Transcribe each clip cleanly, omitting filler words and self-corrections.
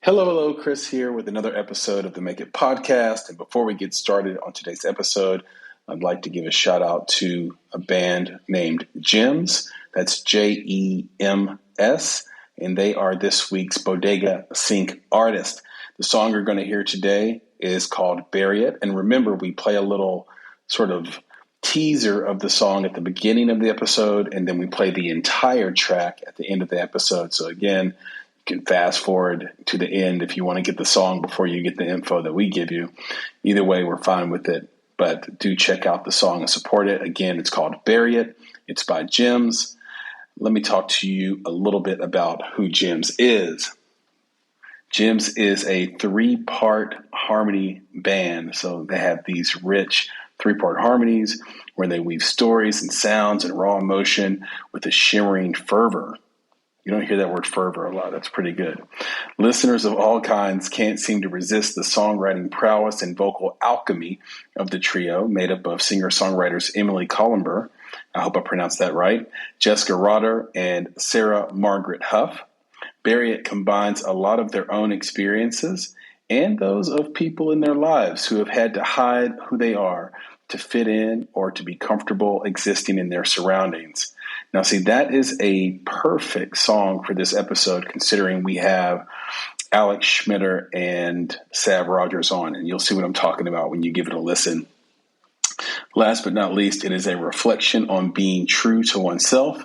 Hello, Chris here with another episode of the Make It podcast. And before we get started on today's episode, I'd like to give a shout out to a band named Gems. That's Jems. And they are this week's Bodega Sync artist. The song you're going to hear today is called Bury It. And remember, we play a little sort of teaser of the song at the beginning of the episode, and then we play the entire track at the end of the episode. So again, you can fast forward to the end if you want to get the song before you get the info that we give you. Either way, we're fine with it. But do check out the song and support it. Again, it's called Bury It. It's by Gems. Let me talk to you a little bit about who Gems is. Gems is a 3-part harmony band. So they have these rich 3-part harmonies where they weave stories and sounds and raw emotion with a shimmering fervor. You don't hear that word fervor a lot. That's pretty good. Listeners of all kinds can't seem to resist the songwriting prowess and vocal alchemy of the trio, made up of singer-songwriters Emily Columber, I hope I pronounced that right, Jessica Rodgers, and Sarah Margaret Huff. Bury It combines a lot of their own experiences and those of people in their lives who have had to hide who they are to fit in or to be comfortable existing in their surroundings. Now, see, that is a perfect song for this episode, considering we have Alex Schmider and Sav Rogers on, and you'll see what I'm talking about when you give it a listen. Last but not least, it is a reflection on being true to oneself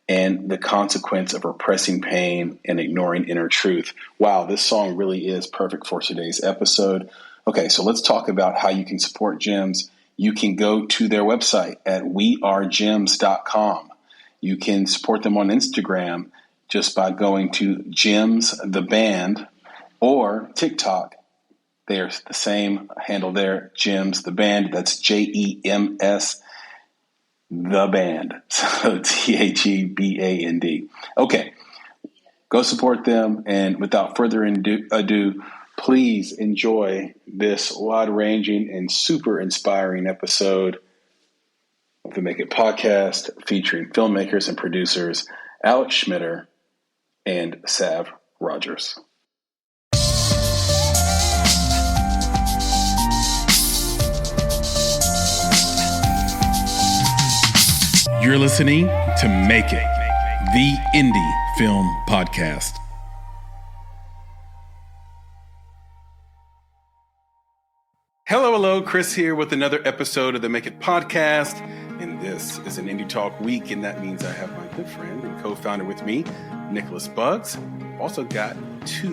and the consequence of repressing pain and ignoring inner truth. Wow, this song really is perfect for today's episode. Okay, so let's talk about how you can support Gems. You can go to their website at wearegems.com. You can support them on Instagram just by going to Gems the Band, or TikTok. They're the same handle there, Gems the Band. That's Jems the Band. So THEBAND. Okay, go support them. And without further ado, please enjoy this wide-ranging and super inspiring episode of the Make It podcast, featuring filmmakers and producers Alex Schmider and Sav Rogers. You're listening to Make It, the indie film podcast. Hello, Chris here with another episode of the Make It podcast. And this is an Indie Talk week, and that means I have my good friend and co-founder with me, Nicholas Buggs. I've also got 2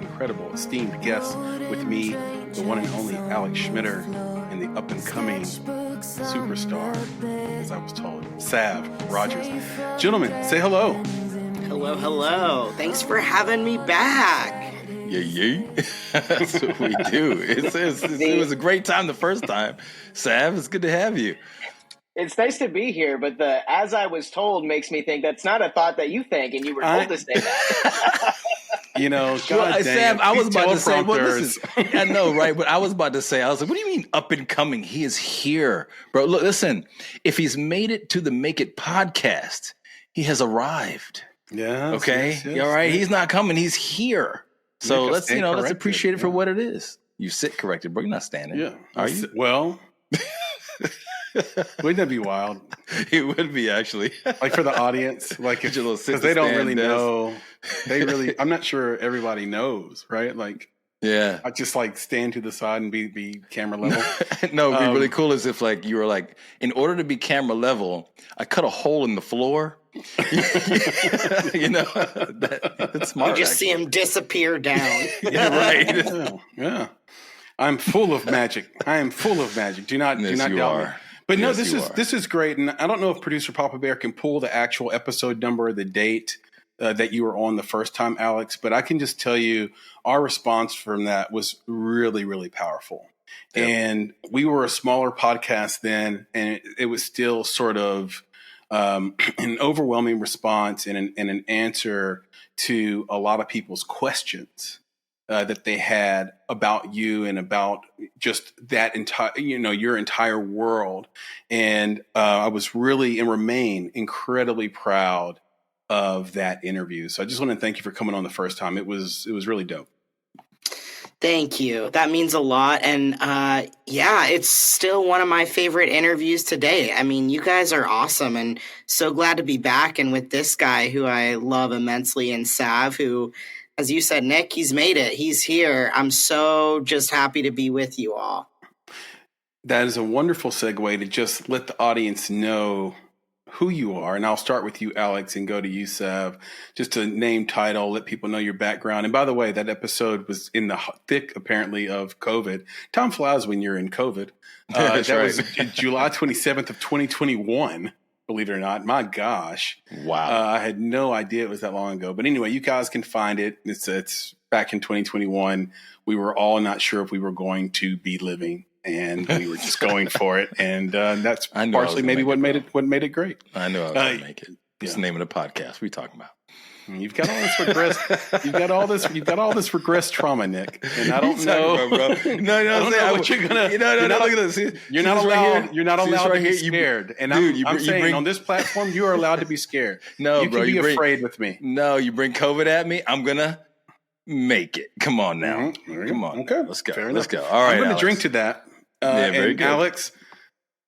incredible, esteemed guests with me, the one and only Alex Schmider and the up-and-coming superstar, as I was told, Sav Rogers. Gentlemen, say hello. Hello. Thanks for having me back. Yeah. That's what we do. It was a great time the first time. Sav, it's good to have you. It's nice to be here, but the "as I was told" makes me think that's not a thought that you think, and you were told to say that. You know, Sam, I was about to say, I know, right? But I was about to say, I was like, what do you mean up and coming? He is here. Bro, look, listen, if he's made it to the Make It podcast, he has arrived. Yeah. Okay. Yes, all right. yes. He's not coming. He's here. So let's appreciate it for what it is. You sit corrected, bro. You're not standing. Yeah. Are you? Well, wouldn't that be wild? It would be, actually. Like for the audience, like because they don't really know. I'm not sure everybody knows, right? Like, yeah, I just like stand to the side and be camera level. No, it'd be really cool as if like you were like, in order to be camera level, I cut a hole in the floor. You know, that's smart. You just see him disappear down. Yeah, right. Yeah. I'm full of magic. I am full of magic. Do not doubt me. But no, this is great, and I don't know if producer Papa Bear can pull the actual episode number or the date that you were on the first time, Alex. But I can just tell you, our response from that was really, really powerful. Yep. And we were a smaller podcast then, and it was still sort of an overwhelming response and an answer to a lot of people's questions that they had about you and about just that entire, your entire world. And I was really and remain incredibly proud of that interview. So I just want to thank you for coming on the first time. It was really dope. Thank you. That means a lot. And yeah, it's still one of my favorite interviews today. I mean, you guys are awesome and so glad to be back. And with this guy who I love immensely, and Sav, who, as you said, Nick, he's made it. He's here. I'm so just happy to be with you all. That is a wonderful segue to just let the audience know who you are. And I'll start with you, Alex, and go to you, Sav. Just a name, title, let people know your background. And by the way, that episode was in the thick, apparently, of COVID. Time flies when you're in COVID. That right. was July 27th of 2021, believe it or not. My gosh. Wow. I had no idea it was that long ago. But anyway, you guys can find it. It's back in 2021. We were all not sure if we were going to be living, and we were just going for it. And that's partially maybe what made it great. I knew I was going to make it. It's the name of the podcast. What are you talking about? You've got all this regress. You've got all this regress trauma, Nick. And I don't know, bro. No, I don't know what you're gonna. No. Look at this. You're not allowed. You're not allowed to be scared. And I'm saying on this platform, you are allowed to be scared. No, you bro. You can be afraid with me. No, you bring COVID at me. I'm gonna make it. Come on now. Mm-hmm. Come on. Okay. Let's go. Fair Let's enough. go. All right. I'm going to drink to that. Yeah, very and good. Alex,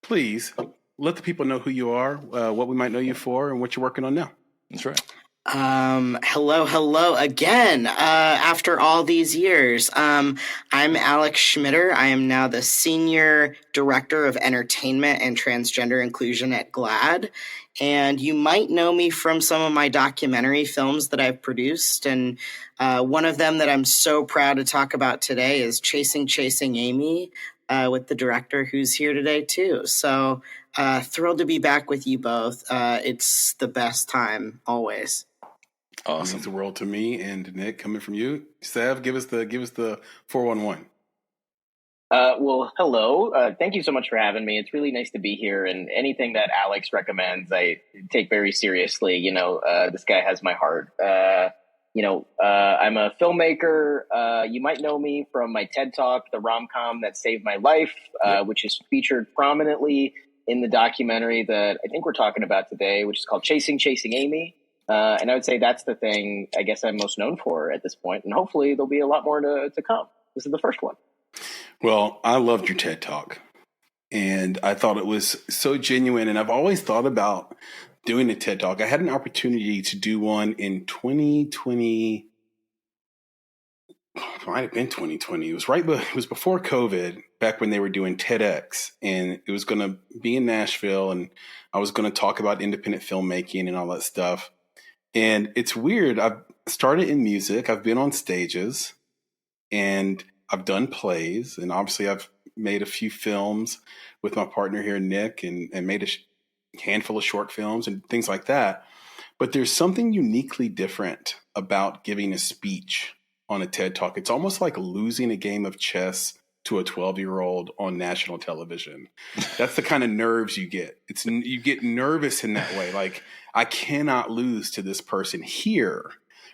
please let the people know who you are, what we might know you for, and what you're working on now. That's right. Hello again. After all these years, I'm Alex Schmider. I am now the Senior Director of Entertainment and Transgender Inclusion at GLAAD. And you might know me from some of my documentary films that I've produced. And one of them that I'm so proud to talk about today is Chasin, Amy, with the director who's here today too. So thrilled to be back with you both. It's the best time always. Awesome. It means the world to me. And Nick, coming from you, Sav, give us the 411. Well, hello. Thank you so much for having me. It's really nice to be here. And anything that Alex recommends, I take very seriously. You know, this guy has my heart. I'm a filmmaker. You might know me from my TED Talk, the rom-com that saved my life, which is featured prominently in the documentary that I think we're talking about today, which is called Chasin, Amy. And I would say that's the thing I guess I'm most known for at this point. And hopefully there'll be a lot more to come. This is the first one. Well, I loved your TED Talk. And I thought it was so genuine. And I've always thought about doing a TED Talk. I had an opportunity to do one in 2020. It might have been 2020. It was before COVID, back when they were doing TEDx, and it was going to be in Nashville, and I was going to talk about independent filmmaking and all that stuff. And it's weird. I've started in music. I've been on stages, and I've done plays, and obviously I've made a few films with my partner here, Nick, and made a handful of short films and things like that. But there's something uniquely different about giving a speech on a TED Talk. It's almost like losing a game of chess to a 12-year-old on national television. That's the kind of nerves you get. You get nervous in that way. Like, I cannot lose to this person here,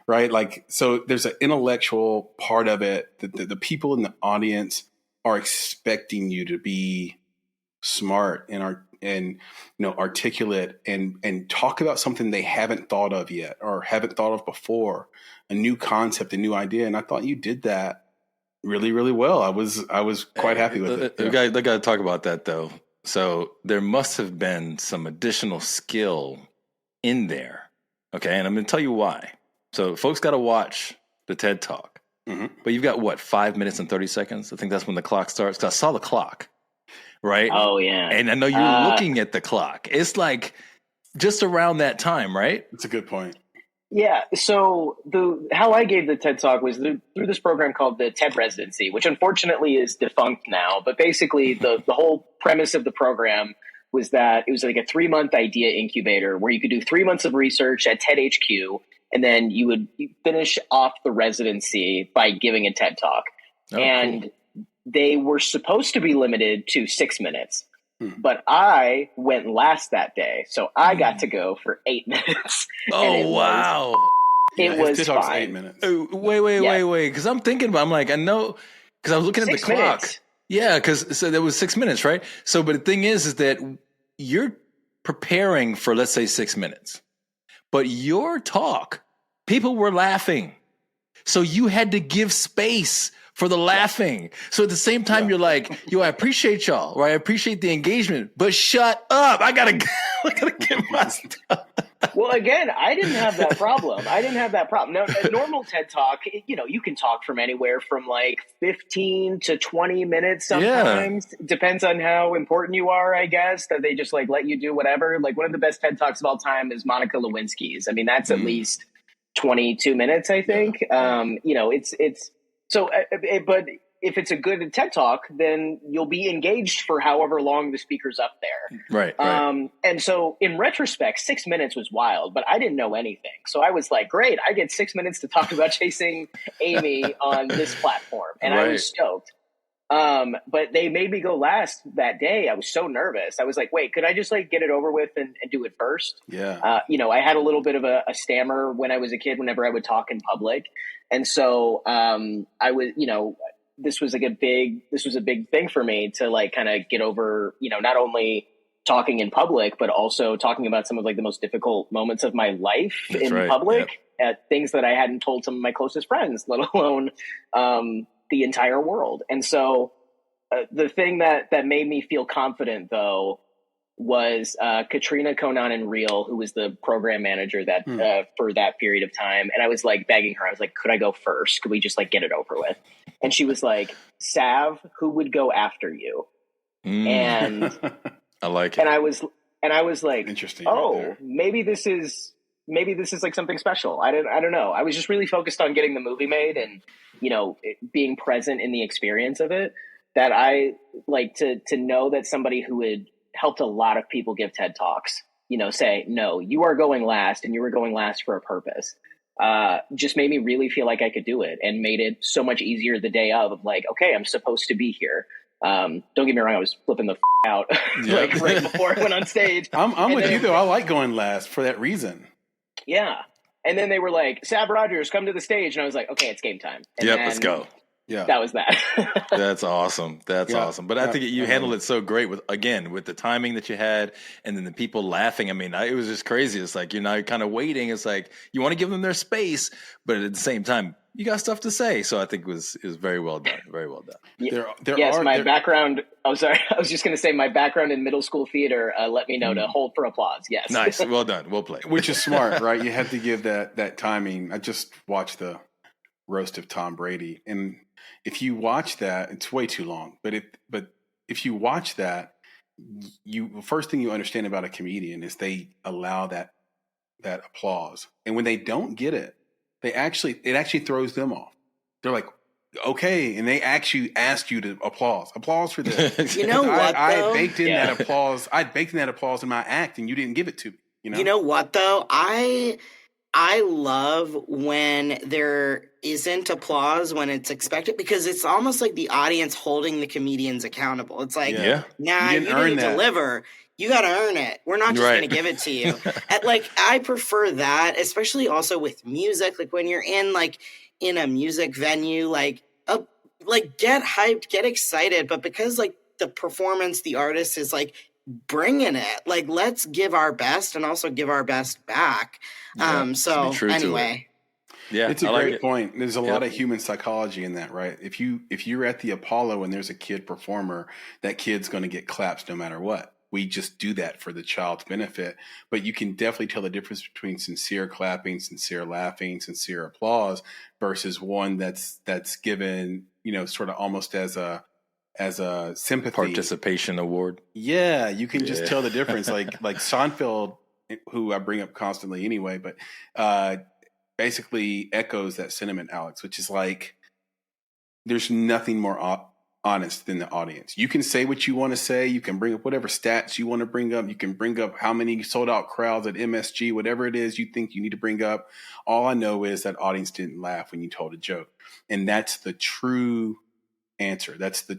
right? Like, so there's an intellectual part of it that the people in the audience are expecting you to be smart and articulate and talk about something they haven't thought of yet or haven't thought of before, a new concept, a new idea. And I thought you did that really, really well. I was quite happy with it. We got to talk about that though. So there must have been some additional skill in there. Okay. And I'm going to tell you why. So folks got to watch the TED Talk, but you've got 5 minutes and 30 seconds. I think that's when the clock starts. 'Cause I saw the clock. Right. Oh yeah. And I know you're looking at the clock. It's like just around that time, right? That's a good point. Yeah. So how I gave the TED Talk was through this program called the TED Residency, which unfortunately is defunct now. But basically the whole premise of the program was that it was like a 3-month idea incubator where you could do 3 months of research at TED HQ. And then you would finish off the residency by giving a TED Talk. Oh, and cool. They were supposed to be limited to 6 minutes. But I went last that day. So I got to go for 8 minutes. Oh, wow. It was fine. 8 minutes. Wait. Because I'm thinking about, I'm like, I know, because I was looking at the clock. Minutes. Yeah, because so there was 6 minutes, right? So, but the thing is that you're preparing for, let's say, 6 minutes. But your talk, people were laughing. So you had to give space for the laughing. So at the same time, you're like, yo, I appreciate y'all, right? I appreciate the engagement, but shut up. I gotta get my stuff. Well, again, I didn't have that problem. No, a normal TED Talk, you can talk from anywhere from like 15 to 20 minutes sometimes. Yeah. Depends on how important you are, I guess, that they just like let you do whatever. Like one of the best TED Talks of all time is Monica Lewinsky's. I mean, that's at least 22 minutes, I think. Yeah. It's so, but if it's a good TED Talk, then you'll be engaged for however long the speaker's up there. Right. And so in retrospect, 6 minutes was wild, but I didn't know anything. So I was like, great, I get 6 minutes to talk about chasing Amy on this platform. And I was stoked. But they made me go last that day. I was so nervous. I was like, wait, could I just like get it over with and do it first? Yeah. I had a little bit of a stammer when I was a kid, whenever I would talk in public. And so I was, this was a big thing for me to like kind of get over, not only talking in public, but also talking about some of like the most difficult moments of my life in public, at things that I hadn't told some of my closest friends, let alone the entire world. And so the thing that made me feel confident though was Katrina Conan and Reel, who was the program manager that for that period of time. And I was like begging her. I was like, could I go first? Could we just like get it over with? And she was like, Sav, who would go after you? And I like it. And I was like, interesting. Oh, right maybe this is like something special. I don't know. I was just really focused on getting the movie made and, being present in the experience of it, that I like to know that somebody who had helped a lot of people give TED Talks, say, no, you are going last and you were going last for a purpose. Just made me really feel like I could do it, and made it so much easier the day of like, okay, I'm supposed to be here. Don't get me wrong, I was flipping the out like right before I went on stage. I'm with you though. I like going last for that reason. Yeah. And then they were like, Sav Rogers, come to the stage. And I was like, okay, it's game time. And let's go. Yeah, that was that. That's awesome. That's awesome. But I think you handled it so great with the timing that you had, and then the people laughing. I mean, it was just crazy. It's like, you're kind of waiting. It's like, you want to give them their space, but at the same time, you got stuff to say. So I think it was very well done. Very well done. My background. Oh, sorry. I was just going to say my background in middle school theater let me know to hold for applause. Yes. Nice. Well done. Well played. Which is smart, right? You had to give that timing. I just watched the roast of Tom Brady, and if you watch that, it's way too long. But if you watch that, the first thing you understand about a comedian is they allow that applause, and when they don't get it, it actually throws them off. They're like, okay, and they actually ask you to applause for this. You know what? I baked in that applause. I baked in that applause in my act, and you didn't give it to me. You know what though? I love when there isn't applause when it's expected, because it's almost like the audience holding the comedians accountable. It's like, nah, you didn't deliver. You got to earn it. We're not just going to give it to you. I prefer that, especially also with music. Like when you're in a music venue, get hyped, get excited. But because the performance, the artist is bringing it, let's give our best and also give our best back. So anyway. Yeah, it's a great point. There's a lot of human psychology in that, right? If you're at the Apollo and there's a kid performer, that kid's going to get claps no matter what. We just do that for the child's benefit. But you can definitely tell the difference between sincere clapping, sincere laughing, sincere applause versus one that's given, sort of almost as a sympathy participation award. Yeah, you can just tell the difference. Like Seinfeld, who I bring up constantly anyway, but basically echoes that sentiment, Alex, which is like, there's nothing more honest than the audience. You can say what you want to say. You can bring up whatever stats you want to bring up. You can bring up how many sold out crowds at MSG, whatever it is you think you need to bring up. All I know is that audience didn't laugh when you told a joke. And that's the true answer. That's the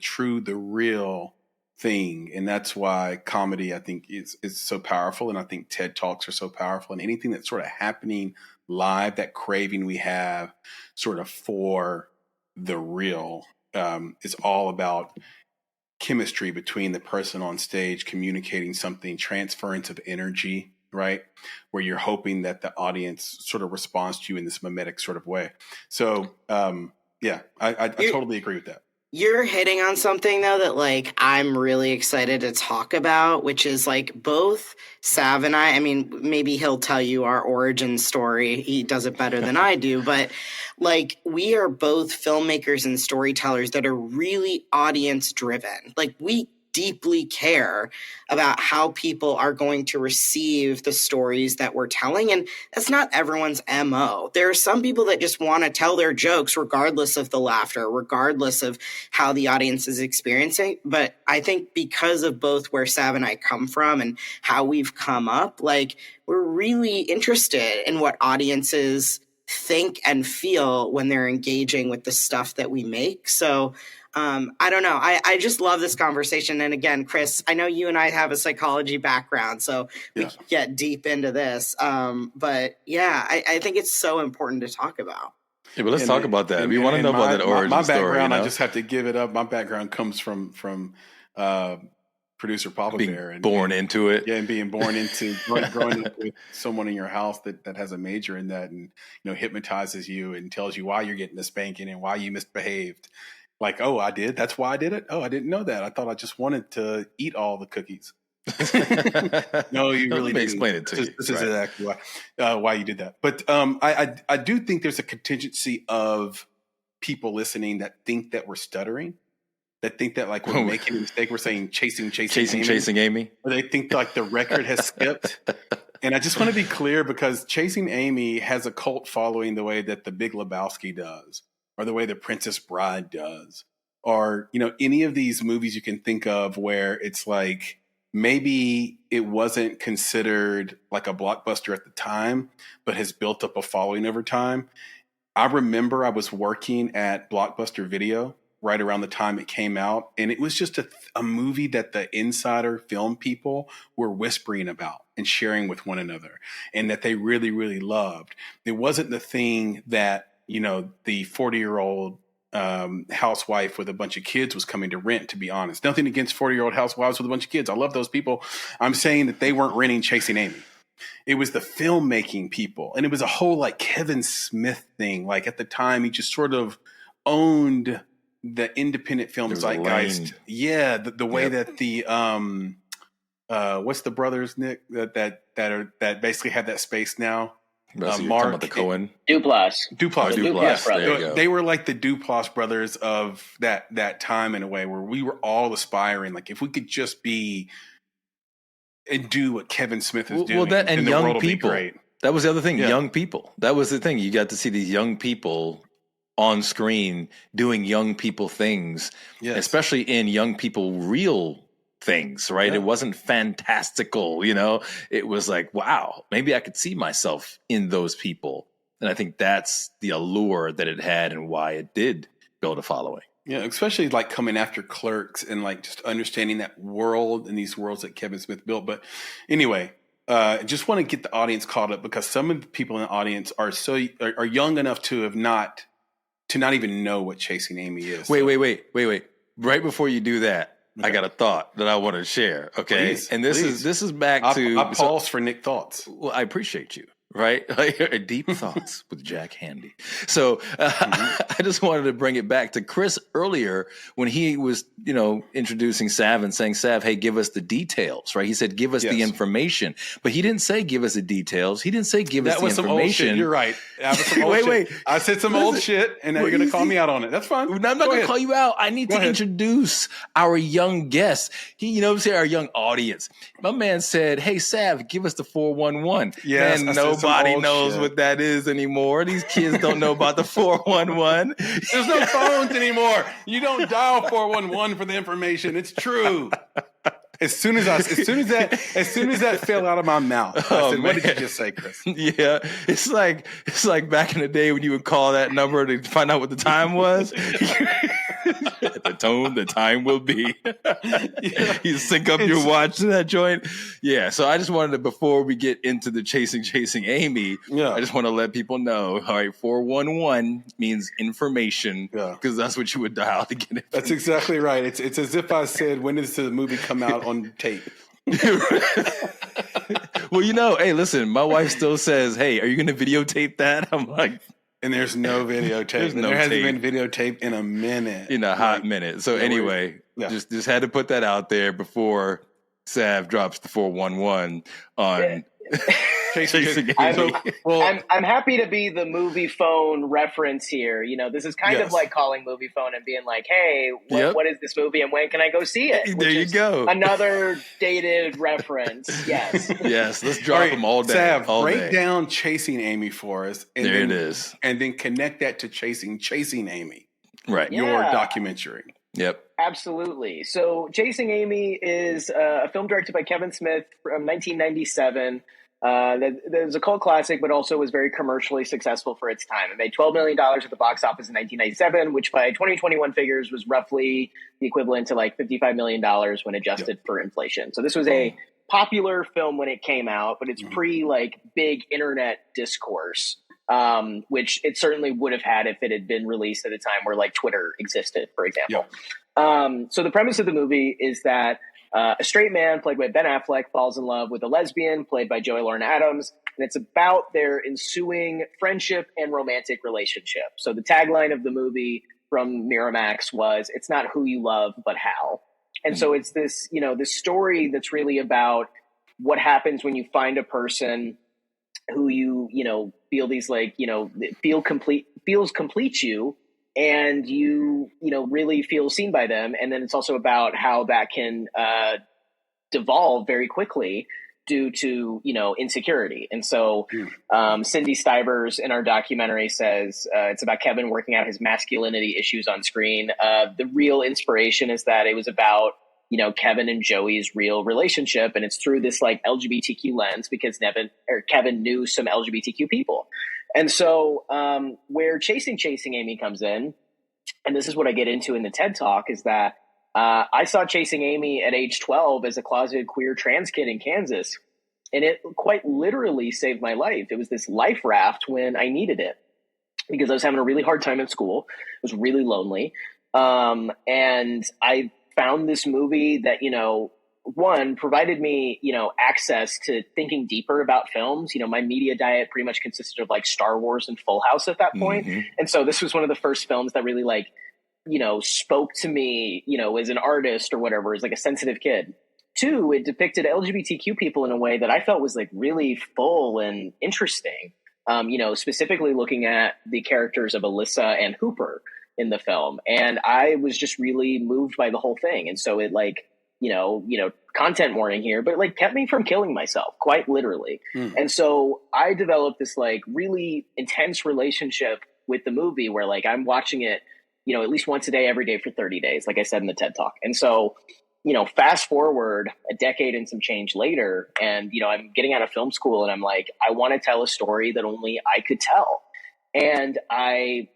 real thing. And that's why comedy, I think, is so powerful. And I think TED Talks are so powerful. And anything that's sort of happening live, that craving we have sort of for the real, is all about chemistry between the person on stage communicating something, transference of energy, right? Where you're hoping that the audience sort of responds to you in this mimetic sort of way. So, Yeah, I totally agree with that. You're hitting on something, though, that, like, I'm really excited to talk about, which is, like, both Sav and I mean, maybe he'll tell you our origin story. He does it better than I do. But, like, we are both filmmakers and storytellers that are really audience-driven. Like, we deeply care about how people are going to receive the stories that we're telling. And that's not everyone's MO. There are some people that just want to tell their jokes regardless of the laughter, regardless of how the audience is experiencing. But I think because of both where Sav and I come from and how we've come up, like, we're really interested in what audiences think and feel when they're engaging with the stuff that we make. So I don't know. I just love this conversation. And again, Chris, I know you and I have a psychology background, so we can get deep into this. But yeah, I think it's so important to talk about. Yeah, but let's talk about that. We want to know about that origin my background, story. You know? I just have to give it up. My background comes from producer Papa Bear. And born into it. Yeah, and being born into growing up with someone in your house that has a major in that and, you know, hypnotizes you and tells you why you're getting the spanking and why you misbehaved. Like, oh, I did. That's why I did it. Oh, I didn't know that. I thought I just wanted to eat all the cookies. No, you really didn't. Explain it to you. This is exactly why you did that. But I do think there's a contingency of people listening that think that we're stuttering, that think that like we're making a mistake. We're saying chasing Amy. Or they think like the record has skipped. And I just want to be clear because Chasing Amy has a cult following the way that The Big Lebowski does, or the way The Princess Bride does, or, you know, any of these movies you can think of where it's like maybe it wasn't considered like a blockbuster at the time, but has built up a following over time. I remember I was working at Blockbuster Video right around the time it came out, and it was just a movie that the insider film people were whispering about and sharing with one another, and that they really, really loved. It wasn't the thing that, you know, the 40-year-old housewife with a bunch of kids was coming to rent, to be honest. Nothing against 40-year-old housewives with a bunch of kids. I love those people. I'm saying that they weren't renting Chasing Amy. It was the filmmaking people. And it was a whole like Kevin Smith thing. Like at the time, he just sort of owned the independent film zeitgeist. Yeah. The way that the, what's the brothers, Nick, that basically have that space now? Mark, the Cohen, Duplass. Duplass. Brothers. They were like the Duplass brothers of that time in a way where we were all aspiring. Like if we could just be and do what Kevin Smith is doing, that and young people. Great. That was the other thing. Yeah. Young people. That was the thing. You got to see these young people on screen doing young people things, especially in young people real things, right? Yeah. It wasn't fantastical, you know. It was like, wow, maybe I could see myself in those people. And I think that's the allure that it had and why it did build a following. Yeah, especially like coming after Clerks and like just understanding that world and these worlds that Kevin Smith built. But anyway, just want to get the audience caught up because some of the people in the audience are young enough to not even know what Chasing Amy is. Wait. Right before you do that, okay. I got a thought that I want to share. Okay. Please, and this is back to I pause for Nick thoughts. Well, I appreciate you. Right? Like deep thoughts with Jack Handy. So I just wanted to bring it back to Chris earlier when he was, you know, introducing Sav and saying, Sav, hey, give us the details, right? He said, give us the information, but he didn't say, give us the details. He didn't say, give us the information. That was some old shit. You're right. That was some old shit. I said some old shit and now you're going to call me out on it. That's fine. No, I'm not going to call you out. I need to introduce our young guests. You know, our young audience. My man said, hey, Sav, give us the 411. Yes, and nobody knows what that is anymore. These kids don't know about the 411. There's no phones anymore. You don't dial 411 for the information. It's true. As soon as that fell out of my mouth, I said, "What did you just say, Chris?" Yeah, it's like back in the day when you would call that number to find out what the time was. The time will be. You sync up your watch to that joint. Yeah. So I just wanted to, before we get into the chasing Amy, I just want to let people know. All right, 411 means information because that's what you would dial to get it. That's exactly right. It's as if I said, "When does the movie come out on tape?" Well, you know, hey, listen, my wife still says, hey, are you going to videotape that? I'm like, And there's no videotape. There hasn't been videotape in a minute. In a hot minute. So anyway, just had to put that out there before Sav drops the 411 on Chasing Amy. I'm happy to be the movie phone reference here. You know, this is kind of like calling movie phone and being like, hey, what is this movie and when can I go see it? There you go. Another dated reference. Yes. Yes. Let's drop them all day. Sav, break down Chasing Amy for us. And it is. And then connect that to Chasing Amy. Right. Your documentary. Yep. Absolutely. So Chasing Amy is a film directed by Kevin Smith from 1997. That was a cult classic, but also was very commercially successful for its time. It made $12 million at the box office in 1997, which by 2021 figures was roughly the equivalent to like $55 million when adjusted for inflation. So this was a popular film when it came out, but it's pre like big internet discourse, which it certainly would have had if it had been released at a time where like Twitter existed, for example. So the premise of the movie is that a straight man played by Ben Affleck falls in love with a lesbian played by Joey Lauren Adams, and it's about their ensuing friendship and romantic relationship. So the tagline of the movie from Miramax was, "It's not who you love, but how." And so it's this, this story that's really about what happens when you find a person who feel these feels complete you, and you really feel seen by them. And then it's also about how that can devolve very quickly due to insecurity. And so Cindy Stivers in our documentary says it's about Kevin working out his masculinity issues on screen. The real inspiration is that it was about Kevin and Joey's real relationship, and it's through this like LGBTQ lens because Kevin knew some LGBTQ people. And so where Chasing Amy comes in, and this is what I get into in the TED Talk, is that I saw Chasing Amy at age 12 as a closeted queer trans kid in Kansas, and it quite literally saved my life. It was this life raft when I needed it because I was having a really hard time in school. I was really lonely. And I found this movie that, one, provided me, access to thinking deeper about films. My media diet pretty much consisted of like Star Wars and Full House at that point. And so this was one of the first films that really spoke to me, as an artist or whatever, as like a sensitive kid. Two, it depicted LGBTQ people in a way that I felt was like really full and interesting. Specifically looking at the characters of Alyssa and Hooper in the film. And I was just really moved by the whole thing. And so it content warning here, but it kept me from killing myself, quite literally. And so I developed this really intense relationship with the movie where I'm watching it, at least once a day, every day for 30 days, like I said in the TED Talk. And so, fast forward a decade and some change later, and, I'm getting out of film school and I'm like, I want to tell a story that only I could tell. And I,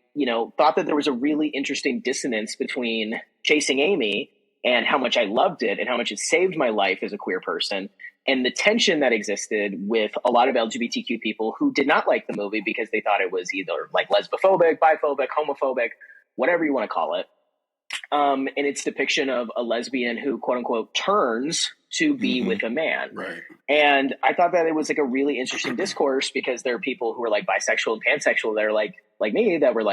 thought that there was a really interesting dissonance between Chasing Amy and how much I loved it and how much it saved my life as a queer person, and the tension that existed with a lot of LGBTQ people who did not like the movie because they thought it was either lesbophobic, biphobic, homophobic, whatever you want to call it. And its depiction of a lesbian who, quote unquote, turns to be with a man. Right. And I thought that it was a really interesting discourse because there are people who are bisexual and pansexual that are like me, that were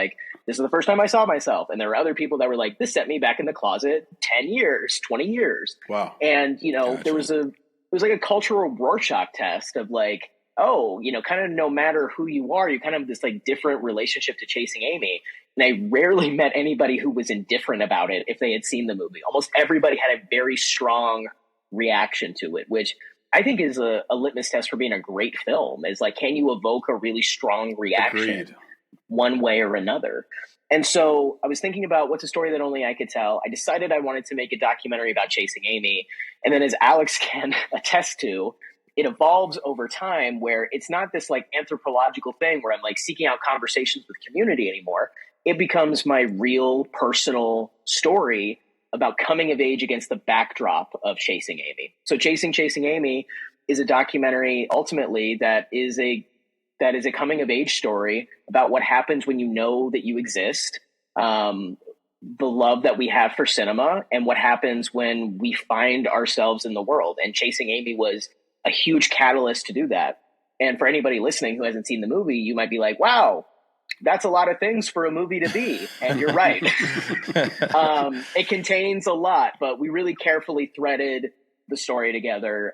this is the first time I saw myself. And there were other people that were this set me back in the closet 10 years, 20 years. Wow. And, Gotcha. it was a cultural Rorschach test of kind of no matter who you are, you kind of have this different relationship to Chasing Amy. And I rarely met anybody who was indifferent about it if they had seen the movie. Almost everybody had a very strong reaction to it, which I think is a litmus test for being a great film. Is can you evoke a really strong reaction Agreed. one way or another? And so I was thinking about what's a story that only I could tell. I decided I wanted to make a documentary about Chasing Amy. And then, as Alex can attest to, it evolves over time where it's not this anthropological thing where I'm seeking out conversations with community anymore. It becomes my real personal story about coming of age against the backdrop of Chasing Amy. So Chasing Amy is a documentary ultimately that is a coming of age story about what happens when you know that you exist, the love that we have for cinema, and what happens when we find ourselves in the world. And Chasing Amy was a huge catalyst to do that. And for anybody listening who hasn't seen the movie, you might be like, wow, that's a lot of things for a movie to be. And you're right. It contains a lot, but we really carefully threaded the story together,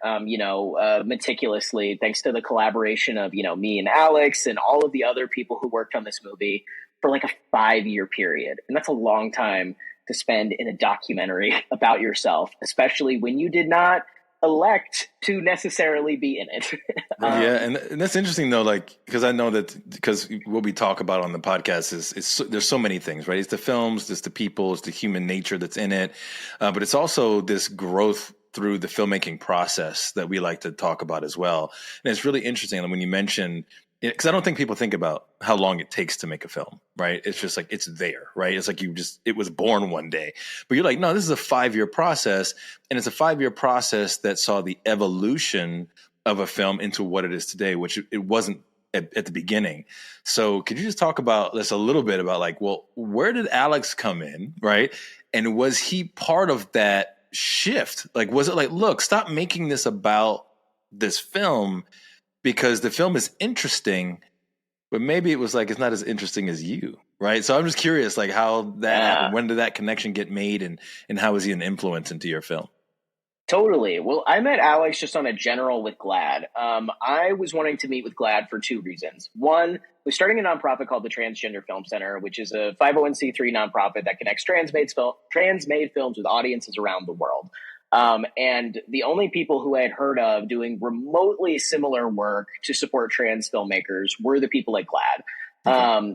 meticulously, thanks to the collaboration of, me and Alex and all of the other people who worked on this movie for like a 5-year period. And that's a long time to spend in a documentary about yourself, especially when you did not elect to necessarily be in it. And that's interesting though, like, because I know that, because what we talk about on the podcast is there's so many things, right? It's the films, it's the people, it's the human nature that's in it, but it's also this growth through the filmmaking process that we like to talk about as well. And it's really interesting when you mention, because I don't think people think about how long it takes to make a film, right? It's just like, it's there, right? It's like it was born one day. But you're like, no, this is a 5-year process. And it's a 5-year process that saw the evolution of a film into what it is today, which it wasn't at the beginning. So could you just talk about this a little bit about like, well, where did Alex come in, right? And was he part of that shift? Like, was it like, look, stop making this about this film, because the film is interesting, but maybe it was like, it's not as interesting as you, right? So I'm just curious, like, how that happened. When did that connection get made, and how was he an influence into your film? Totally. Well, I met Alex just on a general with GLAAD. I was wanting to meet with GLAAD for 2 reasons. One, we're starting a nonprofit called the Transgender Film Center, which is a 501c3 nonprofit that connects trans-made films with audiences around the world. And the only people who I had heard of doing remotely similar work to support trans filmmakers were the people at GLAAD.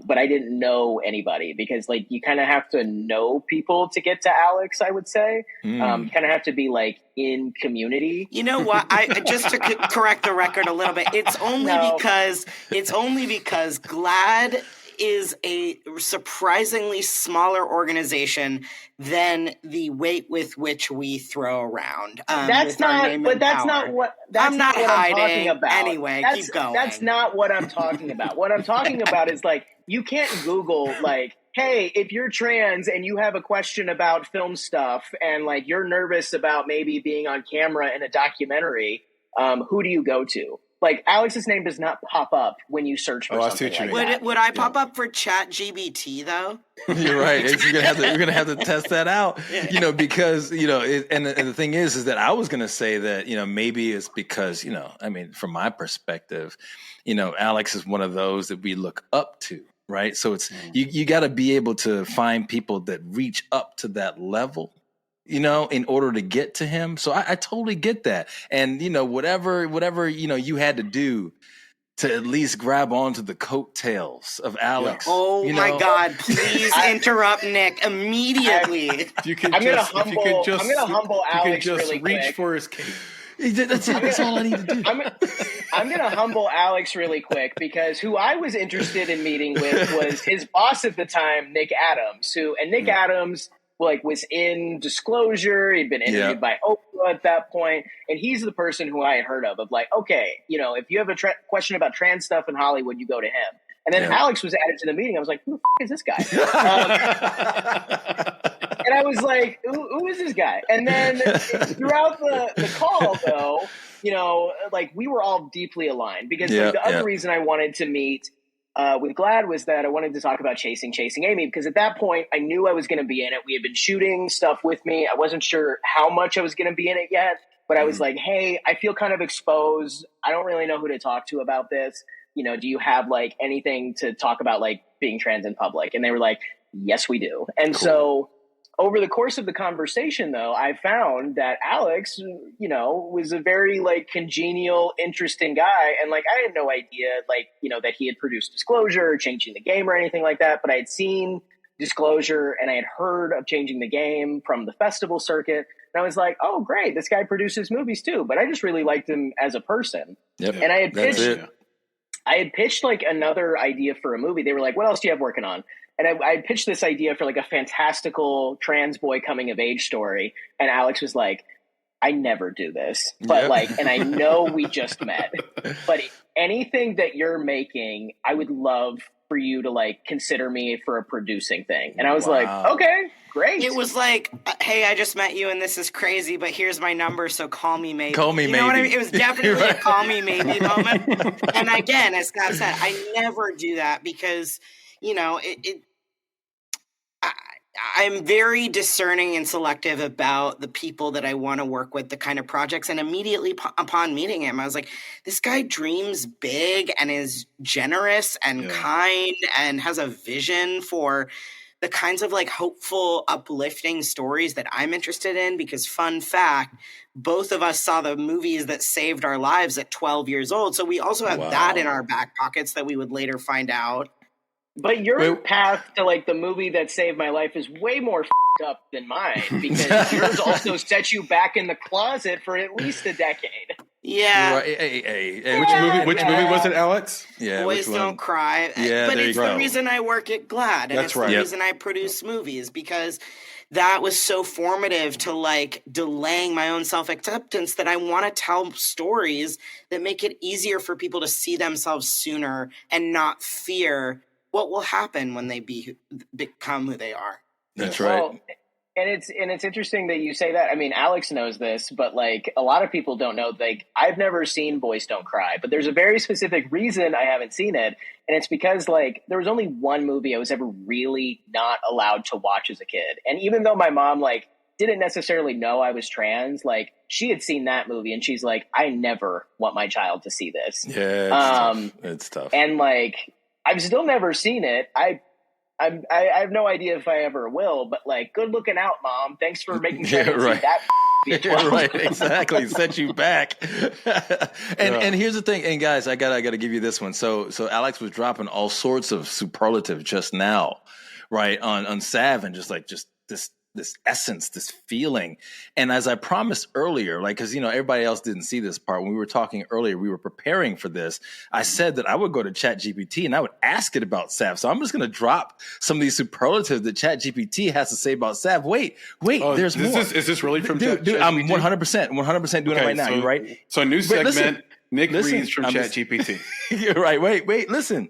But I didn't know anybody, because like, you kind of have to know people to get to Alex, I would say. You kind of have to be like in community. You know what? I just to correct the record a little bit. It's only because GLAAD is a surprisingly smaller organization than the weight with which we throw around. That's not what I'm talking about. Anyway, keep going. That's not what I'm talking about. What I'm talking about is like, you can't Google like, hey, if you're trans and you have a question about film stuff and like you're nervous about maybe being on camera in a documentary, who do you go to? Like, Alex's name does not pop up when you search for something like that. Would I pop up for ChatGPT though? You're right. You're gonna have to test that out. Because and the thing is that I was gonna say that maybe it's because I mean, from my perspective, Alex is one of those that we look up to, right? So it's you got to be able to find people that reach up to that level, in order to get to him. So I totally get that. And, whatever, you had to do to at least grab onto the coattails of Alex. Yeah. Oh my God, please interrupt Nick immediately. I'm going to humble Alex really quick. Reach for his cape. That's it. That's all I need to do. I'm going to humble Alex really quick, because who I was interested in meeting with was his boss at the time, Nick Adams, Nick Adams was in Disclosure. He'd been interviewed by Oprah at that point. And he's the person who I had heard of like, okay, if you have a question about trans stuff in Hollywood, you go to him. And then Alex was added to the meeting. I was like, who the is this guy? And I was like, who is this guy? And then throughout the call, though, we were all deeply aligned, because the other reason I wanted to meet with GLAAD was that I wanted to talk about Chasing Amy, because at that point I knew I was going to be in it. We had been shooting stuff with me. I wasn't sure how much I was going to be in it yet, but I was like, hey, I feel kind of exposed. I don't really know who to talk to about this. Do you have like anything to talk about like being trans in public? And they were like, yes, we do. And so over the course of the conversation, though, I found that Alex, was a very like congenial, interesting guy. And like, I had no idea that he had produced Disclosure or Changing the Game or anything like that. But I had seen Disclosure and I had heard of Changing the Game from the festival circuit. And I was like, oh, great. This guy produces movies too. But I just really liked him as a person. Yep. And I had pitched like another idea for a movie. They were like, what else do you have working on? And I pitched this idea for like a fantastical trans boy coming of age story. And Alex was like, I never do this, but and I know we just met, but anything that you're making, I would love for you to like consider me for a producing thing. And I was like, okay, great. It was like, hey, I just met you and this is crazy, but here's my number. So call me maybe. Call me maybe. You know what I mean? It was definitely a call me maybe moment. And again, as Scott said, I never do that because I'm very discerning and selective about the people that I want to work with, the kind of projects. And immediately upon meeting him, I was like, this guy dreams big and is generous and kind and has a vision for the kinds of like hopeful, uplifting stories that I'm interested in. Because fun fact, both of us saw the movies that saved our lives at 12 years old. So we also have that in our back pockets that we would later find out. But your path to like the movie that saved my life is way more f***ed up than mine, because yours also set you back in the closet for at least a decade. Yeah. Right. Hey. Which movie was it, Alex? Yeah. Boys Don't Cry. Yeah, but it's the reason I work at GLAAD. And it's the reason I produce movies, because that was so formative to like delaying my own self-acceptance, that I want to tell stories that make it easier for people to see themselves sooner and not fear what will happen when they become who they are. That's right. Well, and it's interesting that you say that. I mean, Alex knows this, but like a lot of people don't know. Like, I've never seen Boys Don't Cry, but there's a very specific reason I haven't seen it, and it's because like there was only one movie I was ever really not allowed to watch as a kid, and even though my mom like didn't necessarily know I was trans, like she had seen that movie, and she's like, I never want my child to see this. Yeah, it's tough. And like, I've still never seen it. I have no idea if I ever will, but like, good looking out, Mom. Thanks for making sure I didn't see that. Right, exactly. Set you back. And here's the thing, and guys, I gotta give you this one. So Alex was dropping all sorts of superlative just now, right, on Sav, and just this essence, this feeling. And as I promised earlier, like, because, everybody else didn't see this part. When we were talking earlier, we were preparing for this. I said that I would go to ChatGPT and I would ask it about Sav. So I'm just going to drop some of these superlatives that ChatGPT has to say about Sav. Wait, there's more. Is this really from ChatGPT? Dude, I'm 100% doing it right now. You're right. So new segment, Nick reads from ChatGPT. You're right. Wait, listen.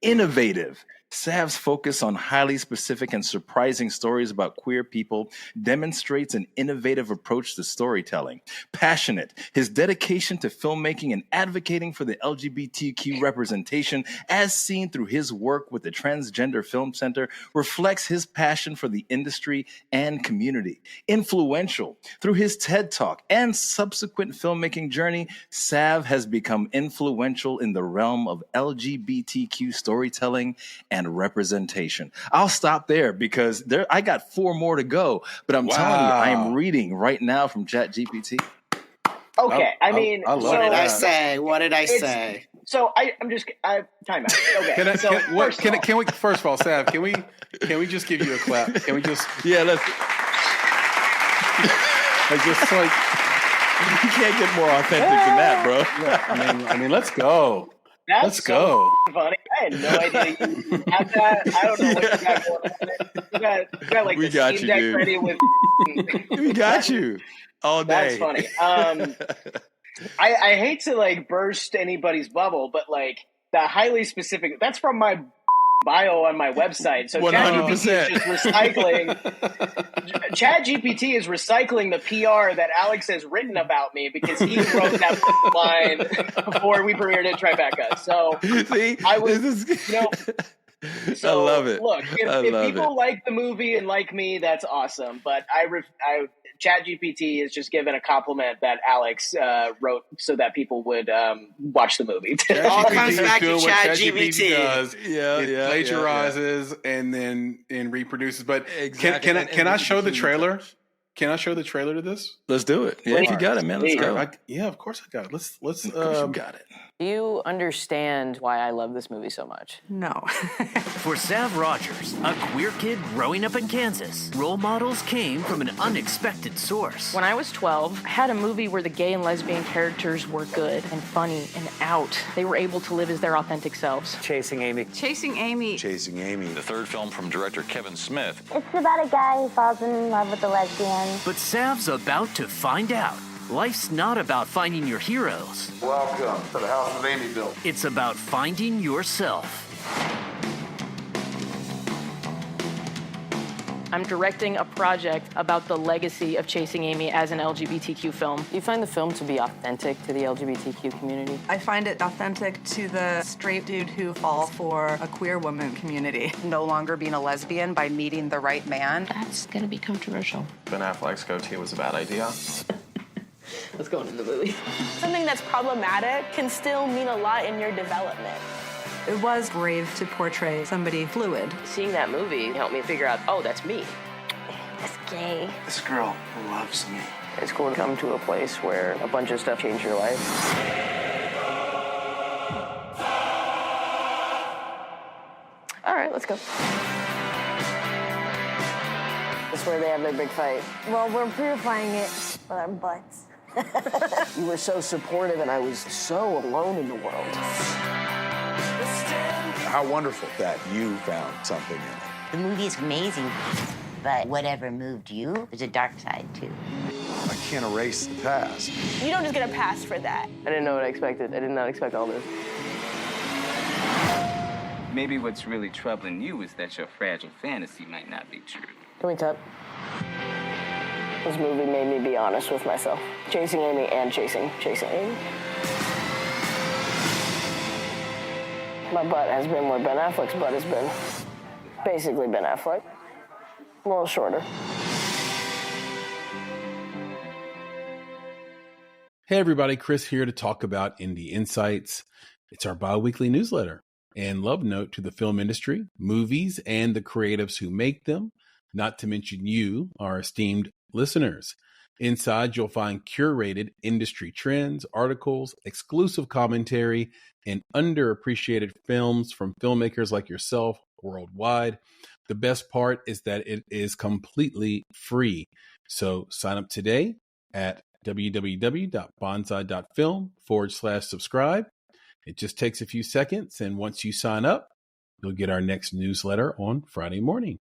Innovative. Sav's focus on highly specific and surprising stories about queer people demonstrates an innovative approach to storytelling. Passionate, his dedication to filmmaking and advocating for the LGBTQ representation, as seen through his work with the Transgender Film Center, reflects his passion for the industry and community. Influential, through his TED Talk and subsequent filmmaking journey, Sav has become influential in the realm of LGBTQ storytelling and representation. I'll stop there because I got 4 more to go, but I'm telling you, I am reading right now from ChatGPT. Okay, I mean, what did I say? What did I say? So I'm just time out. Okay, can we first of all, Sav, can we just give you a clap? Can we just let's just like you can't get more authentic than that, bro. Yeah, I mean, let's go. Let's go. Funny. I had no idea you had that. I don't know what you got going on. You got like we the got Steam you, Deck dude. ready with. We got you all day. That's funny. I hate to like burst anybody's bubble, but like the highly specific. That's from my bio on my website. So 100%. ChatGPT is just recycling. ChatGPT is recycling the PR that Alex has written about me because he wrote that line before we premiered at Tribeca. So see, I was, I love it. Look, if people like the movie and like me, that's awesome. But ChatGPT is just given a compliment that Alex wrote so that people would watch the movie. It all comes back to ChatGPT. It plagiarizes and then reproduces. But exactly. Can I show the trailer? Can I show the trailer to this? Let's do it. Yeah, if you got it, man. Let's go. Of course I got it. Let's. Of course you got it. Do you understand why I love this movie so much? No. For Sav Rogers, a queer kid growing up in Kansas, role models came from an unexpected source. When I was 12, I had a movie where the gay and lesbian characters were good and funny and out. They were able to live as their authentic selves. Chasing Amy. Chasing Amy. Chasing Amy. The third film from director Kevin Smith. It's about a guy who falls in love with a lesbian. But Sav's about to find out. Life's not about finding your heroes. Welcome to the house of Amy built. It's about finding yourself. I'm directing a project about the legacy of Chasing Amy as an LGBTQ film. Do you find the film to be authentic to the LGBTQ community? I find it authentic to the straight dude who falls for a queer woman community. No longer being a lesbian by meeting the right man. That's gonna be controversial. Ben Affleck's goatee was a bad idea. Let's go into the movie. Something that's problematic can still mean a lot in your development. It was brave to portray somebody fluid. Seeing that movie helped me figure out, oh, that's me. That's gay. This girl loves me. It's cool to come to a place where a bunch of stuff changed your life. All right, let's go. That's where they have their big fight. Well, we're purifying it with our butts. You were so supportive, and I was so alone in the world. How wonderful that you found something in it. The movie is amazing, but whatever moved you, there's a dark side, too. I can't erase the past. You don't just get a pass for that. I didn't know what I expected. I did not expect all this. Maybe what's really troubling you is that your fragile fantasy might not be true. Can we talk? This movie made me be honest with myself. Chasing Amy and chasing Amy. My butt has been where Ben Affleck's butt has been. Basically Ben Affleck. A little shorter. Hey everybody, Chris here to talk about Indie Insights. It's our bi-weekly newsletter and love note to the film industry, movies, and the creatives who make them, not to mention you, our esteemed listeners. Inside, you'll find curated industry trends, articles, exclusive commentary, and underappreciated films from filmmakers like yourself worldwide. The best part is that it is completely free. So sign up today at www.bonsai.film/subscribe. It just takes a few seconds, and once you sign up, you'll get our next newsletter on Friday morning.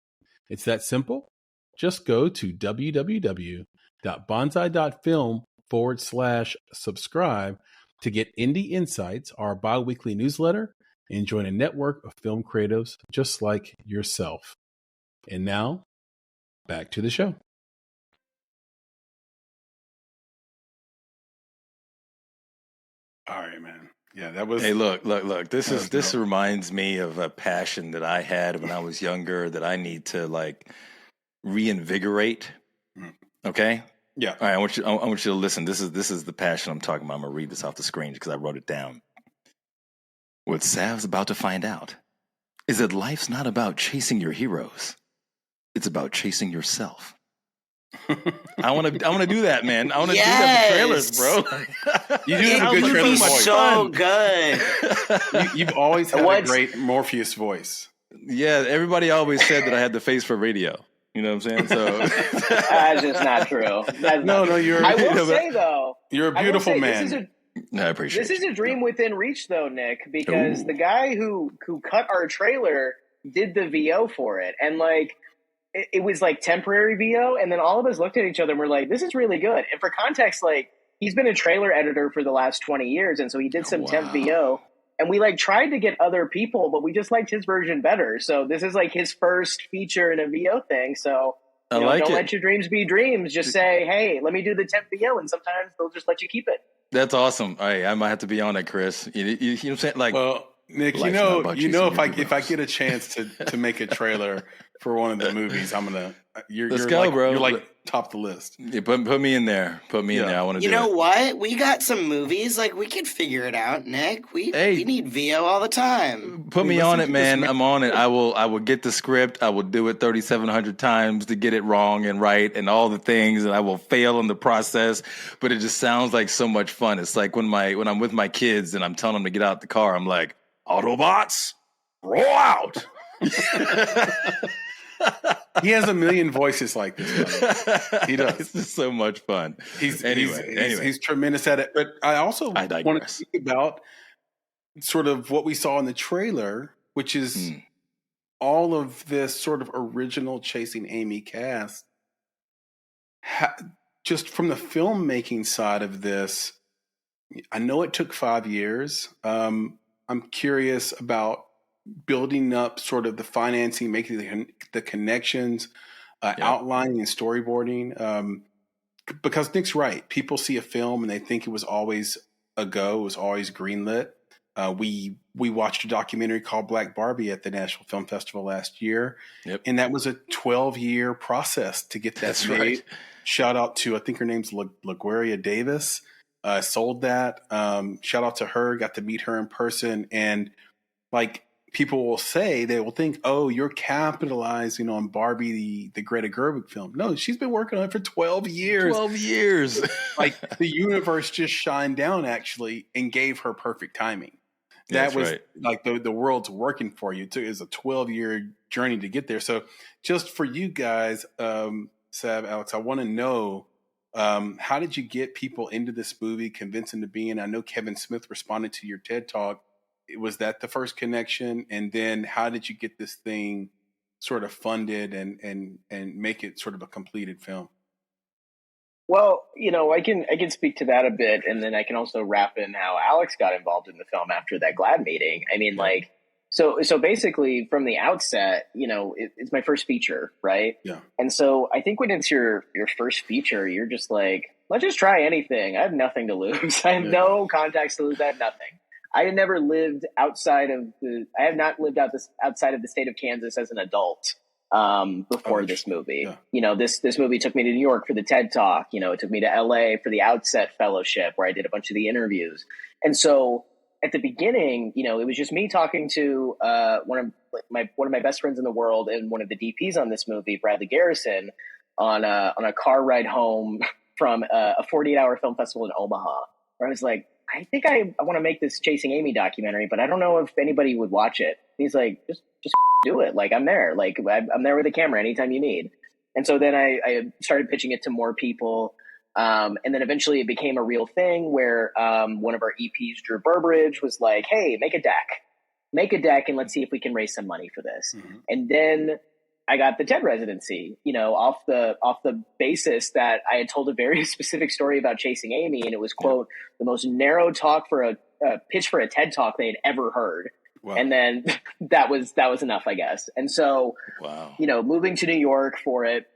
It's that simple. Just go to www.bonsai.film/subscribe to get Indie Insights, our bi-weekly newsletter, and join a network of film creatives just like yourself. And now, back to the show. All right, man. Yeah, that was. Hey, look. This reminds me of a passion that I had when I was younger that I need to reinvigorate. Okay. Yeah. All right. I want you to listen. This is the passion I'm talking about. I'm gonna read this off the screen because I wrote it down. What Sav's about to find out is that life's not about chasing your heroes. It's about chasing yourself. I want to do that, man. I want to do that for trailers, bro. You do have a good trailer voice. So good. You've always had a great Morpheus voice. Yeah, everybody always said that I had the face for radio. You know what I'm saying? So that's just not true. No, you're. I will say though, you're a beautiful man. I appreciate this is a dream within reach, though, Nick, because the guy who cut our trailer did the VO for it, and it was temporary VO, and then all of us looked at each other and were like, "This is really good." And for context, he's been a trailer editor for the last 20 years, and so he did some temp VO, and we tried to get other people, but we just liked his version better. So this is his first feature in a VO thing. So don't let your dreams be dreams. Just say, "Hey, let me do the temp VO," and sometimes they'll just let you keep it. That's awesome. All right, I might have to be on it, Chris. You know what I'm saying? Well, Nick, if I get a chance to make a trailer for one of the movies, I'm gonna. Let's go, bro. You're top the list. Yeah, put me in there. Put me in there. I want to. You know what? We got some movies. We can figure it out, Nick. We need VO all the time. Put me on it, man. I'm on it. I will get the script. I will do it 3,700 times to get it wrong and right and all the things, and I will fail in the process. But it just sounds like so much fun. It's like when I'm with my kids and I'm telling them to get out the car. I'm like, Autobots, roll out. He has a million voices like this. He does. It's just so much fun. He's tremendous at it. But I also want to speak about sort of what we saw in the trailer, which is all of this sort of original Chasing Amy cast. Just from the filmmaking side of this, I know it took 5 years. I'm curious about building up sort of the financing, making the connections. outlining and storyboarding. Because Nick's right. People see a film and they think it was always a go. It was always greenlit. We watched a documentary called Black Barbie at the Nashville Film Festival last year. Yep. And that was a 12-year process to get that made. Right. Shout out to, I think her name's LaGuaria Davis. Sold that. Shout out to her. Got to meet her in person. And like people will say, they will think, oh, you're capitalizing on Barbie, the Greta Gerwig film. No, she's been working on it for 12 years. 12 years. Like the universe just shined down actually and gave her perfect timing. That was right. Like the world's working for you. It was a 12-year journey to get there. So just for you guys, Sav, Alex, I want to know, how did you get people into this movie, convince them to be in? I know Kevin Smith responded to your TED Talk. Was that the first connection? And then how did you get this thing sort of funded and make it sort of a completed film? Well, I can speak to that a bit, and then I can also wrap in how Alex got involved in the film after that GLAAD meeting. I mean, so basically from the outset, it's my first feature, right? Yeah. And so I think when it's your first feature, you're just like, let's just try anything. I have nothing to lose. I have no contacts to lose. I have nothing. I have not lived outside of the state of Kansas as an adult. Before this movie, this movie took me to New York for the TED Talk. It took me to LA for the Outset Fellowship, where I did a bunch of the interviews. And so at the beginning, it was just me talking to one of my best friends in the world and one of the DPs on this movie, Bradley Garrison, on a car ride home from a 48-hour film festival in Omaha, where I was like, I think I want to make this Chasing Amy documentary, but I don't know if anybody would watch it. And he's like, just do it. Like, I'm there. Like, I'm there with a camera anytime you need. And so then I started pitching it to more people. And then eventually it became a real thing where one of our EPs, Drew Burbridge, was like, hey, make a deck and let's see if we can raise some money for this. Mm-hmm. And then I got the TED residency, off the basis that I had told a very specific story about Chasing Amy, and it was, quote, the most narrow talk for a pitch for a TED Talk they had ever heard. Wow. And then that was enough, I guess. And so, moving to New York for it,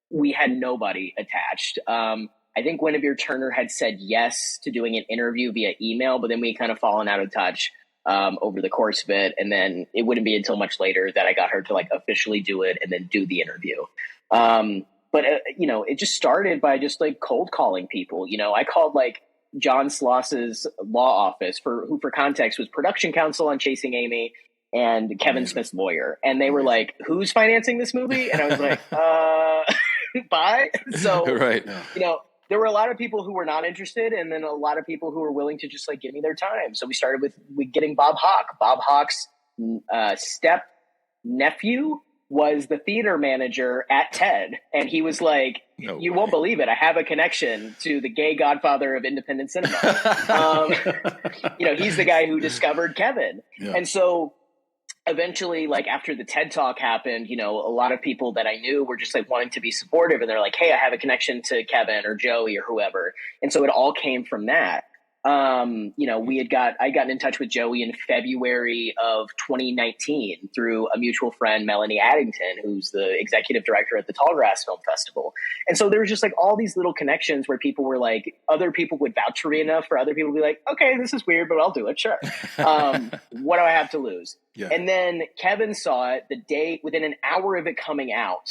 we had nobody attached. I think Guinevere Turner had said yes to doing an interview via email, but then we kind of fallen out of touch over the course of it. And then it wouldn't be until much later that I got her to officially do it and then do the interview. But it just started by just cold calling people. I called John Sloss's law office, who for context was production counsel on Chasing Amy, and Kevin Smith's lawyer. And they were like, who's financing this movie? And I was like, bye. So, right. There were a lot of people who were not interested, and then a lot of people who were willing to just give me their time. So we started with getting Bob Hawk. Bob Hawk's step nephew was the theater manager at TED. And he was like, you won't believe it. I have a connection to the gay godfather of independent cinema. He's the guy who discovered Kevin. Yeah. And so eventually, after the TED Talk happened, a lot of people that I knew were just wanting to be supportive. And they're like, hey, I have a connection to Kevin or Joey or whoever. And so it all came from that. I'd gotten in touch with Joey in February of 2019 through a mutual friend, Melanie Addington, who's the executive director at the Tallgrass Film Festival. And so there was just all these little connections where people were other people would vouch for me enough for other people to be like, okay, this is weird, but I'll do it. Sure. What do I have to lose? Yeah. And then Kevin saw it the day within an hour of it coming out,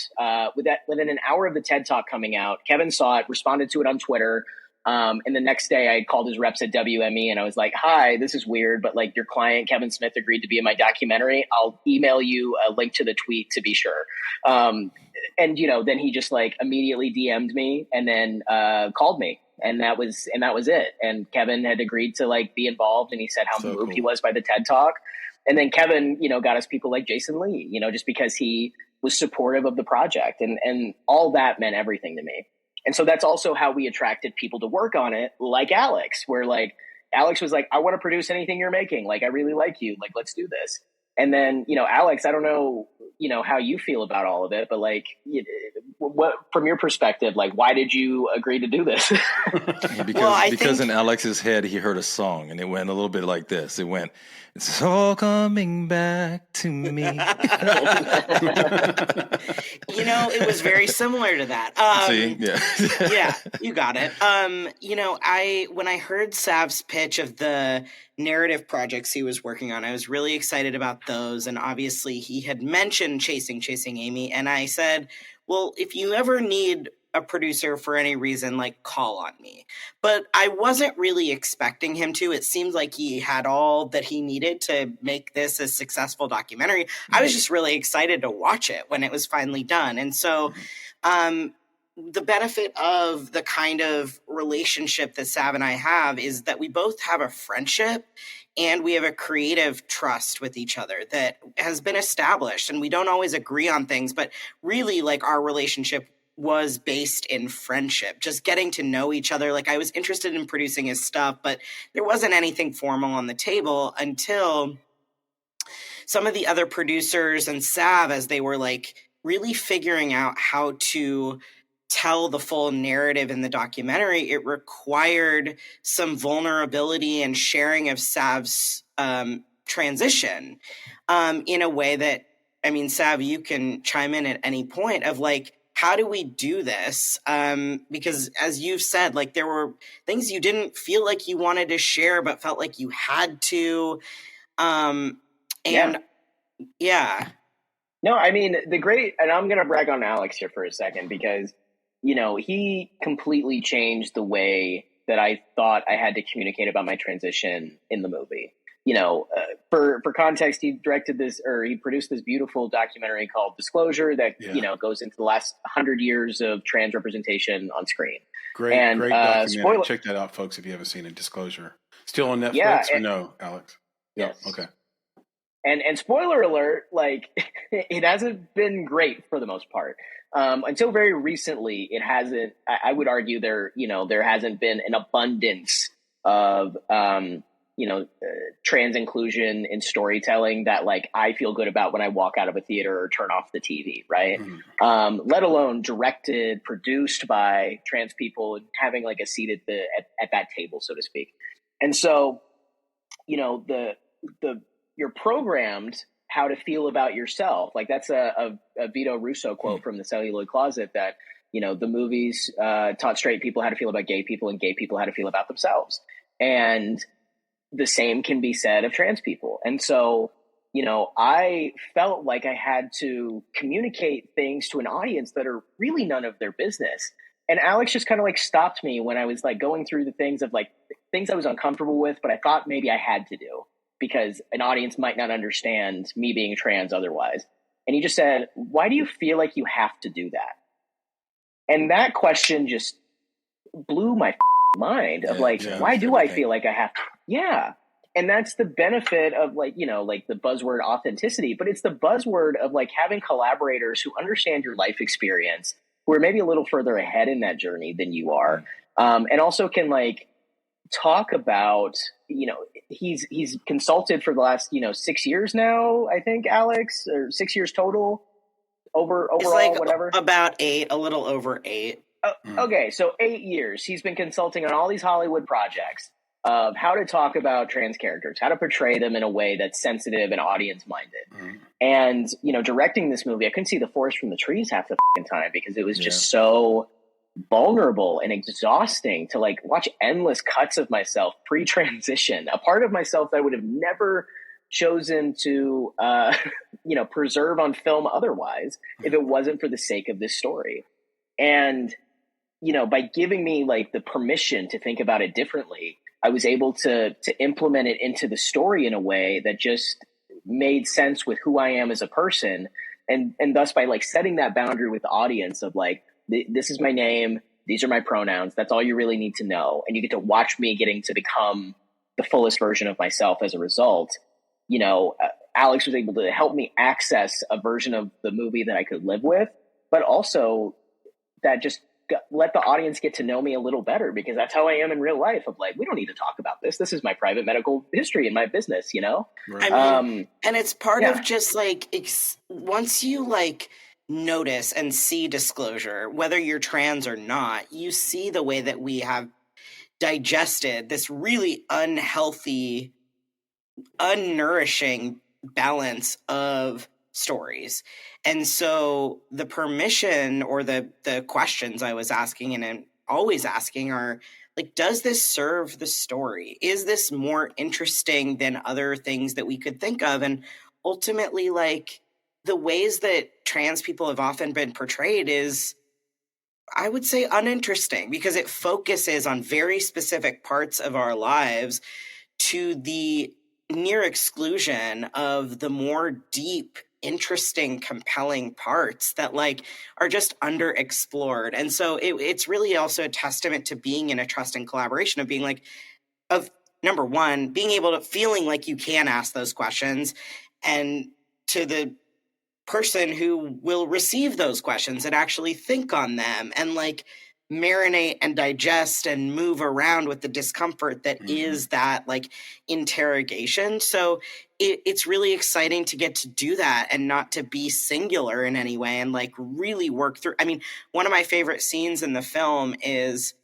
within an hour of the TED Talk coming out. Kevin saw it, responded to it on Twitter. And the next day I called his reps at WME and I was like, hi, this is weird, but your client, Kevin Smith, agreed to be in my documentary. I'll email you a link to the tweet to be sure. And, then he just immediately DM'd me and then, called me. And that was it. And Kevin had agreed to be involved, and he said how moved he was by the TED Talk. And then Kevin, got us people like Jason Lee, just because he was supportive of the project, and all that meant everything to me. And so that's also how we attracted people to work on it, like Alex, where Alex was like, I want to produce anything you're making. I really like you. Let's do this. And then, Alex, I don't know, how you feel about all of it, but like, what, from your perspective, like, why did you agree to do this? Because in Alex's head, he heard a song and it went a little bit like this. It went, "It's all coming back to me." It was very similar to that. See? Yeah. Yeah, you got it. When I heard Sav's pitch of the narrative projects he was working on, I was really excited about those. And obviously he had mentioned Chasing Amy. And I said, well, if you ever need a producer for any reason, like, call on me. But I wasn't really expecting him to. It seemed like he had all that he needed to make this a successful documentary. I was just really excited to watch it when it was finally done. And so the benefit of the kind of relationship that Sav and I have is that we both have a friendship and we have a creative trust with each other that has been established. And we don't always agree on things, but really, like, our relationship was based in friendship, just getting to know each other. Like, I was interested in producing his stuff, but there wasn't anything formal on the table until some of the other producers and Sav, as they were like really figuring out how to tell the full narrative in the documentary, it required some vulnerability and sharing of Sav's transition in a way that, I mean, Sav, you can chime in at any point of like, how do we do this? Because as you've said, like, there were things you didn't feel like you wanted to share, but felt like you had to. No, I mean, and I'm going to brag on Alex here for a second because, he completely changed the way that I thought I had to communicate about my transition in the movie. For context, he produced this beautiful documentary called Disclosure that, goes into the last 100 years of trans representation on screen. Great documentary. Check that out, folks, if you haven't seen it. Disclosure. Still on Netflix or no, Alex? Yes. Yeah, okay. And spoiler alert, like, it hasn't been great for the most part. Until very recently, it hasn't, I would argue there hasn't been an abundance of, trans inclusion in storytelling that, like, I feel good about when I walk out of a theater or turn off the TV, right? Mm-hmm. Let alone directed, produced by trans people and having like a seat at that table, so to speak. And so, you're programmed how to feel about yourself. Like, that's a Vito Russo quote from The Celluloid Closet that, the movies taught straight people how to feel about gay people and gay people how to feel about themselves. And the same can be said of trans people. And so, I felt like I had to communicate things to an audience that are really none of their business. And Alex just kind of like stopped me when I was like going through the things of like things I was uncomfortable with, but I thought maybe I had to do because an audience might not understand me being trans otherwise. And he just said, why do you feel like you have to do that? And that question just blew my mind of why do I feel like I have to? Yeah. And that's the benefit of like the buzzword authenticity, but it's the buzzword of like having collaborators who understand your life experience, who are maybe a little further ahead in that journey than you are. And also can like talk about, he's consulted for the last, 6 years now, I think, Alex, or 6 years total overall, like whatever. About 8, a little over 8. Okay, so 8 years. He's been consulting on all these Hollywood projects of how to talk about trans characters, how to portray them in a way that's sensitive and audience-minded. And, directing this movie, I couldn't see the forest from the trees half the time because it was just so vulnerable and exhausting to like watch endless cuts of myself pre-transition, a part of myself that I would have never chosen to, preserve on film otherwise if it wasn't for the sake of this story. And, by giving me like the permission to think about it differently, I was able to implement it into the story in a way that just made sense with who I am as a person. And thus by like setting that boundary with the audience of like, this is my name, these are my pronouns, that's all you really need to know. And you get to watch me getting to become the fullest version of myself as a result. Alex was able to help me access a version of the movie that I could live with, but also that just let the audience get to know me a little better, because that's how I am in real life. Of like, we don't need to talk about this. This is my private medical history in my business, you know? Right. I mean, and it's part of just like, once you like notice and see disclosure, whether you're trans or not, you see the way that we have digested this really unhealthy, unnourishing balance of stories. And so the permission or the questions I was asking and always asking are like, does this serve the story? Is this more interesting than other things that we could think of? And ultimately, like, the ways that trans people have often been portrayed is, I would say, uninteresting, because it focuses on very specific parts of our lives to the near exclusion of the more deep, interesting, compelling parts that like are just underexplored. And so it's really also a testament to being in a trust and collaboration of being like, of number one, being able to feeling like you can ask those questions, and to the person who will receive those questions and actually think on them and like marinate and digest and move around with the discomfort that is that like interrogation. So it's really exciting to get to do that and not to be singular in any way and like really work through. I mean, one of my favorite scenes in the film is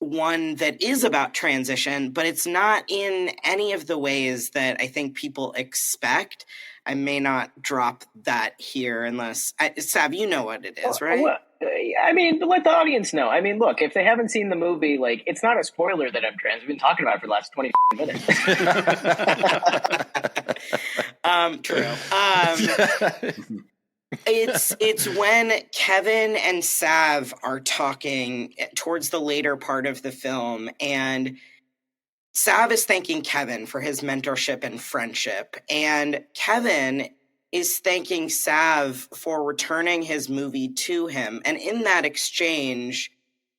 one that is about transition, but it's not in any of the ways that I think people expect. I may not drop that here unless Sav, you know what it is, right? Well, I mean, let the audience know. I mean, look, if they haven't seen the movie, like, it's not a spoiler that I'm trans. We've been talking about it for the last 20 minutes. True. It's when Kevin and Sav are talking towards the later part of the film, and Sav is thanking Kevin for his mentorship and friendship, and Kevin is thanking Sav for returning his movie to him. And in that exchange,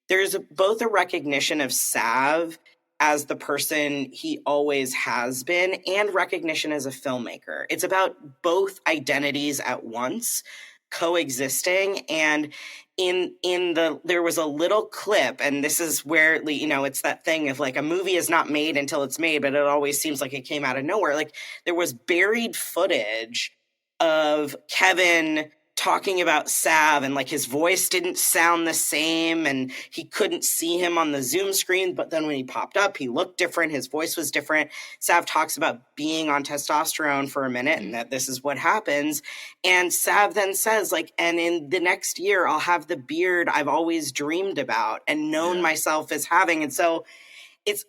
there's both a recognition of Sav as the person he always has been and recognition as a filmmaker. It's about both identities at once coexisting. And there was a little clip, and this is where, you know, it's that thing of like a movie is not made until it's made, but it always seems like it came out of nowhere. Like there was buried footage of Kevin talking about Sav, and like his voice didn't sound the same and he couldn't see him on the Zoom screen, but then when he popped up, he looked different, his voice was different. Sav talks about being on testosterone for a minute and that this is what happens. And Sav then says like, and in the next year, I'll have the beard I've always dreamed about and known myself as having. And so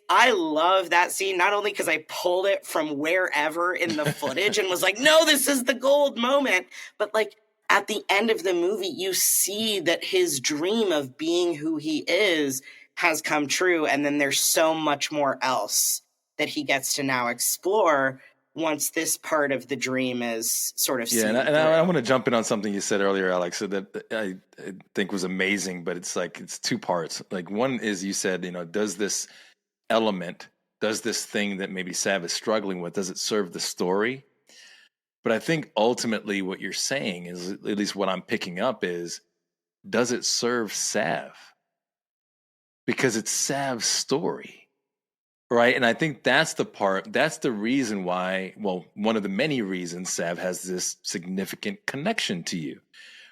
I love that scene, not only because I pulled it from wherever in the footage and was like, no, this is the gold moment, but like, at the end of the movie, you see that his dream of being who he is has come true. And then there's so much more else that he gets to now explore once this part of the dream is sort of seen. And I want to jump in on something you said earlier, Alex, that I think was amazing, but it's like, it's two parts. Like one is you said, you know, does this thing that maybe Sav is struggling with, does it serve the story? But I think ultimately what you're saying is, at least what I'm picking up is, does it serve Sav? Because it's Sav's story, right? And I think that's the reason why, well, one of the many reasons Sav has this significant connection to you,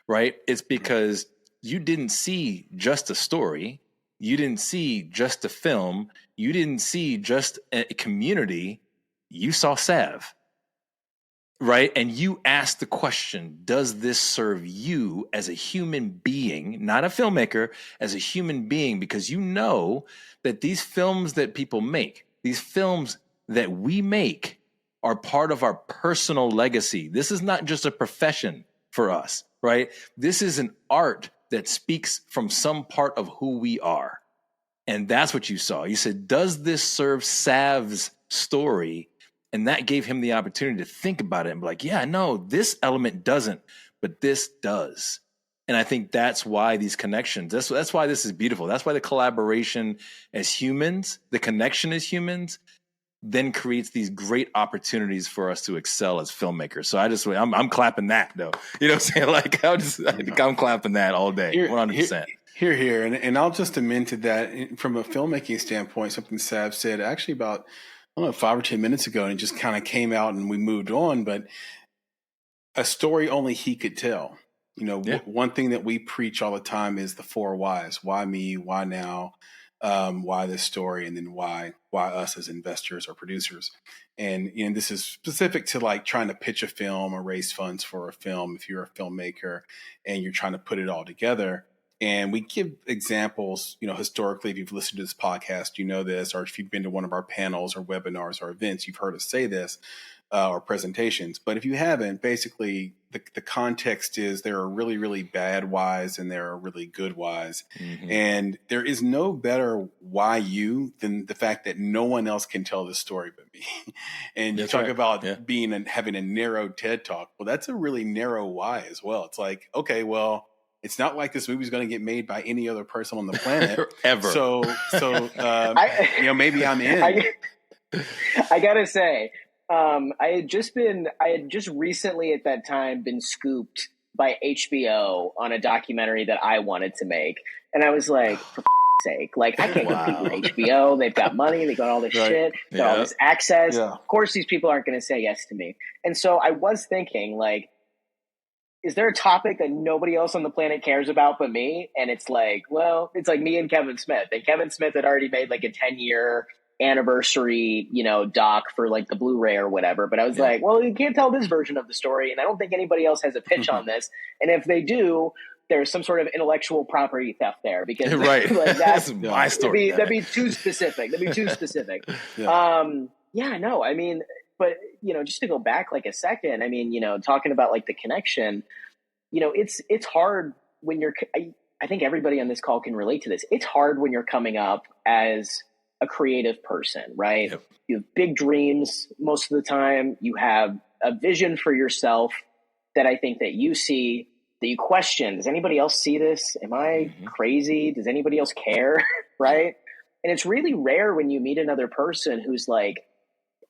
right? It's because you didn't see just a story. You didn't see just a film. You didn't see just a community. You saw Sav. Right. And you ask the question, does this serve you as a human being, not a filmmaker, as a human being? Because you know that these films that people make, these films that we make are part of our personal legacy. This is not just a profession for us, right? This is an art that speaks from some part of who we are. And that's what you saw. You said, does this serve Sav's story? And that gave him the opportunity to think about it and be like, yeah, no, this element doesn't, but this does. And I think that's why these connections, that's why this is beautiful. That's why the collaboration as humans, the connection as humans then creates these great opportunities for us to excel as filmmakers. So I'm clapping that though. You know what I'm saying? Like I'm clapping that all day, 100%. Here. And I'll just amend to that from a filmmaking standpoint, something Sav said actually about, 5 or 10 minutes ago, and it just kind of came out and we moved on, but a story only he could tell. One thing that we preach all the time is the 4 whys. Why me? Why now? Why this story? And then why us as investors or producers? And this is specific to like trying to pitch a film or raise funds for a film if you're a filmmaker and you're trying to put it all together. And we give examples, historically, if you've listened to this podcast, you know this, or if you've been to one of our panels or webinars or events, you've heard us say this, or presentations. But if you haven't, basically the context is there are really, really bad whys and there are really good whys. Mm-hmm. And there is no better why you than the fact that no one else can tell this story but me. And you talk about having a narrow TED Talk. Well, that's a really narrow why as well. It's like, okay, well, it's not like this movie's going to get made by any other person on the planet ever. So maybe I'm in. I gotta say, I had just recently at that time been scooped by HBO on a documentary that I wanted to make, and I was like, for sake, like I can't compete with HBO. They've got money, they got all this shit, they got all this access. Yeah. Of course, these people aren't going to say yes to me. And so I was thinking, like, is there a topic that nobody else on the planet cares about but me? And it's like, well, it's like me and Kevin Smith. And Kevin Smith had already made like a 10-year anniversary, doc for like the Blu-ray or whatever. But I was like, well, you can't tell this version of the story. And I don't think anybody else has a pitch on this. And if they do, there's some sort of intellectual property theft there because right. Like that's my story. That'd be too specific. But, just to go back like a second, I mean, talking about like the connection, it's hard when I think everybody on this call can relate to this. It's hard when you're coming up as a creative person, right? Yep. You have big dreams most of the time. You have a vision for yourself that I think that you see, that you question. Does anybody else see this? Am I crazy? Does anybody else care? Right? And it's really rare when you meet another person who's like,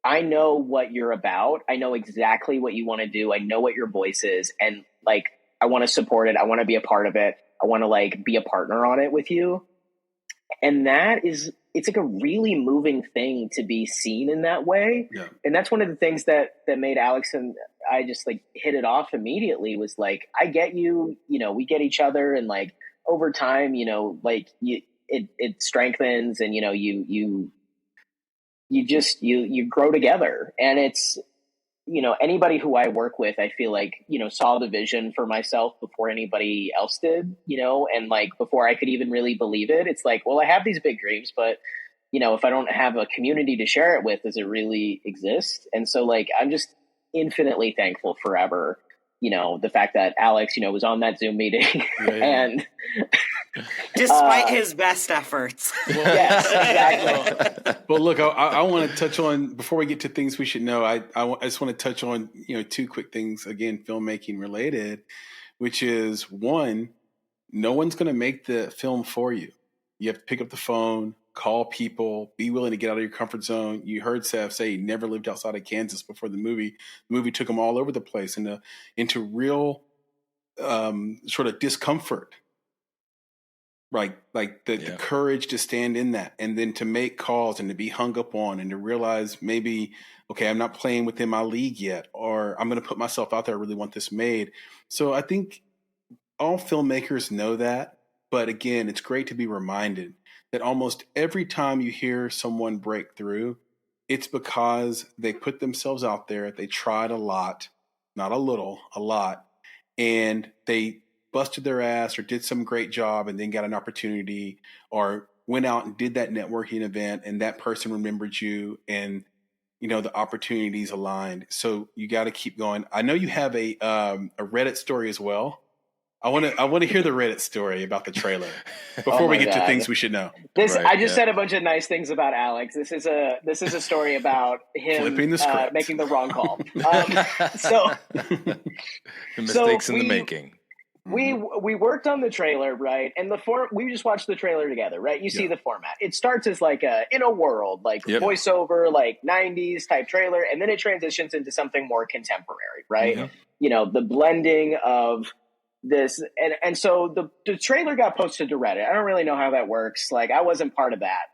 I know what you're about. I know exactly what you want to do. I know what your voice is. And like, I want to support it. I want to be a part of it. I want to like be a partner on it with you. And it's like a really moving thing to be seen in that way. Yeah. And that's one of the things that made Alex and I just like hit it off immediately was like, I get you, we get each other. And like over time, like it strengthens and, you grow together. And it's, anybody who I work with, I feel like, saw the vision for myself before anybody else did, and like before I could even really believe it. It's like, well, I have these big dreams, but, if I don't have a community to share it with, does it really exist? And so like, I'm just infinitely thankful forever, the fact that Alex, was on that Zoom meeting and despite his best efforts. Well, yes, exactly. Well, look, I want to touch on, before we get to things we should know, I just want to touch on, 2 quick things, again, filmmaking related, which is one, no one's going to make the film for you. You have to pick up the phone, call people, be willing to get out of your comfort zone. You heard Sav say he never lived outside of Kansas before the movie. The movie took him all over the place into real sort of discomfort. Right. Like the courage to stand in that and then to make calls and to be hung up on and to realize maybe, okay, I'm not playing within my league yet, or I'm going to put myself out there. I really want this made. So I think all filmmakers know that. But again, it's great to be reminded that almost every time you hear someone break through, it's because they put themselves out there. They tried a lot, not a little, a lot, and they busted their ass or did some great job and then got an opportunity or went out and did that networking event and that person remembered you and, the opportunities aligned. So you got to keep going. I know you have a Reddit story as well. I want to hear the Reddit story about the trailer before we get to things we should know. I just said a bunch of nice things about Alex. This is a story about him flipping the script, making the wrong call. The mistakes in the making. we worked on the trailer, right? And we just watched the trailer together, right? You see the format. It starts as like in a world, like voiceover, like 90s type trailer, and then it transitions into something more contemporary, right? Yeah. You know, the blending of this, and so the trailer got posted to Reddit. I don't really know how that works. Like, I wasn't part of that,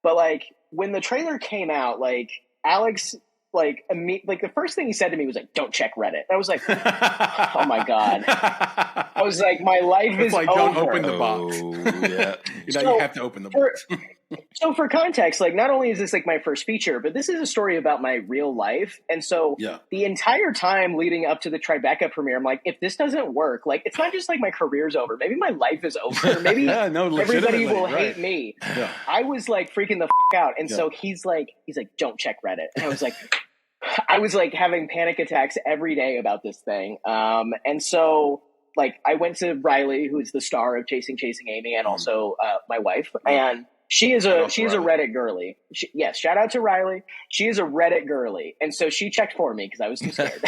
but like when the trailer came out, like Alex. Like the first thing he said to me was like, "Don't check Reddit." I was like, "Oh my god!" I was like, "My life is like, over." Don't open the box. Yeah, you have to open the box. So for context, like, not only is this like my first feature, but this is a story about my real life, and so the entire time leading up to the Tribeca premiere, I'm like, if this doesn't work, like, it's not just like my career's over. Maybe my life is over. Maybe everybody will hate me. Yeah. I was like freaking the out, and so he's like, "Don't check Reddit," and I was like having panic attacks every day about this thing. And so like I went to Riley, who's the star of Chasing Amy, and also my wife, and she is a Reddit girly. Shout out to Riley. She is a Reddit girly, and so she checked for me because I was too scared.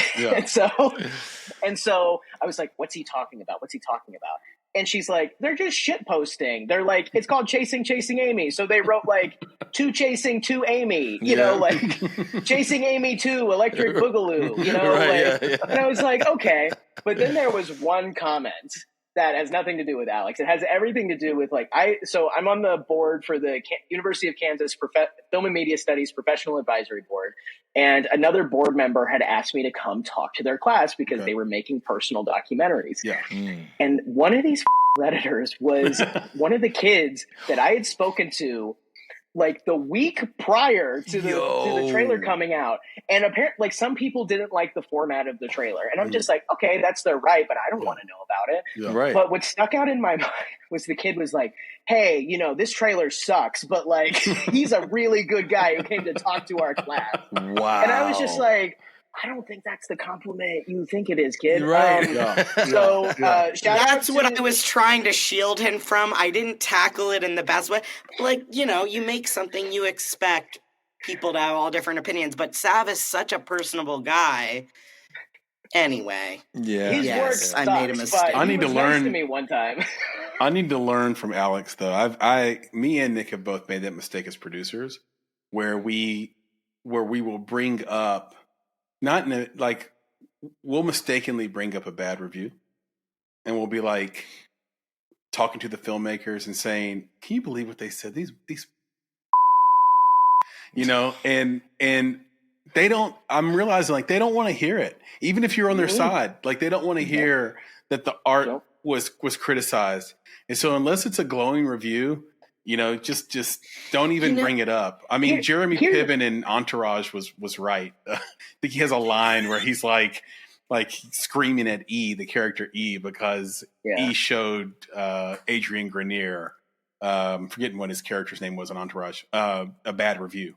and so I was like, "What's he talking about? What's he talking about?" And she's like, "They're just shit posting. They're like, it's called Chasing Amy. So they wrote like 2 Chasing 2 Amy, you know, like Chasing Amy 2 Electric Boogaloo, you know, And I was like, okay. But then there was one comment that has nothing to do with Alex. It has everything to do with like, I'm on the board for the University of Kansas Film and Media Studies Professional Advisory Board. And another board member had asked me to come talk to their class because they were making personal documentaries. Yeah. And one of these Redditors was one of the kids that I had spoken to like the week prior to the trailer coming out. And apparently, like, some people didn't like the format of the trailer. And I'm just like, okay, that's their right, but I don't want to know about it. Yeah. Right. But what stuck out in my mind was the kid was like, hey, you know, this trailer sucks, but like, he's a really good guy who came to talk to our class. Wow. And I was just like, I don't think that's the compliment you think it is, kid. Right. So that's what I was trying to shield him from. I didn't tackle it in the best way. Like, you know, you make something, you expect people to have all different opinions, but Sav is such a personable guy. Anyway. Yeah. His work sucks, I made a mistake. I need to learn. Nice to me one time. I need to learn from Alex, though. Me and Nick have both made that mistake as producers, where we will bring up. Not in like, we'll mistakenly bring up a bad review, and we'll be like talking to the filmmakers and saying, "Can you believe what they said? These, you know," and they don't. I'm realizing like they don't want to hear it, even if you're on their side. Like they don't want to hear that the art was criticized, and so unless it's a glowing review. You know, just don't even bring it up. I mean, Jeremy Piven in Entourage was right. I think he has a line where he's like screaming at E, the character E, because E showed Adrian Grenier, forgetting what his character's name was in Entourage, a bad review.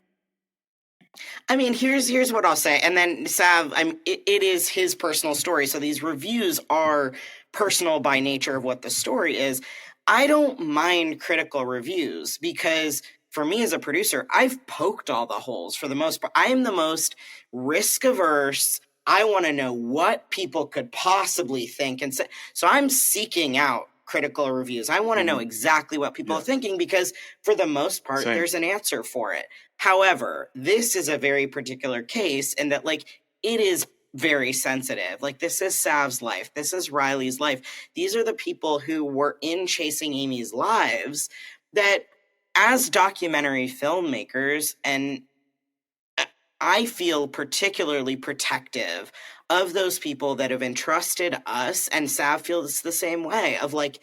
I mean, here's what I'll say, and then Sav, it is his personal story, so these reviews are personal by nature of what the story is. I don't mind critical reviews because for me as a producer, I've poked all the holes for the most part. I am the most risk averse. I want to know what people could possibly think and say. So I'm seeking out critical reviews. I want to know exactly what people are thinking because for the most part, there's an answer for it. However, this is a very particular case in that like it is very sensitive. Like this is Sav's life. This is Riley's life. These are the people who were in Chasing Amy's lives that as documentary filmmakers, and I feel particularly protective of those people that have entrusted us, and Sav feels the same way of like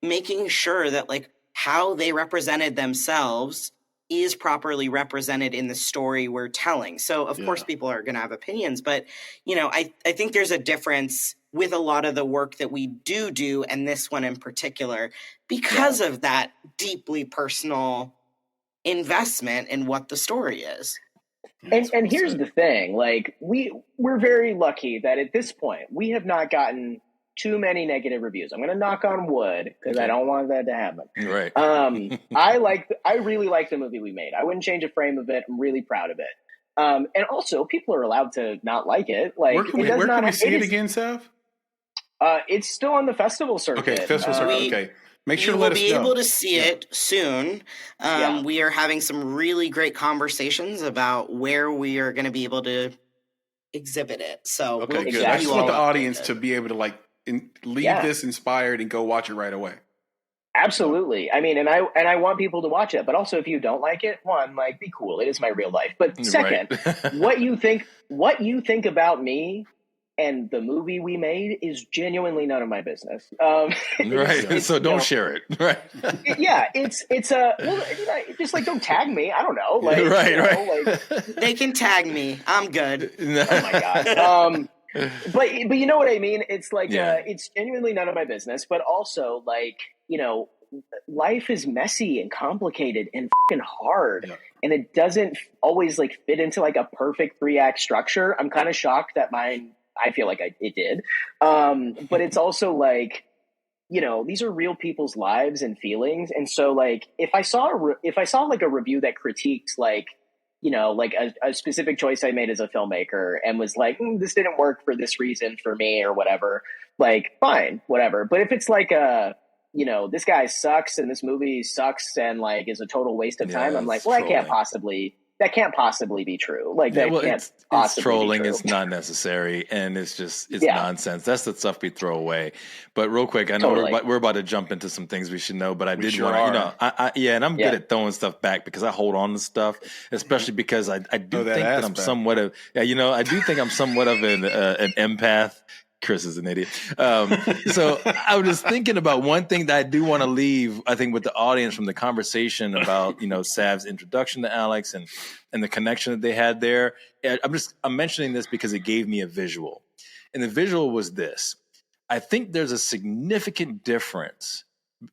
making sure that like how they represented themselves is properly represented in the story we're telling. So of course people are going to have opinions, but you know, I think there's a difference with a lot of the work that we do and this one in particular because of that deeply personal investment in what the story is. And here's the thing, like we're very lucky that at this point we have not gotten too many negative reviews. I'm going to knock on wood because I don't want that to happen. Right. I really like the movie we made. I wouldn't change a frame of it. I'm really proud of it. And also, people are allowed to not like it. Like, where can we see it again, Sav? It's still on the festival circuit. Okay, festival circuit. Okay. Make sure to let us know. We will be able to see it soon. We are having some really great conversations about where we are going to be able to exhibit it. So okay, good. I just want the audience to be able to leave this inspired and go watch it right away. Absolutely. I mean, and I want people to watch it, but also if you don't like it, one, be cool. It is my real life. But second, what you think about me and the movie we made is genuinely none of my business. Right. So don't share it. Right. It's just don't tag me. I don't know. Right. They can tag me. I'm good. Oh my God. But you know what I mean? It's it's genuinely none of my business, but also life is messy and complicated and fucking hard. Yeah. And it doesn't always fit into a perfect 3-act structure. I'm kind of shocked that mine, I feel like it did. But it's also these are real people's lives and feelings. And so if I saw a review that critiques a specific choice I made as a filmmaker and was this didn't work for this reason for me or whatever, fine, whatever. But if it's this guy sucks and this movie sucks and is a total waste of time, I'm well, that can't possibly be true. It's trolling. It's not necessary, and it's nonsense. That's the stuff we throw away. But real quick, I know we're about to jump into some things we should know, but I did want to, and I'm good at throwing stuff back because I hold on to stuff, especially because I do think that I'm somewhat of, I do think I'm somewhat of an empath. Chris is an idiot. So I was just thinking about one thing that I do want to leave, I think, with the audience from the conversation about, Sav's introduction to Alex and the connection that they had there. I'm mentioning this because it gave me a visual. And the visual was this. I think there's a significant difference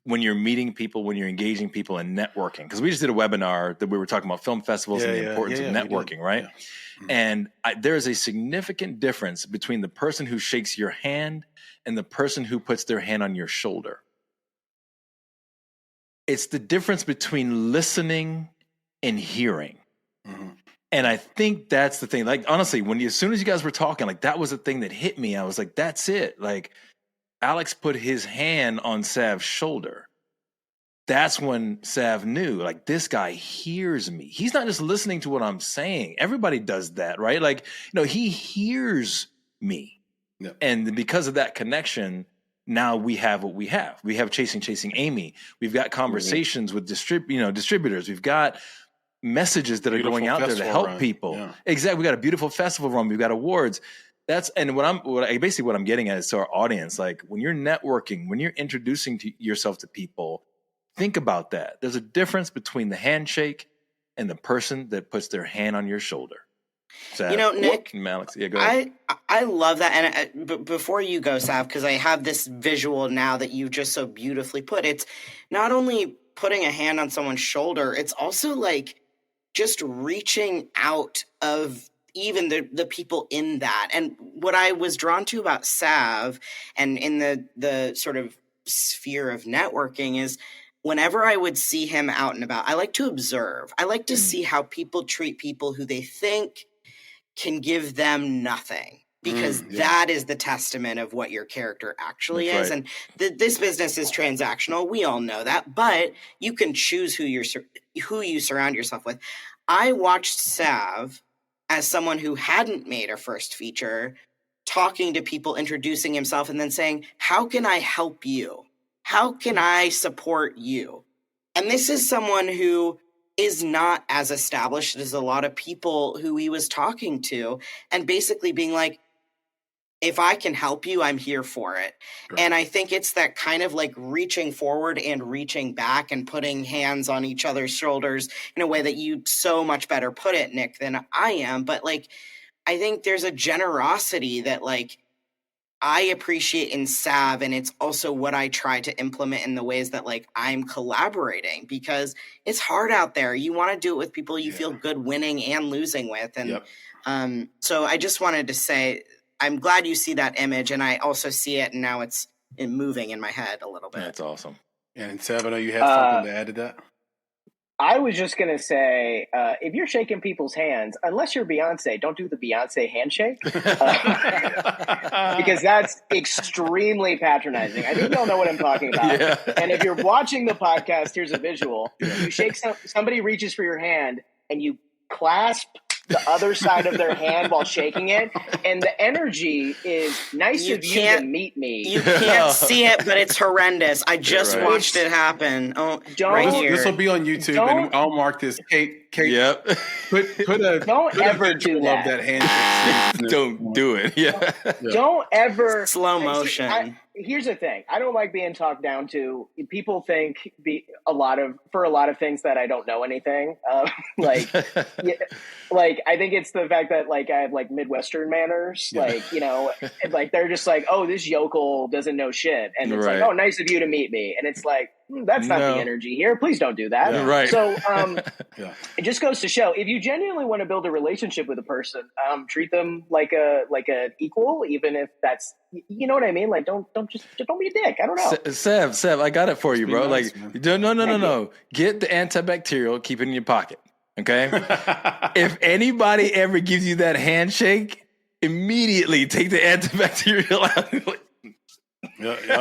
when you're meeting people, when you're engaging people and networking. Because we just did a webinar that we were talking about film festivals and the importance of networking, right? Yeah. And there's a significant difference between the person who shakes your hand and the person who puts their hand on your shoulder. It's the difference between listening and hearing. Mm-hmm. And I think that's the thing. Honestly, as soon as you guys were talking, that was the thing that hit me. I was like, that's it. Alex put his hand on Sav's shoulder. That's when Sav knew, this guy hears me. He's not just listening to what I'm saying. Everybody does that, right? He hears me. Yeah. And because of that connection, now we have what we have. We have Chasing Amy. We've got conversations with distributors. We've got messages that are going out there to help people. Yeah. Exactly. We got a beautiful festival run. We've got awards. What I'm getting at is to our audience, when you're networking, when you're introducing yourself to people, think about that. There's a difference between the handshake and the person that puts their hand on your shoulder. Sav, Nick, Alex, go ahead. I love that. And before you go, Sav, because I have this visual now that you just so beautifully put, it's not only putting a hand on someone's shoulder, it's also just reaching out of even the people in that. And what I was drawn to about Sav and in the sort of sphere of networking is whenever I would see him out and about, I like to observe. I like to see how people treat people who they think can give them nothing, because that is the testament of what your character actually is. Right. And this business is transactional. We all know that, but you can choose who you surround yourself with. I watched Sav as someone who hadn't made a first feature, talking to people, introducing himself, and then saying, how can I help you? How can I support you? And this is someone who is not as established as a lot of people who he was talking to, and basically being like, if I can help you, I'm here for it. Right. And I think it's that kind of reaching forward and reaching back and putting hands on each other's shoulders in a way that you so much better put it, Nick, than I am. But I think there's a generosity that I appreciate in Sav, and it's also what I try to implement in the ways that I'm collaborating, because it's hard out there. You want to do it with people you feel good winning and losing with. And so I just wanted to say, I'm glad you see that image, and I also see it, and now it's moving in my head a little bit. That's awesome. And Sav, I know you had something to add to that. I was just going to say, if you're shaking people's hands, unless you're Beyonce, don't do the Beyonce handshake. Because that's extremely patronizing. I think you all know what I'm talking about. Yeah. And if you're watching the podcast, here's a visual. You shake somebody reaches for your hand and you clasp the other side of their hand while shaking it, and the energy is nice of you to meet me. You can't see it, but it's horrendous. I just watched it happen. Oh, right here. This will be on YouTube, and I'll mark this. Kate. Yep. Don't ever do that. That handshake. Don't do it. Yeah. Don't ever slow motion. Here's the thing. I don't like being talked down to. People think for a lot of things that I don't know anything. Like I think it's the fact that I have Midwestern manners. Like they're just like, oh, this yokel doesn't know shit, and it's like, oh, nice of you to meet me, and it's like, that's not the energy here. Please don't do that. Yeah. Right. So it just goes to show, if you genuinely want to build a relationship with a person, treat them like a equal, even if that's, you know what I mean? Like, don't be a dick. I don't know. Sav, I got it for you, bro. Nice, no. Get the antibacterial, keep it in your pocket. Okay. If anybody ever gives you that handshake, immediately take the antibacterial out.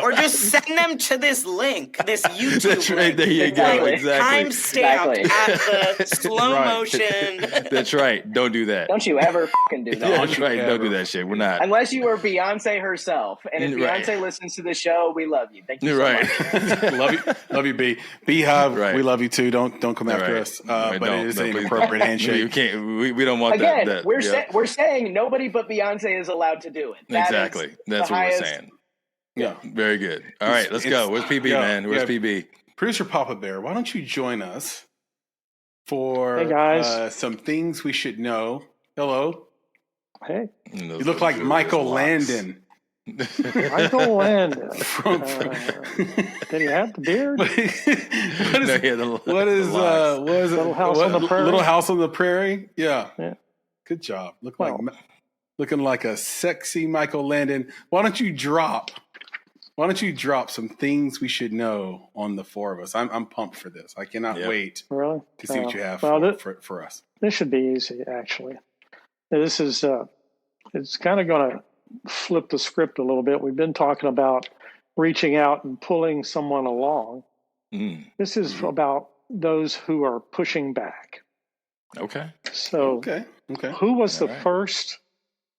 Or just send them to this link, this YouTube That's right. link. There you go. Exactly. Timestamped at the slow motion. That's right. Don't do that. Don't you ever fucking do that. That's right. Don't do that shit. We're not. Unless you were Beyonce herself. And if Beyonce listens to the show, we love you. Thank you so much. Love you, B. Beehive, we love you too. Don't come after us. But it is an inappropriate handshake. We don't want that. Again, we're saying nobody but Beyonce is allowed to do it. Exactly. That's what we're saying. Yeah. Very good. All right, let's go. Where's PB, man? Where's PB? Producer Papa Bear, why don't you join us for some things we should know? Hello. Hey. You look like Michael Landon. Michael Landon. Did he have the beard? What is Little House on the Prairie? Little House on the Prairie? Yeah. Good job. Looking like a sexy Michael Landon. Why don't you drop some things we should know on the four of us? I'm pumped for this. I cannot wait to see what you have for us. This should be easy, actually. This is it's kind of going to flip the script a little bit. We've been talking about reaching out and pulling someone along. This is about those who are pushing back. Okay. So who was the first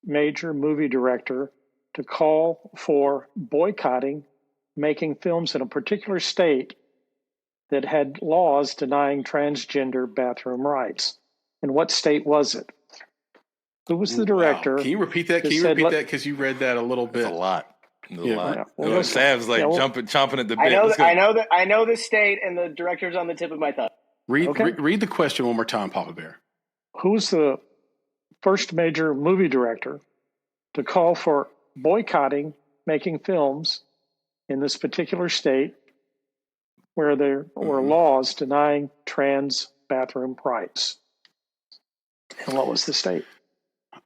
major movie director to call for boycotting making films in a particular state that had laws denying transgender bathroom rights? And what state was it? Who was the director? Wow. Can you repeat that? Because you read that a little bit. That's a lot. Well, Sav's chomping at the bit. I know the state, and the director's on the tip of my thumb. Read the question one more time, Papa Bear. Who was the first major movie director to call for boycotting making films in this particular state where there were laws denying trans bathroom rights? And what was the state?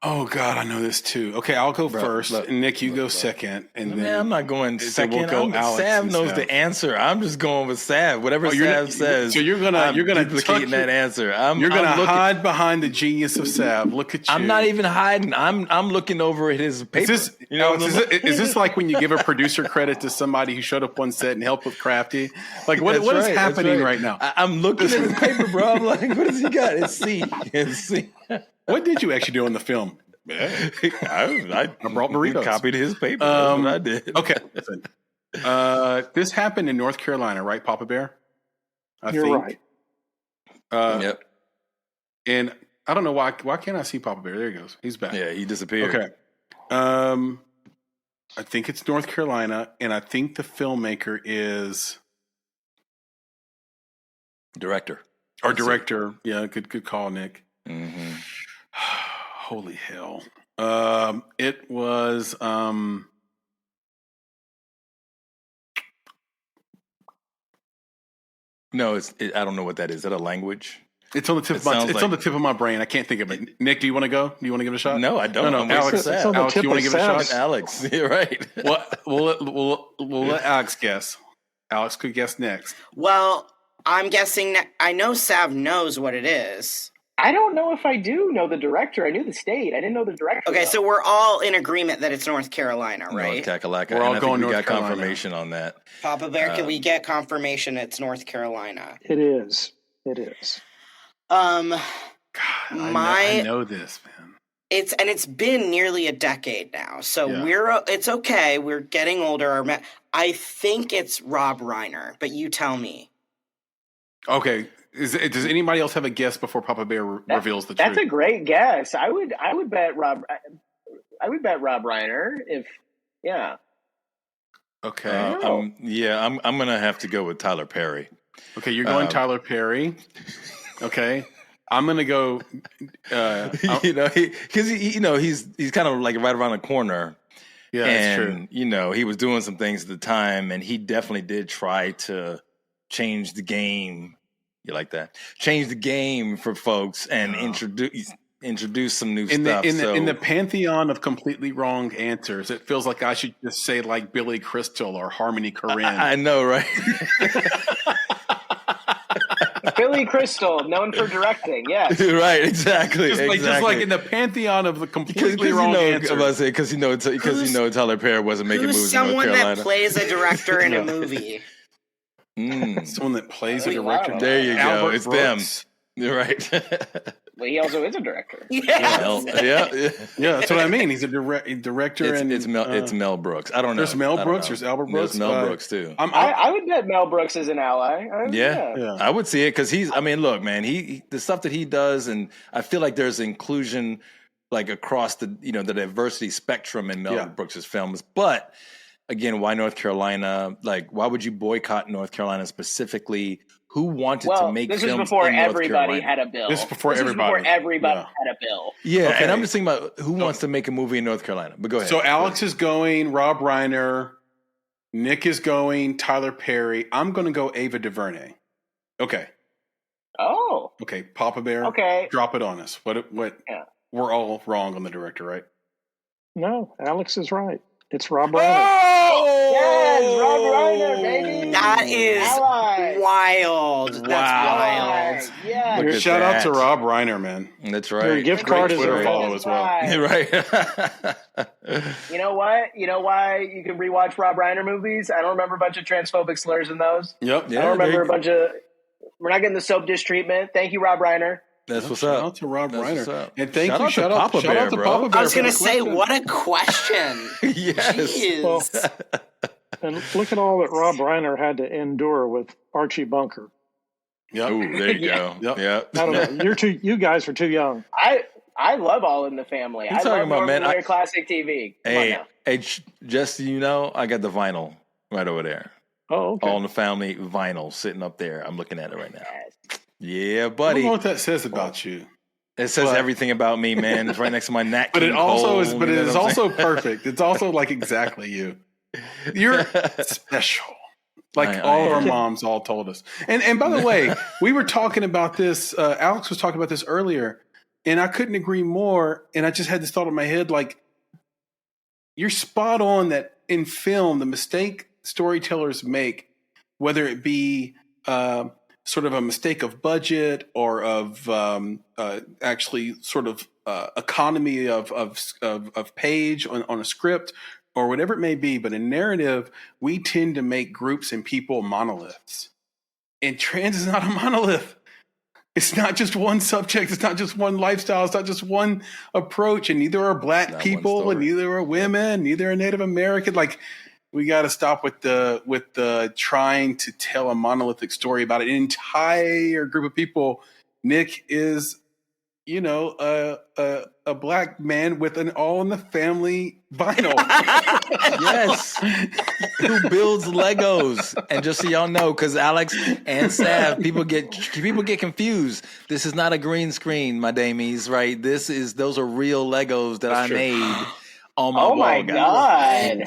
Oh, God, I know this too. Okay, I'll go first. Nick, you go second. And then I'm not going second. We'll go Alex. Sav knows the answer. I'm just going with Sav. Whatever Sav says. So you're gonna duplicating that answer. You're gonna hide behind the genius of Sav. Look at you. I'm not even hiding. I'm looking over at his paper. Is this like when you give a producer credit to somebody who showed up on set and helped with Crafty? Like what is happening right now? I'm looking at his paper, bro. I'm like, what has he got? It's C. What did you actually do in the film? I brought burritos. Copied his paper. That's what I did. Okay. This happened in North Carolina, right, Papa Bear? You're right. Yep. And I don't know why can't I see Papa Bear? There he goes. He's back. Yeah, he disappeared. Okay. I think it's North Carolina, and I think the filmmaker is director. Or director. Yeah, good call, Nick. Mm-hmm. Holy hell. It was No, I don't know what that is. Is that a language? It's on the tip on the tip of my brain. I can't think of it. Nick, do you want to go? Do you want to give it a shot? No, I don't. No, Alex, it's on the Alex, tip you want to of give it a shot? Sav's. Alex, you're right. We'll let Alex guess. Alex could guess next. Well, I'm guessing I know Sav knows what it is. I don't know if I do know the director. I knew the state. I didn't know the director. Okay, so we're all in agreement that it's North Carolina, right? North Kakalaka. We're all going North North Carolina. Confirmation on that. Papa Bear, can we get confirmation it's North Carolina? It is. It is. God, I know this, man. It's been nearly a decade now, so it's okay. We're getting older. I think it's Rob Reiner, but you tell me. Okay. Does anybody else have a guess before Papa Bear reveals the truth? That's a great guess. I would bet Rob Reiner Okay. I'm gonna have to go with Tyler Perry. Okay, you're going Tyler Perry. Okay. I'm gonna go. Because he's kind of like right around the corner. Yeah, that's true. He was doing some things at the time, and he definitely did try to change the game. You like that? Change the game for folks and introduce some new stuff. In the pantheon of completely wrong answers, it feels like I should just say like Billy Crystal or Harmony Korine. I know, right? Billy Crystal, known for directing, yes. Right, exactly. Just like in the pantheon of the completely wrong answers. Because Tyler Perry wasn't making movies in North Carolina. Someone that plays a director in a movie. Someone that plays a director. There you go. Albert It's Brooks. them. You're right. Well, he also is a director. Yeah, that's what I mean. He's a director. It's Mel Brooks. I don't know. There's Mel Brooks. There's Albert Brooks. There's Mel Brooks too. I would bet Mel Brooks is an ally. I would see it because he's. I mean, look, man. The stuff that he does, and I feel like there's inclusion, like across the the diversity spectrum in Mel Brooks's films, but. Again, why North Carolina? Like, why would you boycott North Carolina specifically? Who wanted to make films in North Carolina? This is before everybody had a bill. This is before everybody had a bill. Yeah, okay. And I'm just thinking about who wants to make a movie in North Carolina. But go ahead. So Alex is going, Rob Reiner, Nick is going, Tyler Perry. I'm going to go Ava DuVernay. Okay. Oh. Okay, Papa Bear. Okay. Drop it on us. What? Yeah. We're all wrong on the director, right? No, Alex is right. It's Rob Reiner. Oh! Yes, Rob Reiner, baby. That is wild. Wow. That's wild. Yeah. Shout out to Rob Reiner, man. That's right. Your gift card is Twitter follow as well. Right. You know what? You know why you can rewatch Rob Reiner movies? I don't remember a bunch of transphobic slurs in those. Yep. I don't remember a bunch of. We're not getting the soap dish treatment. Thank you, Rob Reiner. That's what's Shout up. out to Rob Reiner. And shout out to Papa Bear. I was going to say, what a question. Yes. Well, and look at all that Rob Reiner had to endure with Archie Bunker. Yep. Ooh, there you go. Yep. I don't know. You guys are too young. I love All in the Family. I love Norman classic TV. Hey, just so you know, I got the vinyl right over there. Oh, okay. All in the Family vinyl sitting up there. I'm looking at it right now. Yeah, buddy. I don't know what that says about you. It says everything about me, man. It's right next to my Nat But King it also Cole, is. But it is also perfect. It's also like exactly you. You're special. Like all of our moms all told us. And by the way, we were talking about this. Alex was talking about this earlier, and I couldn't agree more. And I just had this thought in my head, like, you're spot on that in film, the mistake storytellers make, whether it be sort of a mistake of budget or of actually sort of economy of page on a script or whatever it may be. But in narrative, we tend to make groups and people monoliths. And trans is not a monolith. It's not just one subject. It's not just one lifestyle. It's not just one approach. And neither are Black people, and neither are women, neither are Native American. Like, we got to stop with the trying to tell a monolithic story about an entire group of people. Nick is, a Black man with an All in the Family vinyl. Yes, who builds Legos? And just so y'all know, because Alex and Sav, people get confused. This is not a green screen, my damies, right? Those are real Legos that I made on my wall. Oh my god!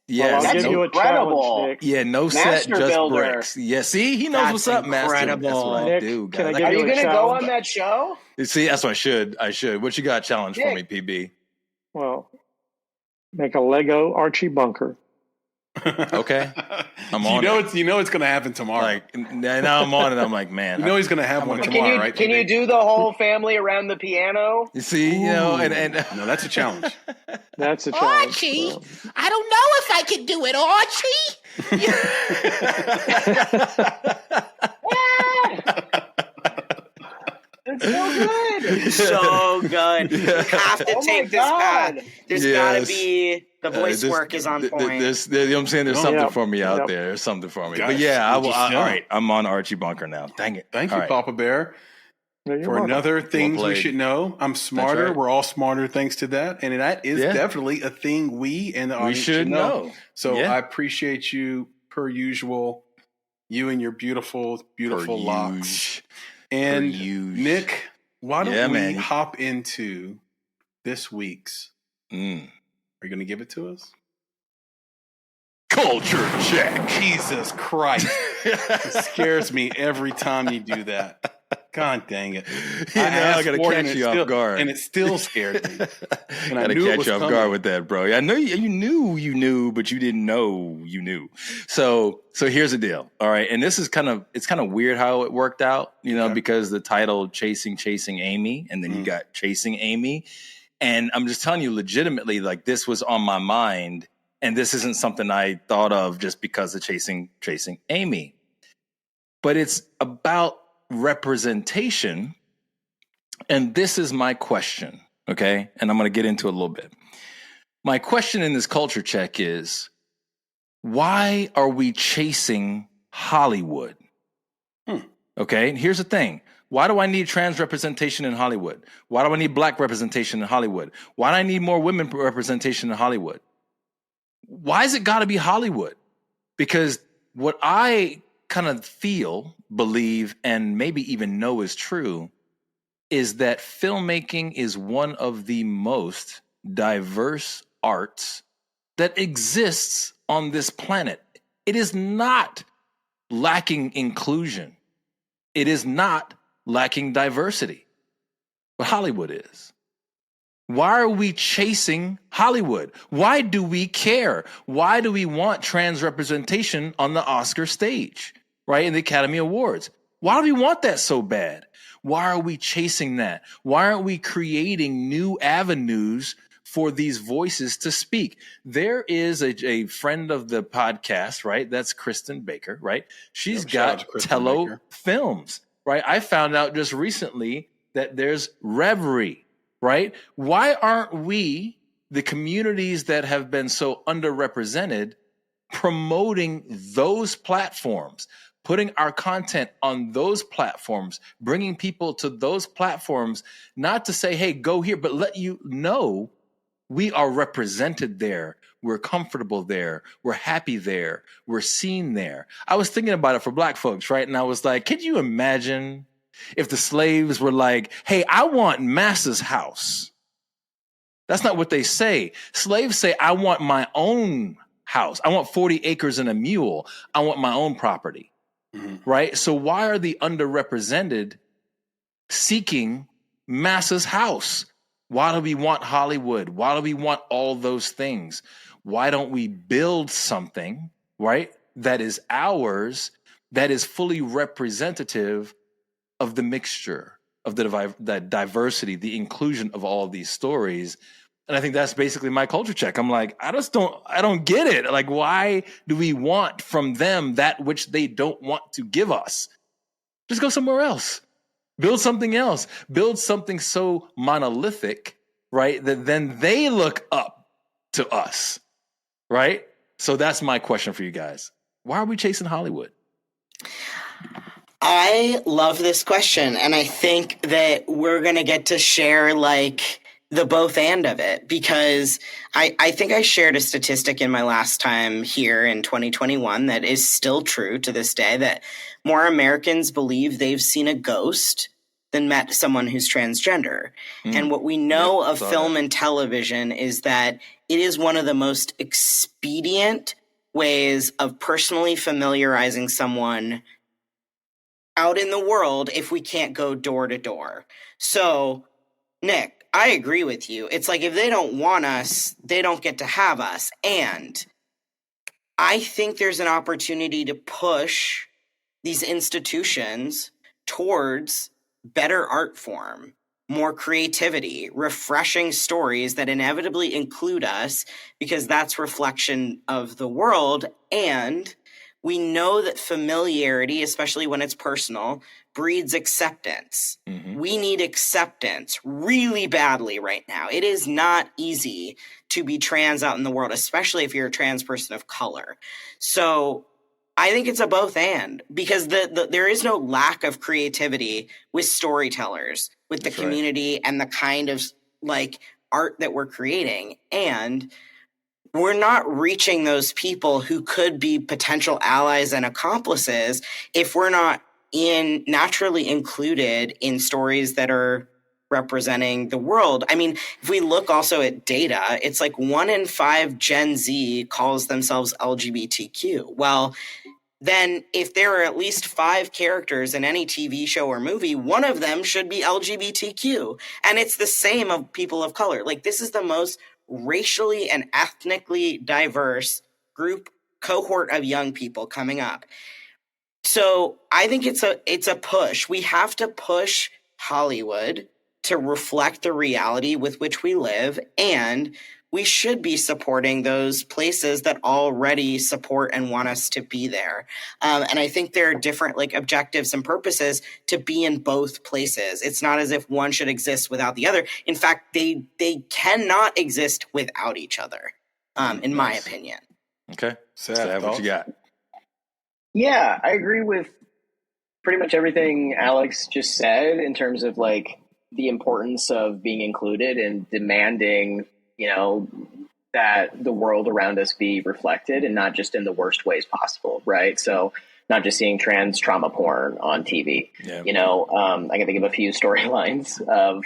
Yeah, well, I'll give you a challenge, Nick. Yeah, no set, just bricks. Yeah, see, he knows what's up, Master. That's what I do, guys. Are you going to go on that show? See, that's what I should. What you got challenge for me, PB? Well, make a Lego Archie Bunker, Okay, I'm on. You know it's going to happen tomorrow. Like now I'm on it. I'm like, man, you know he's going to have one tomorrow, right? Can you do the whole family around the piano? You see, and no, that's a challenge. That's a challenge. Archie, I don't know if I can do it, Archie. It's so good. So good. You have to take this path. There's got to be the voice work is on point. You know what I'm saying? There's something for me out there. There's something for me. Gosh, but yeah, all right. I'm on Archie Bunker now. Dang it. Thank you, Papa Bear. For another things we should know. I'm smarter. Right. We're all smarter thanks to that. And that is definitely a thing we and the audience should know. So I appreciate you per usual. You and your beautiful, beautiful locks. And Nick, why don't we hop into this week's? Are you going to give it to us? Culture check. Jesus Christ. It scares me every time you do that. God dang it. I got to catch you off guard. And it still scared me. And I got to catch you off guard with that, bro. I know you knew, but you didn't know you knew. So here's the deal. All right. And this is kind of weird how it worked out, because the title Chasing Amy, and then you got Chasing Amy. And I'm just telling you legitimately, like this was on my mind. And this isn't something I thought of just because of Chasing Amy. But it's about representation. And this is my question, okay? And I'm going to get into it a little bit. My question in this culture check is, why are we chasing Hollywood? Okay, and here's the thing. Why do I need trans representation in Hollywood? Why do I need black representation in Hollywood? Why do I need more women representation in Hollywood? Why has it got to be Hollywood? Because what I kind of feel, believe, and maybe even know is true is that filmmaking is one of the most diverse arts that exists on this planet. It is not lacking inclusion. It is not lacking diversity. But Hollywood is. Why are we chasing Hollywood? Why do we care? Why do we want trans representation on the Oscar stage, right? In the Academy Awards? Why do we want that so bad? Why are we chasing that? Why aren't we creating new avenues for these voices to speak? There is a friend of the podcast, right? That's Kristen Baker, right? She's got Tello Films, right? I found out just recently that there's Reverie, right? Why aren't we, the communities that have been so underrepresented, promoting those platforms, putting our content on those platforms, bringing people to those platforms, not to say, hey, go here, but let you know we are represented there. We're comfortable there. We're happy there. We're seen there. I was thinking about it for black folks, right? And I was like, could you imagine if the slaves were like, hey, I want Massa's house? That's not what they say. Slaves say, I want my own house. I want 40 acres and a mule. I want my own property. Right? So why are the underrepresented seeking Massa's house? Why do we want Hollywood? Why do we want all those things? Why don't we build something, right, that is ours, that is fully representative of the mixture, of the diversity, the inclusion of all of these stories? And I think that's basically my culture check. I'm like, I don't get it. Like, why do we want from them that which they don't want to give us? Just go somewhere else. Build something else. Build something so monolithic, right, that then they look up to us, right? So that's my question for you guys. Why are we chasing Hollywood? I love this question, and I think that we're going to get to share, like, the both and of it, because I think I shared a statistic in my last time here in 2021 that is still true to this day, that more Americans believe they've seen a ghost than met someone who's transgender. And what we know of film and television is that it is one of the most expedient ways of personally familiarizing someone out in the world if we can't go door to door. So, Nick, I agree with you. It's like if they don't want us, they don't get to have us. And I think there's an opportunity to push these institutions towards better art form, more creativity, refreshing stories that inevitably include us, because that's reflection of the world. And we know that familiarity, especially when it's personal, breeds acceptance. Mm-hmm. We need acceptance really badly right now. It is not easy to be trans out in the world, especially if you're a trans person of color. So I think it's a both and, because there is no lack of creativity with storytellers, with the community and the kind of like art that we're creating. And we're not reaching those people who could be potential allies and accomplices if we're not naturally included in stories that are representing the world. I mean, if we look also at data, it's like 1 in 5 Gen Z calls themselves LGBTQ. Well, then if there are at least 5 characters in any TV show or movie, one of them should be LGBTQ. And it's the same of people of color. Like, this is the most racially and ethnically diverse cohort of young people coming up. So I think it's a push. We have to push Hollywood to reflect the reality with which we live, and we should be supporting those places that already support and want us to be there. And I think there are different like objectives and purposes to be in both places. It's not as if one should exist without the other. In fact, they cannot exist without each other, in my opinion. Okay. Sav, what you got? Yeah, I agree with pretty much everything Alex just said in terms of like the importance of being included and demanding, you know, that the world around us be reflected and not just in the worst ways possible, right? So not just seeing trans trauma porn on TV. Yeah. You know, I can think of a few storylines of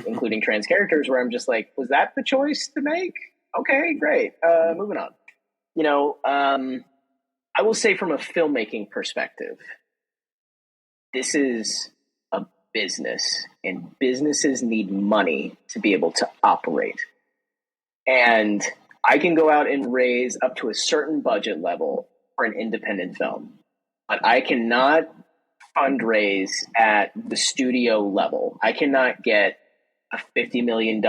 including trans characters where I'm just like, was that the choice to make? Okay, great. Moving on. You know, I will say from a filmmaking perspective, this is a business, and businesses need money to be able to operate. And I can go out and raise up to a certain budget level for an independent film, but I cannot fundraise at the studio level. I cannot get a $50 million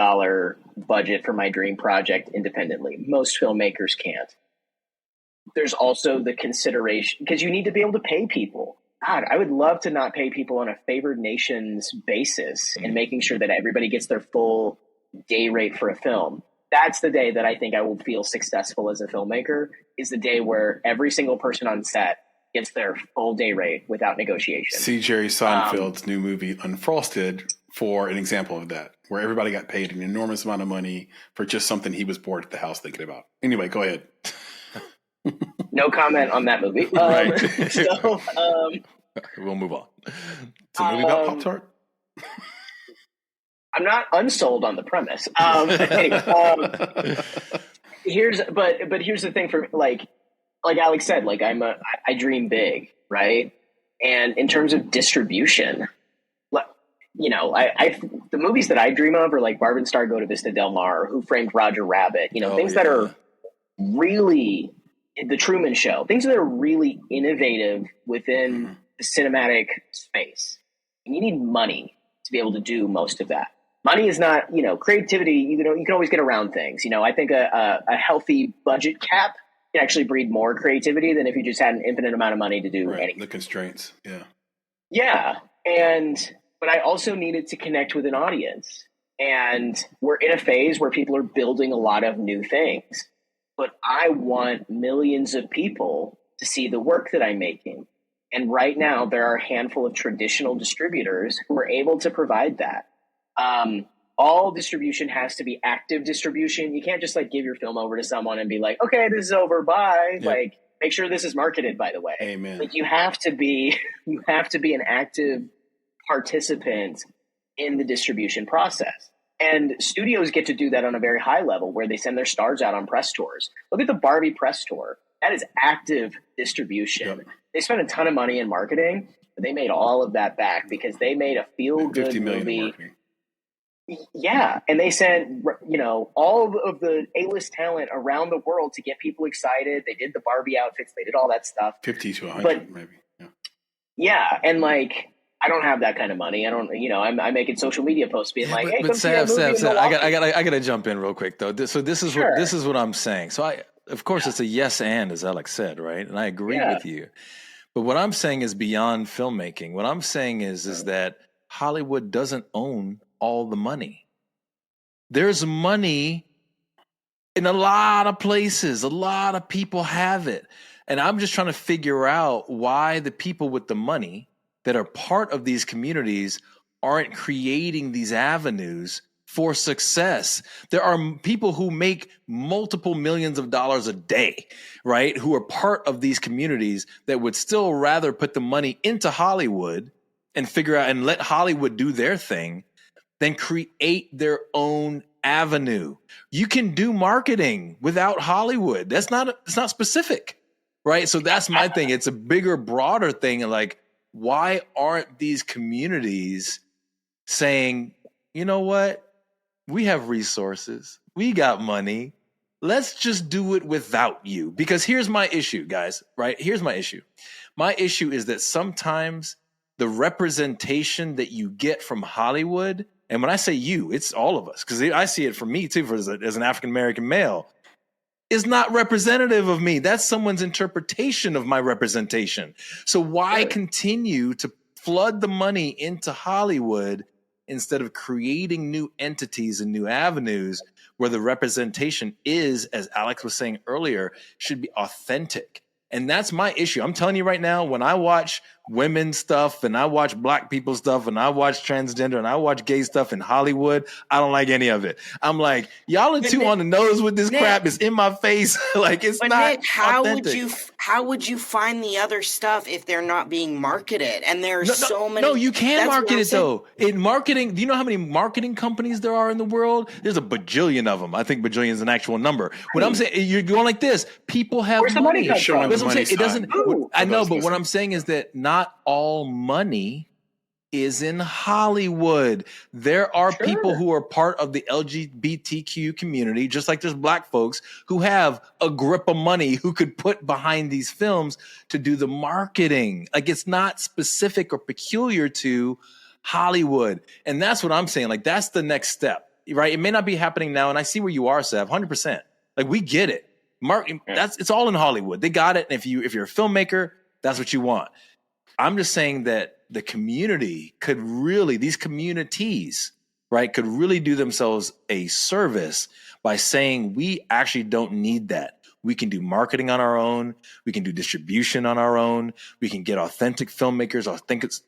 budget for my dream project independently. Most filmmakers can't. There's also the consideration, because you need to be able to pay people. God, I would love to not pay people on a favored nations basis and making sure that everybody gets their full day rate for a film. That's the day that I think I will feel successful as a filmmaker, is the day where every single person on set gets their full day rate without negotiation. See Jerry Seinfeld's new movie Unfrosted for an example of that, where everybody got paid an enormous amount of money for just something he was bored at the house thinking about. Anyway, go ahead. No comment on that movie. Right. So, we'll move on. It's a movie about Pop-Tart? I'm not unsold on the premise. Anyway, here's the thing for like Alex said, like I dream big, right? And in terms of distribution, you know, the movies that I dream of are like Barb and Star Go to Vista Del Mar, or Who Framed Roger Rabbit, you know, things that are really The Truman Show, things that are really innovative within the cinematic space. And you need money to be able to do most of that. Money is not, you know, creativity. You can always get around things. You know, I think a healthy budget cap can actually breed more creativity than if you just had an infinite amount of money to do anything. The constraints. Yeah. Yeah. But I also needed to connect with an audience. And we're in a phase where people are building a lot of new things. But I want millions of people to see the work that I'm making. And right now, there are a handful of traditional distributors who are able to provide that. All distribution has to be active distribution. You can't just like give your film over to someone and be like, okay, this is over, bye. Yep. Like, make sure this is marketed, by the way. Amen. Like, you have to be an active participant in the distribution process. And studios get to do that on a very high level, where they send their stars out on press tours. Look at the Barbie press tour. That is active distribution. Yep. They spent a ton of money in marketing, but they made all of that back because they made a feel-good movie. Yeah, and they sent, all of the A-list talent around the world to get people excited. They did the Barbie outfits. They did all that stuff. 50 to 100, maybe. Yeah, and like, I don't have that kind of money. I don't, I'm making social media posts being like, "Hey, come see that movie in Milwaukee." I gotta jump in real quick though. This is what I'm saying. So of course, it's a yes and, as Alex said, right? And I agree with you. But what I'm saying is beyond filmmaking. What I'm saying is that Hollywood doesn't own all the money. There's money in a lot of places. A lot of people have it. And I'm just trying to figure out why the people with the money that are part of these communities aren't creating these avenues for success. There are people who make multiple millions of dollars a day, right? Who are part of these communities that would still rather put the money into Hollywood and figure out and let Hollywood do their thing than create their own avenue. You can do marketing without Hollywood. It's not specific, right? So that's my thing. It's a bigger, broader thing. Like, why aren't these communities saying, you know what? We have resources. We got money. Let's just do it without you. Because here's my issue, guys, right? Here's my issue. My issue is that sometimes the representation that you get from Hollywood, and when I say you, it's all of us, because I see it from me too, as an African-American male, is not representative of me. That's someone's interpretation of my representation. So why continue to flood the money into Hollywood instead of creating new entities and new avenues where the representation is, as Alex was saying earlier, should be authentic? And that's my issue. I'm telling you right now, when I watch women's stuff and I watch black people stuff and I watch transgender and I watch gay stuff in Hollywood, I don't like any of it. I'm like, y'all are too on the nose with this crap. It's in my face. Like, it's not Nick, authentic. how would you find the other stuff if they're not being marketed? And there's so many. No, you can market it though. In marketing, do you know how many marketing companies there are in the world? There's a bajillion of them. I think bajillion is an actual number. What I'm saying, you're going like this. People have money. Where's the money? It doesn't. I know, but what I'm saying is that not all money is in Hollywood. There are people who are part of the LGBTQ community, just like there's black folks who have a grip of money who could put behind these films to do the marketing. Like, it's not specific or peculiar to Hollywood. And that's what I'm saying. Like, that's the next step, right? It may not be happening now. And I see where you are, Sav, 100%. Like, we get it. It's all in Hollywood. They got it. And if you're a filmmaker, that's what you want. I'm just saying that the community could really, these communities, right, could really do themselves a service by saying, we actually don't need that. We can do marketing on our own. We can do distribution on our own. We can get authentic filmmakers,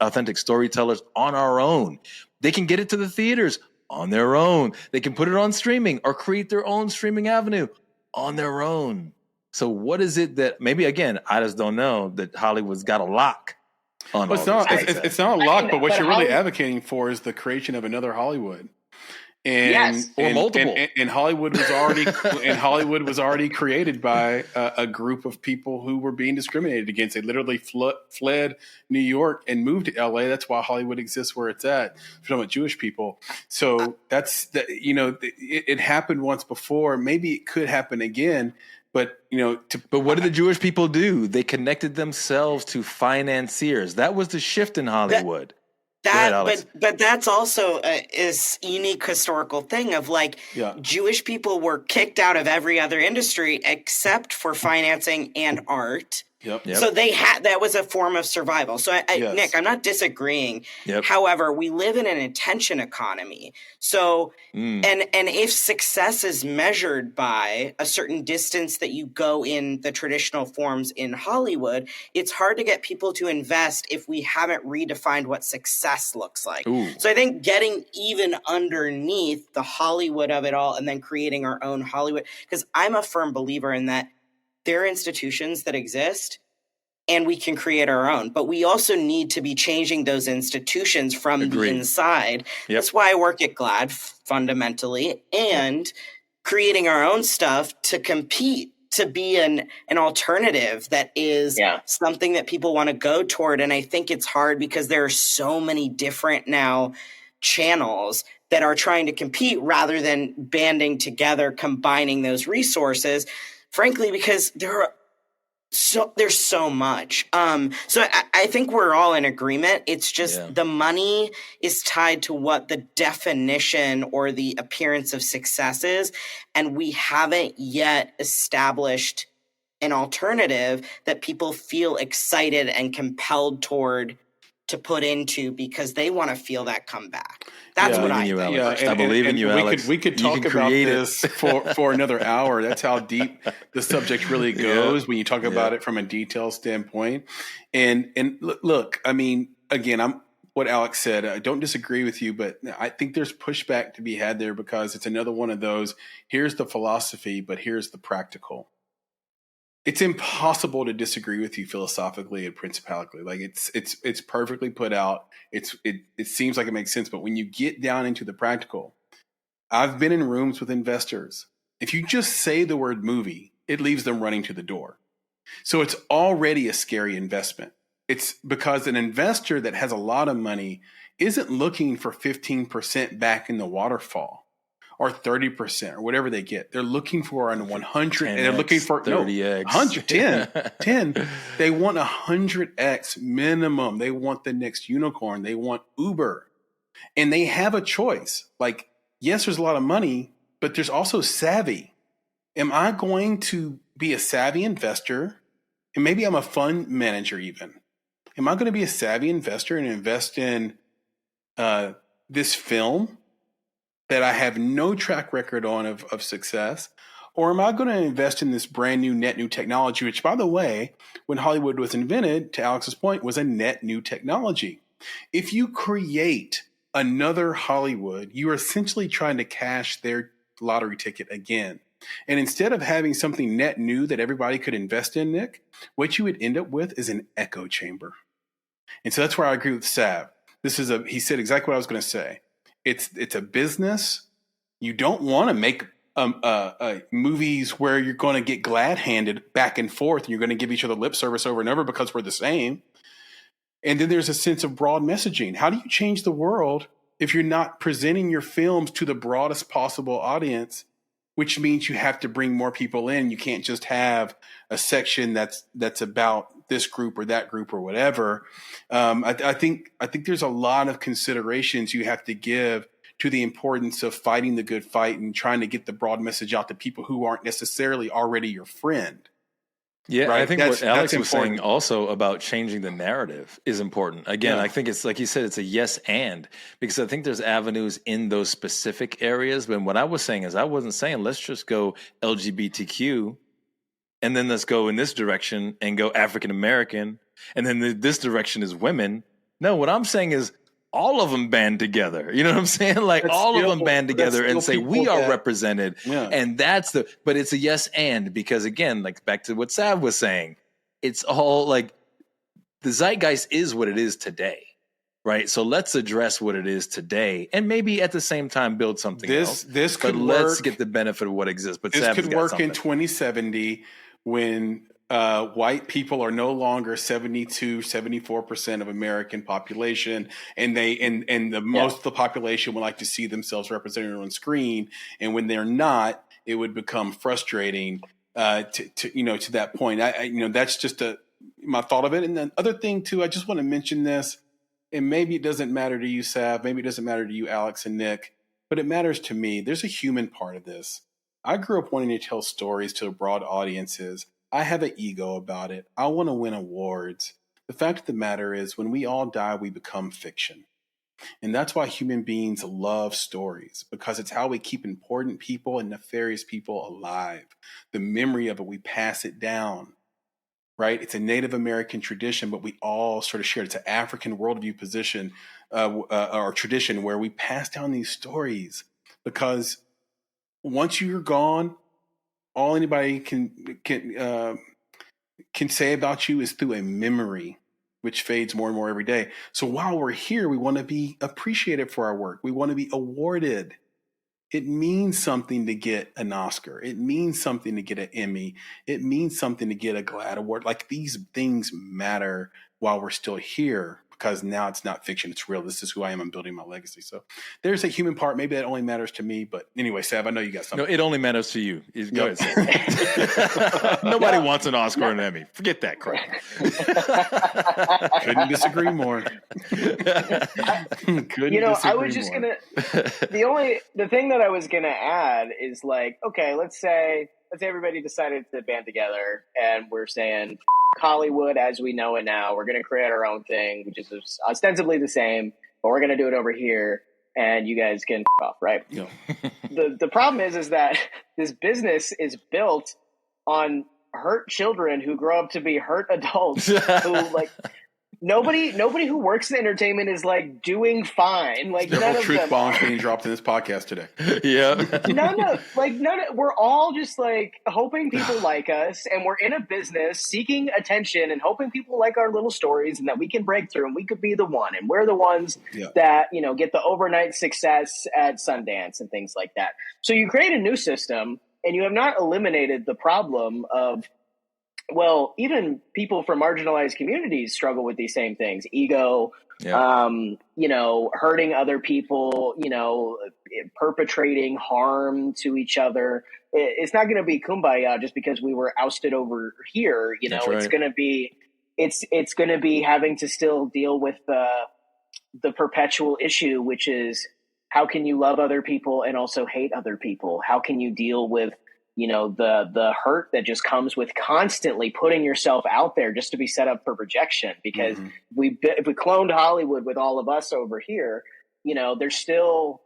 authentic storytellers on our own. They can get it to the theaters on their own. They can put it on streaming or create their own streaming avenue on their own. So what is it that, maybe again, I just don't know, that Hollywood's got a lock on? Well, it's not a lock, but what you're really advocating for is the creation of another Hollywood. Or multiple. And Hollywood was already created by a group of people who were being discriminated against. They literally fled New York and moved to LA. That's why Hollywood exists where it's at. We're talking about Jewish people. So it happened once before. Maybe it could happen again. But what did the Jewish people do? They connected themselves to financiers. That was the shift in Hollywood. But that's also is unique historical thing of Jewish people were kicked out of every other industry except for financing and art. Yep. So that was a form of survival. So Nick, I'm not disagreeing. Yep. However, we live in an attention economy. So and if success is measured by a certain distance that you go in the traditional forms in Hollywood, it's hard to get people to invest if we haven't redefined what success looks like. Ooh. So I think getting even underneath the Hollywood of it all and then creating our own Hollywood, because I'm a firm believer in that there are institutions that exist and we can create our own, but we also need to be changing those institutions from the inside. Yep. That's why I work at GLAAD fundamentally, and creating our own stuff to compete, to be an alternative that is something that people want to go toward. And I think it's hard because there are so many different now channels that are trying to compete rather than banding together, combining those resources, frankly, because there's so much. So I think we're all in agreement. It's just the money is tied to what the definition or the appearance of success is. And we haven't yet established an alternative that people feel excited and compelled to put into because they want to feel that comeback. That's what I think. I believe in you, Alex. We could talk about this for another hour. That's how deep the subject really goes when you talk about it from a detail standpoint. And look, I mean, again, I'm what Alex said. I don't disagree with you, but I think there's pushback to be had there because it's another one of those, here's the philosophy, but here's the practical. It's impossible to disagree with you philosophically and principally. Like it's perfectly put out. It seems like it makes sense, but when you get down into the practical, I've been in rooms with investors. If you just say the word movie, it leaves them running to the door. So it's already a scary investment. It's because an investor that has a lot of money isn't looking for 15% back in the waterfall. Or 30% or whatever they get. They're looking for an 100 and they're looking for 30x. 10. They want 100x minimum. They want the next unicorn. They want Uber. And they have a choice. Like, yes, there's a lot of money, but there's also savvy. Am I going to be a savvy investor? And maybe I'm a fund manager even. Am I going to be a savvy investor and invest in this film that I have no track record on of success? Or am I going to invest in this brand new net new technology, which, by the way, when Hollywood was invented, to Alex's point, was a net new technology. If you create another Hollywood, you are essentially trying to cash their lottery ticket again. And instead of having something net new that everybody could invest in, Nick, what you would end up with is an echo chamber. And so that's where I agree with Sav. He said exactly what I was going to say. It's a business. You don't want to make movies where you're going to get glad-handed back and forth and you're going to give each other lip service over and over because we're the same. And then there's a sense of broad messaging. How do you change the world if you're not presenting your films to the broadest possible audience, which means you have to bring more people in. You can't just have a section that's about this group or that group or whatever. I think there's a lot of considerations you have to give to the importance of fighting the good fight and trying to get the broad message out to people who aren't necessarily already your friend. Yeah, right? I think what Alex was saying also about changing the narrative is important. Again, I think it's like you said, it's a yes and, because I think there's avenues in those specific areas. But what I was saying is I wasn't saying let's just go LGBTQ and then let's go in this direction and go African American and then this direction is women. No, what I'm saying is all of them band together. You know what I'm saying? Like all of them band together and say we are represented. Yeah. And but it's a yes and, because again, like back to what Sav was saying, it's all like the zeitgeist is what it is today. Right. So let's address what it is today and maybe at the same time build something else. This could work. Let's get the benefit of what exists. But this could work in 2070 when white people are no longer 74% of American population, and most of the population would like to see themselves represented on screen. And when they're not, it would become frustrating to that point. That's just my thought of it. And then other thing too, I just want to mention this, and maybe it doesn't matter to you, Sav, maybe it doesn't matter to you, Alex and Nick, but it matters to me. There's a human part of this. I grew up wanting to tell stories to broad audiences. I have an ego about it. I want to win awards. The fact of the matter is, when we all die, we become fiction. And that's why human beings love stories, because it's how we keep important people and nefarious people alive. The memory of it, we pass it down, right? It's a Native American tradition, but we all sort of share it. It's an African worldview position or tradition where we pass down these stories, because once you're gone, all anybody can say about you is through a memory, which fades more and more every day. So while we're here, we want to be appreciated for our work. We want to be awarded. It means something to get an Oscar. It means something to get an Emmy. It means something to get a GLAAD award. Like, these things matter while we're still here. because now it's not fiction, it's real. This is who I am. I'm building my legacy. So there's a human part. Maybe that only matters to me. But anyway, Sav, I know you got something. No, it only matters to you. Go ahead, Sav. Nobody wants an Oscar or an Emmy. Forget that crap. Couldn't disagree more. I was just going to, the thing that I was going to add is like, okay, let's say everybody decided to band together and we're saying Hollywood as we know it now. We're going to create our own thing, which is ostensibly the same, but we're going to do it over here, and you guys can off, right? Yeah. The problem is that this business is built on hurt children who grow up to be hurt adults who like. Nobody who works in entertainment is like doing fine. Like several truth bombs being dropped in this podcast today. Yeah. We're all just like hoping people like us, and we're in a business seeking attention and hoping people like our little stories and that we can break through and we could be the one, and we're the ones that, get the overnight success at Sundance and things like that. So you create a new system and you have not eliminated the problem of, well, even people from marginalized communities struggle with these same things. Ego, hurting other people, perpetrating harm to each other. It's not going to be kumbaya just because we were ousted over here. That's right. It's going to be, it's going to be having to still deal with the perpetual issue, which is how can you love other people and also hate other people? How can you deal with the hurt that just comes with constantly putting yourself out there just to be set up for rejection? Because if we cloned Hollywood with all of us over here, there's still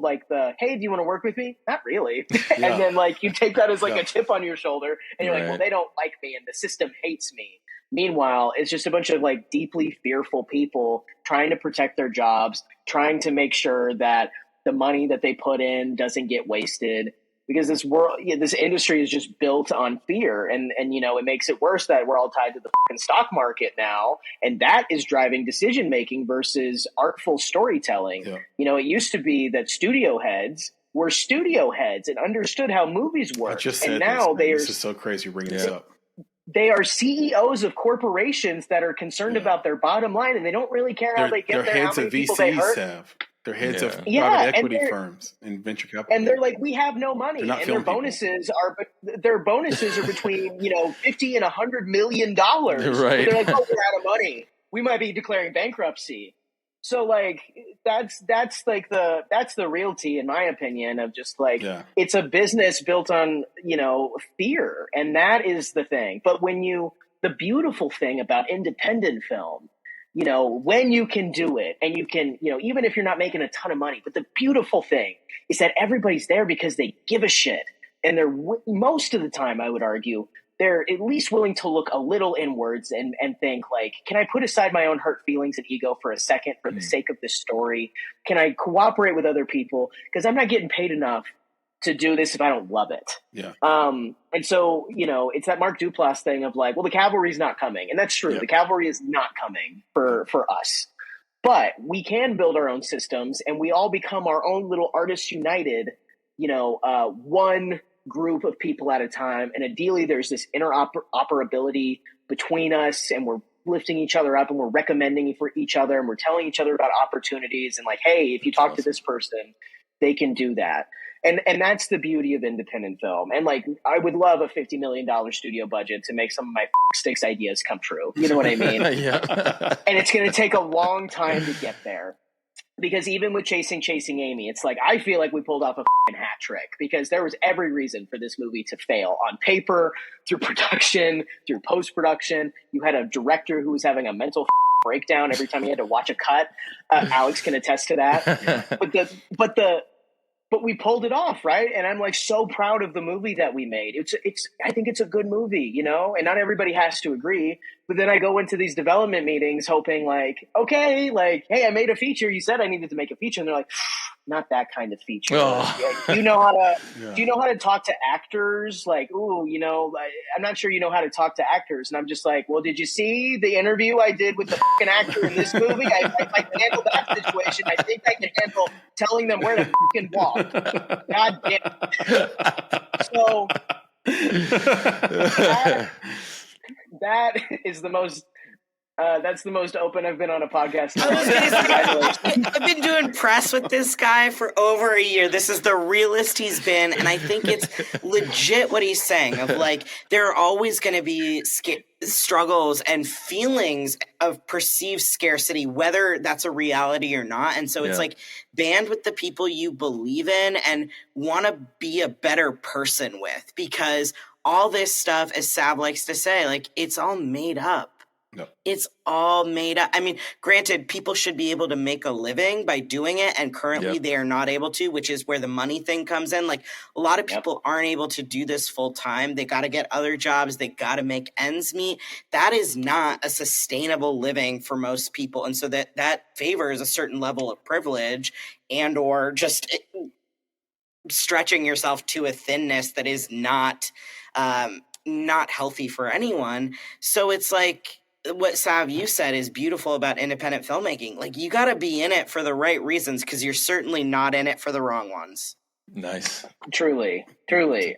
like the, hey, do you want to work with me? Not really. And then like you take that as like a chip on your shoulder and you're like, well, they don't like me and the system hates me. Meanwhile, it's just a bunch of like deeply fearful people trying to protect their jobs, trying to make sure that the money that they put in doesn't get wasted. Because this industry is just built on fear, and it makes it worse that we're all tied to the fucking stock market now, and that is driving decision making versus artful storytelling. Yeah. It used to be that studio heads were studio heads and understood how movies work. I just said this is so crazy bringing this up. They are CEOs of corporations that are concerned about their bottom line, and they don't really care how they get there. How many people they hurt. Sav. They're heads of private equity firms and venture capital. And they're like, we have no money, and their bonuses are between $50 and $100 million. Right. They're like, oh, we're out of money. We might be declaring bankruptcy. So like that's the realty, in my opinion, of just like it's a business built on fear, and that is the thing. But the beautiful thing about independent film, when you can do it and you can, even if you're not making a ton of money, but the beautiful thing is that everybody's there because they give a shit. And they're most of the time, I would argue, they're at least willing to look a little inwards and think like, can I put aside my own hurt feelings and ego for a second for the sake of this story? Can I cooperate with other people? Because I'm not getting paid enough to do this if I don't love it. Yeah. And so, it's that Mark Duplass thing of like, well, the cavalry's not coming. And that's true. Yeah. The cavalry is not coming for us. But we can build our own systems, and we all become our own little Artists United, one group of people at a time. And ideally, there's this interoperability between us, and we're lifting each other up, and we're recommending for each other, and we're telling each other about opportunities, and like, hey, if you talk to this person, they can do that. And that's the beauty of independent film. And like, I would love a $50 million studio budget to make some of my sticks ideas come true. You know what I mean? Yeah. And it's going to take a long time to get there. Because even with Chasing Amy, it's like, I feel like we pulled off a hat trick, because there was every reason for this movie to fail on paper, through production, through post-production. You had a director who was having a mental breakdown every time he had to watch a cut. Alex can attest to that. But we pulled it off, right? And I'm like so proud of the movie that we made. I think it's a good movie, and not everybody has to agree. But then I go into these development meetings hoping like, okay, like, hey, I made a feature. You said I needed to make a feature. And they're like, not that kind of feature. Oh. Do you know how to talk to actors? Like, I'm not sure you know how to talk to actors. And I'm just like, well, did you see the interview I did with the fucking actor in this movie? I can handle that situation. I think I can handle telling them where to fucking walk. God damn. So that is the most That's the most open I've been on a podcast. I've been doing press with this guy for over a year. This is the realest he's been, and I think it's legit what he's saying. Of like, there are always going to be struggles and feelings of perceived scarcity, whether that's a reality or not. And so it's like, band with the people you believe in and want to be a better person with, because all this stuff, as Sav likes to say, like, it's all made up. No. It's all made up. I mean, granted, people should be able to make a living by doing it, and currently they are not able to, which is where the money thing comes in. Like, a lot of people aren't able to do this full time. They got to get other jobs. They got to make ends meet. That is not a sustainable living for most people. And so that favors a certain level of privilege and or just stretching yourself to a thinness that is not healthy for anyone. So it's like, what Sav you said is beautiful about independent filmmaking. Like, you got to be in it for the right reasons, because you're certainly not in it for the wrong ones. Nice. Truly.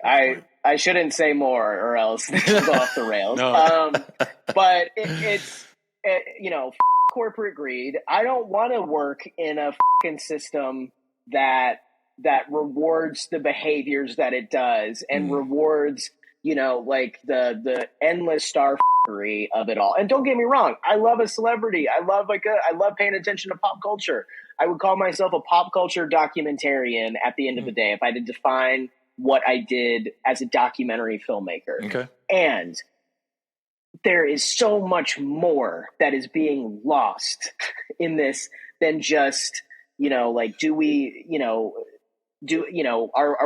I shouldn't say more, or else this will go off the rails. But it's corporate greed. I don't want to work in a fucking system that rewards the behaviors that it does and rewards, like the endless starfery of it all. And don't get me wrong, I love a celebrity. I love paying attention to pop culture. I would call myself a pop culture documentarian at the end of the day if I had to define what I did as a documentary filmmaker. Okay. And there is so much more that is being lost in this than just, are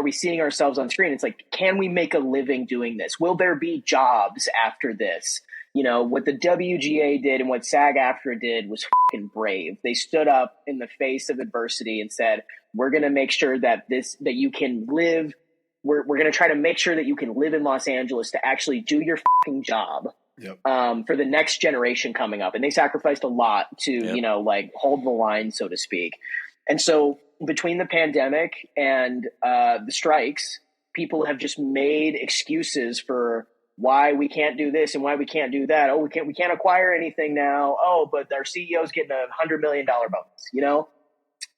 we seeing ourselves on screen? It's like, can we make a living doing this? Will there be jobs after this? What the WGA did and what SAG-AFTRA did was fucking brave. They stood up in the face of adversity and said, we're going to make sure that you can live. We're going to try to make sure that you can live in Los Angeles to actually do your fucking job. Yep. For the next generation coming up. And they sacrificed a lot to, hold the line, so to speak. And so between the pandemic and the strikes, people have just made excuses for why we can't do this and why we can't do that. Oh, we can't acquire anything now. Oh, but our CEO's getting $100 million bonus.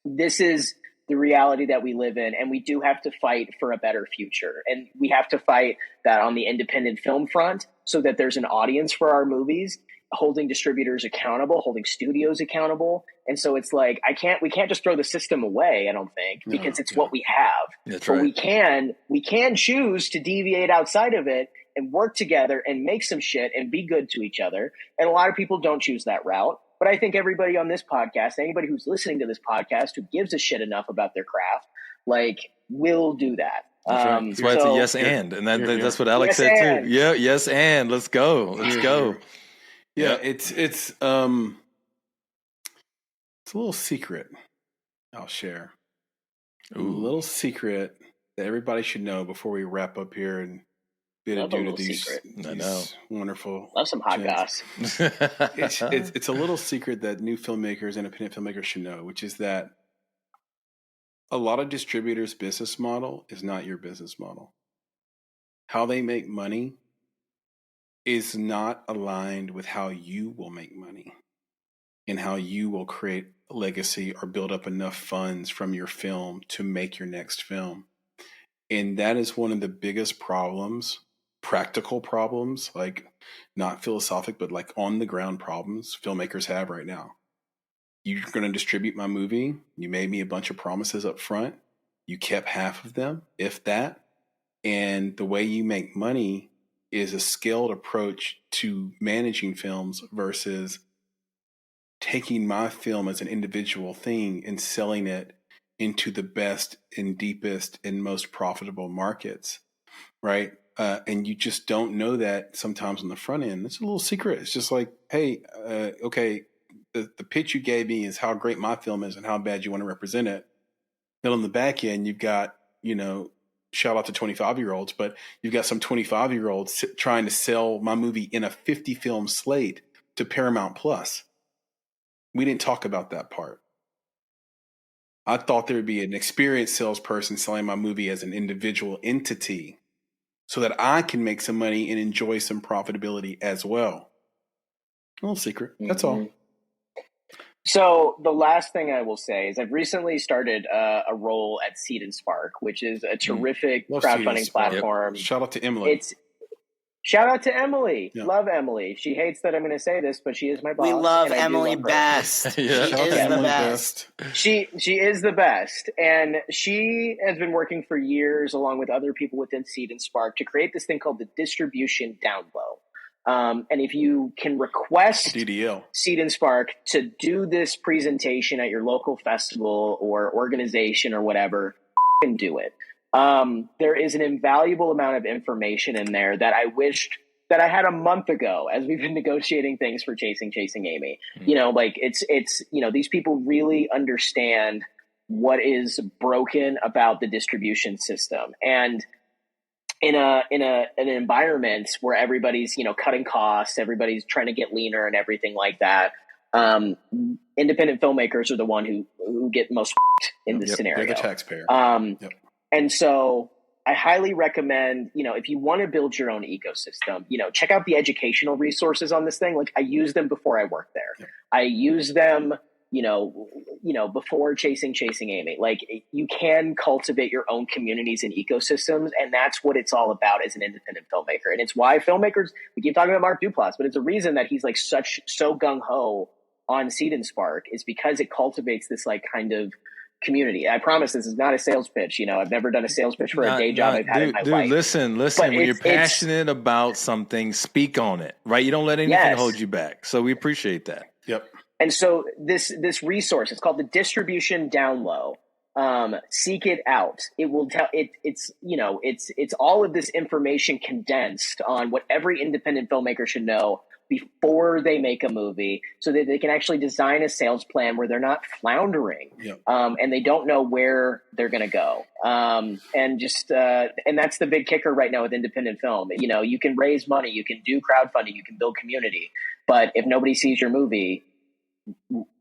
This is the reality that we live in, and we do have to fight for a better future. And we have to fight that on the independent film front so that there's an audience for our movies, holding distributors accountable, holding studios accountable. And so it's like, we can't just throw the system away, I don't think, because it's what we have. That's but right. we can choose to deviate outside of it and work together and make some shit and be good to each other. And a lot of people don't choose that route. But I think everybody on this podcast, anybody who's listening to this podcast who gives a shit enough about their craft, will do that. That's right. That's why it's a yes and that's what Alex said too. Yeah, yes and let's go. Yeah, it's a little secret I'll share. Ooh. A little secret that everybody should know before we wrap up here and bid adieu to these wonderful. Love some hot goss. It's a little secret that new filmmakers, independent filmmakers should know, which is that a lot of distributors' business model is not your business model. How they make money is not aligned with how you will make money and how you will create a legacy or build up enough funds from your film to make your next film. And that is one of the biggest problems, practical problems, like not philosophic, but like on the ground problems filmmakers have right now. You're going to distribute my movie. You made me a bunch of promises up front. You kept half of them, if that. And the way you make money is a scaled approach to managing films versus taking my film as an individual thing and selling it into the best and deepest and most profitable markets, right? And you just don't know that sometimes on the front end. It's a little secret. It's just like, hey, okay, the pitch you gave me is how great my film is and how bad you want to represent it. Then on the back end, you've got, shout out to 25-year-olds, but you've got some 25-year-olds trying to sell my movie in a 50-film slate to Paramount Plus. We didn't talk about that part. I thought there would be an experienced salesperson selling my movie as an individual entity so that I can make some money and enjoy some profitability as well. A little secret. That's all. So the last thing I will say is I've recently started a role at Seed and Spark, which is a terrific crowdfunding platform. Yep. Shout out to Emily. Shout out to Emily. Yep. Love Emily. She hates that I'm going to say this, but she is my boss. We love Emily best. She is the best. She is the best. And she has been working for years along with other people within Seed and Spark to create this thing called the distribution down low. And if you can request DDL. Seed and Spark to do this presentation at your local festival or organization or whatever, you can do it. There is an invaluable amount of information in there that I wished that I had a month ago as we've been negotiating things for Chasing Amy. You know, like it's these people really understand what is broken about the distribution system. And in an environment where everybody's, cutting costs, everybody's trying to get leaner and everything like that, independent filmmakers are the one who get most in this scenario. They're the taxpayer. And so I highly recommend, if you want to build your own ecosystem, check out the educational resources on this thing. Like I use them before I worked there. Yeah. I use them, before Chasing Amy. Like you can cultivate your own communities and ecosystems, and that's what it's all about as an independent filmmaker. And it's why filmmakers, we keep talking about Mark Duplass, but it's a reason that he's like so gung-ho on Seed and Spark is because it cultivates this like kind of community. I promise this is not a sales pitch. I've never done a sales pitch for a day job I've had in my life. Listen. When you're passionate about something, speak on it, right? You don't let anything hold you back. So we appreciate that. Yep. And so this resource, it's called the Distribution Down Low. Seek it out. It will tell it's all of this information condensed on what every independent filmmaker should know before they make a movie, so that they can actually design a sales plan where they're not floundering, and they don't know where they're going to go. And that's the big kicker right now with independent film. You can raise money, you can do crowdfunding, you can build community, but if nobody sees your movie,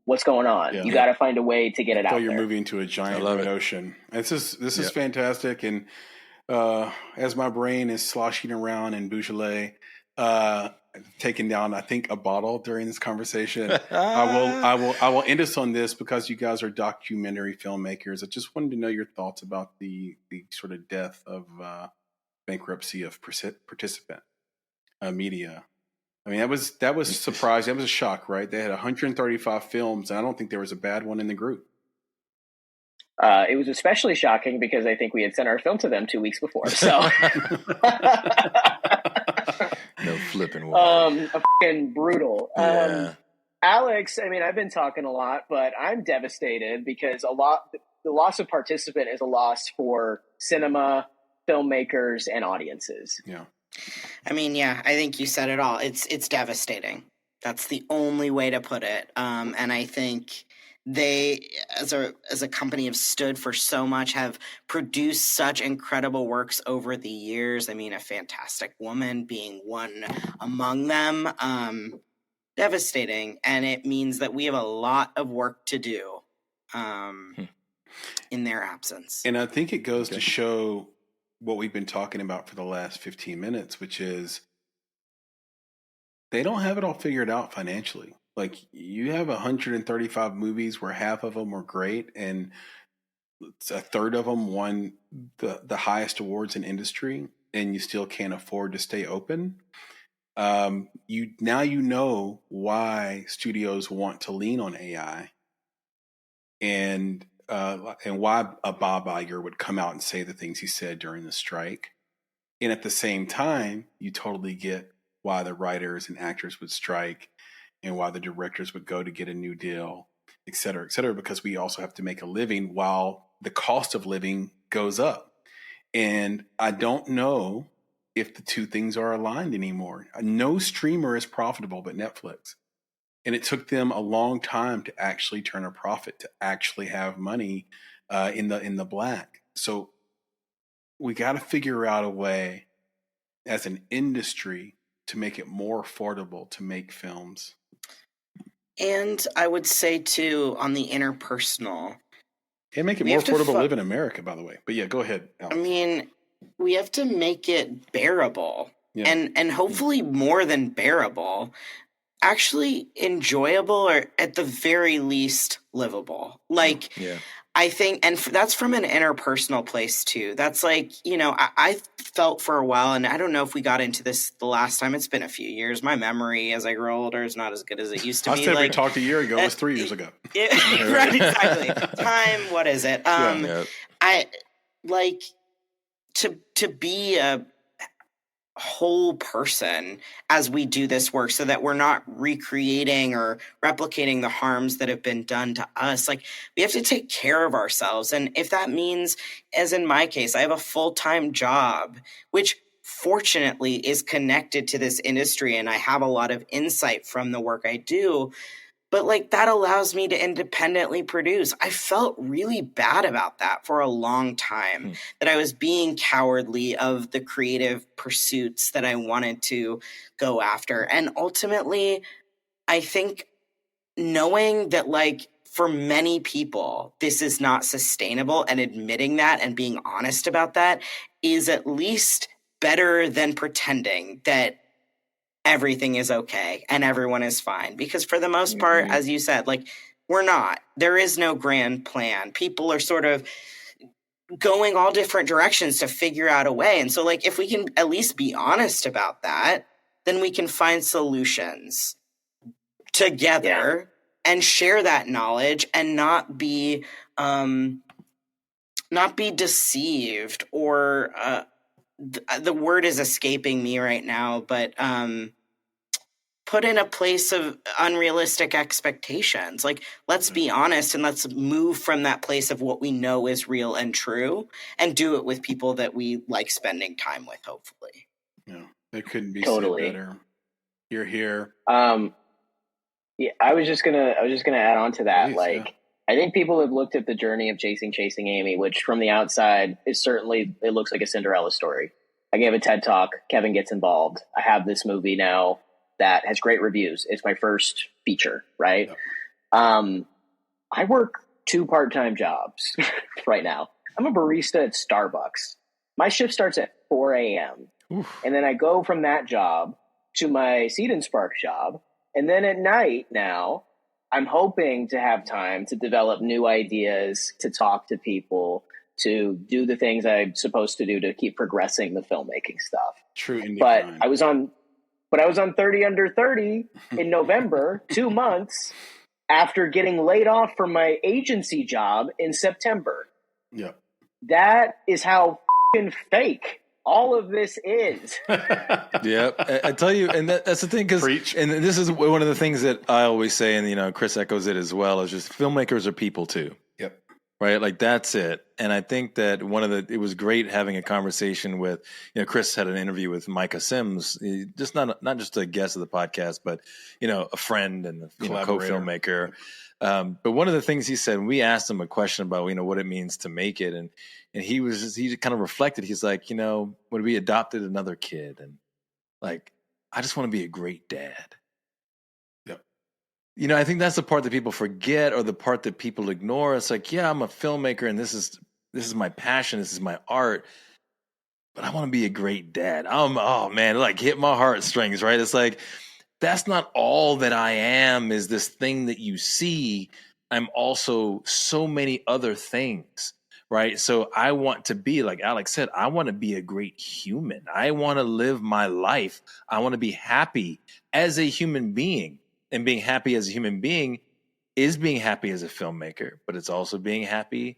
what's going on? You got to find a way to get it out there. You're moving to a giant red ocean. This is fantastic. And as my brain is sloshing around in Beaujolais, taking down, I think, a bottle during this conversation, I will end us on this because you guys are documentary filmmakers. I just wanted to know your thoughts about the sort of death of bankruptcy of participant media. I mean, that was surprising. That was a shock, right? They had 135 films, and I don't think there was a bad one in the group. It was especially shocking because I think we had sent our film to them 2 weeks before. So, no flipping way. Fucking brutal. Yeah. Alex, I mean, I've been talking a lot, but I'm devastated because the loss of participant is a loss for cinema, filmmakers, and audiences. Yeah. I mean, yeah, I think you said it all. It's devastating. That's the only way to put it. And I think they, as a company, have stood for so much, have produced such incredible works over the years. I mean, A Fantastic Woman being one among them. Devastating. And it means that we have a lot of work to do in their absence. And I think it goes to show what we've been talking about for the last 15 minutes, which is they don't have it all figured out financially. Like you have 135 movies where half of them were great and a third of them won the highest awards in industry, and you still can't afford to stay open. You know why studios want to lean on AI and why a Bob Iger would come out and say the things he said during the strike. And at the same time, you totally get why the writers and actors would strike and why the directors would go to get a new deal, et cetera, because we also have to make a living while the cost of living goes up. And I don't know if the two things are aligned anymore. No streamer is profitable but Netflix. And it took them a long time to actually turn a profit, to actually have money in the black. So we got to figure out a way as an industry to make it more affordable to make films. And I would say, too, on the interpersonal. And make it more affordable to live in America, by the way. But yeah, go ahead, Alex. I mean, we have to make it bearable. Yeah. And hopefully more than bearable. actually enjoyable, or at the very least livable. Like, I think, and that's from an interpersonal place too. That's like, you know, I felt for a while, and I don't know if we got into this the last time. It's been a few years. My memory as I grow older is not as good as it used to be. I said we talked a year ago. It was 3 years ago. Right, exactly. Time, what is it? I like to be a whole person as we do this work, so that we're not recreating or replicating the harms that have been done to us. Like, we have to take care of ourselves. And if that means, as in my case, I have a full-time job, which fortunately is connected to this industry, and I have a lot of insight from the work I do, but like, that allows me to independently produce. I felt really bad about that for a long time, that I was being cowardly of the creative pursuits that I wanted to go after. And ultimately, I think knowing that, like, for many people, this is not sustainable, and admitting that and being honest about that is at least better than pretending that everything is okay and everyone is fine. Because for the most part, as you said, like, we're not. There is no grand plan. People are sort of going all different directions to figure out a way. And so, like, if we can at least be honest about that, then we can find solutions together and share that knowledge, and not be deceived, or the word is escaping me right now, but put in a place of unrealistic expectations. Like, let's be honest, and let's move from that place of what we know is real and true, and do it with people that we like spending time with, hopefully. Yeah, it couldn't be said better. You're here. Yeah, I was just gonna add on to that. Please, I think people have looked at the journey of Chasing Amy, which from the outside is certainly, it looks like a Cinderella story. I gave a TED talk. Kevin gets involved. I have this movie now that has great reviews. It's my first feature, right? Yep. I work 2 part-time jobs right now. I'm a barista at Starbucks. My shift starts at 4 a.m. And then I go from that job to my Seed and Spark job. And then at night now, I'm hoping to have time to develop new ideas, to talk to people, to do the things I'm supposed to do to keep progressing the filmmaking stuff. True. But I was on 30 Under 30 in November, 2 months after getting laid off from my agency job in September. Yeah. That is how f***ing fake all of this is. Yeah, I tell you, and that's the thing, because, and this is one of the things that I always say, and, you know, Chris echoes it as well, is just filmmakers are people too. Yep. Right? Like, that's it. And I think that it was great having a conversation with, you know, Chris had an interview with Micah Sims, just not just a guest of the podcast, but, you know, a friend and a co-filmmaker. But one of the things he said, we asked him a question about, you know, what it means to make it. And he kind of reflected. He's like, you know, when we adopted another kid, and like, I just want to be a great dad. Yep. You know, I think that's the part that people forget, or the part that people ignore. It's like, yeah, I'm a filmmaker, and this is my passion. This is my art, but I want to be a great dad. Oh man, like, hit my heartstrings, right? It's like, that's not all that I am, is this thing that you see. I'm also so many other things, right? So I want to be, like Alex said, I want to be a great human. I want to live my life. I want to be happy as a human being. And being happy as a human being is being happy as a filmmaker, but it's also being happy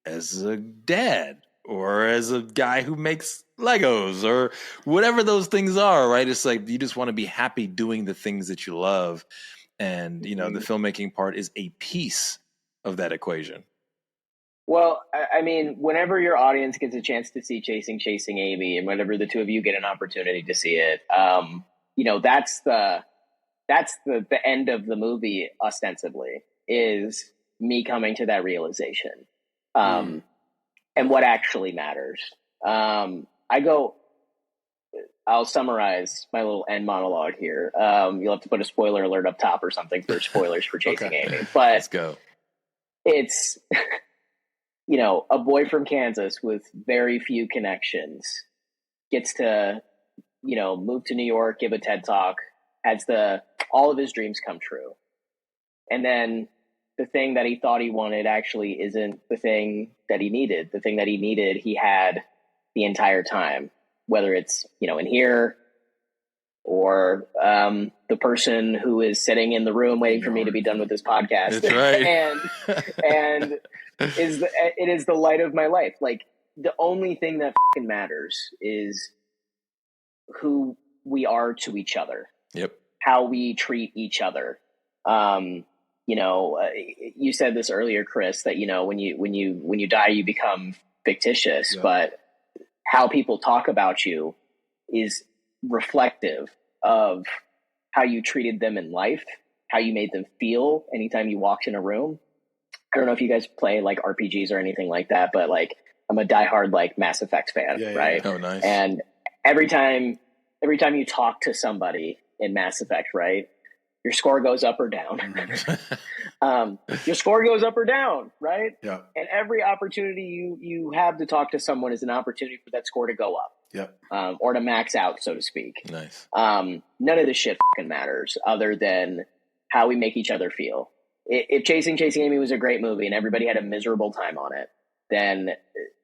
as a dad, or as a guy who makes Legos, or whatever those things are, right? It's like, you just want to be happy doing the things that you love. And, you know, the filmmaking part is a piece of that equation. Well, I mean, whenever your audience gets a chance to see Chasing Amy, and whenever the two of you get an opportunity to see it, you know, that's the end of the movie, ostensibly, is me coming to that realization. And what actually matters. I'll summarize my little end monologue here. You'll have to put a spoiler alert up top or something for spoilers for Chasing Amy. But let's go. It's, you know, a boy from Kansas with very few connections gets to, you know, move to New York, give a TED talk, has all of his dreams come true. And then the thing that he thought he wanted actually isn't the thing that he needed. The thing that he needed, he had the entire time, whether it's, in here or the person who is sitting in the room waiting for me to be done with this podcast. That's right. and it is the light of my life. Like, the only thing that fucking matters is who we are to each other. Yep. How we treat each other. You said this earlier, Chris, that, when you die, you become fictitious, but how people talk about you is reflective of how you treated them in life, how you made them feel anytime you walked in a room. I don't know if you guys play like RPGs or anything like that, but like, I'm a diehard like Mass Effect fan, right? Oh, nice. And every time you talk to somebody in Mass Effect, right, your score goes up or down. Your score goes up or down, right? Yeah. And every opportunity you have to talk to someone is an opportunity for that score to go up. Yep. Or to max out, so to speak. Nice. None of this shit fucking matters other than how we make each other feel. If Chasing Amy was a great movie and everybody had a miserable time on it, then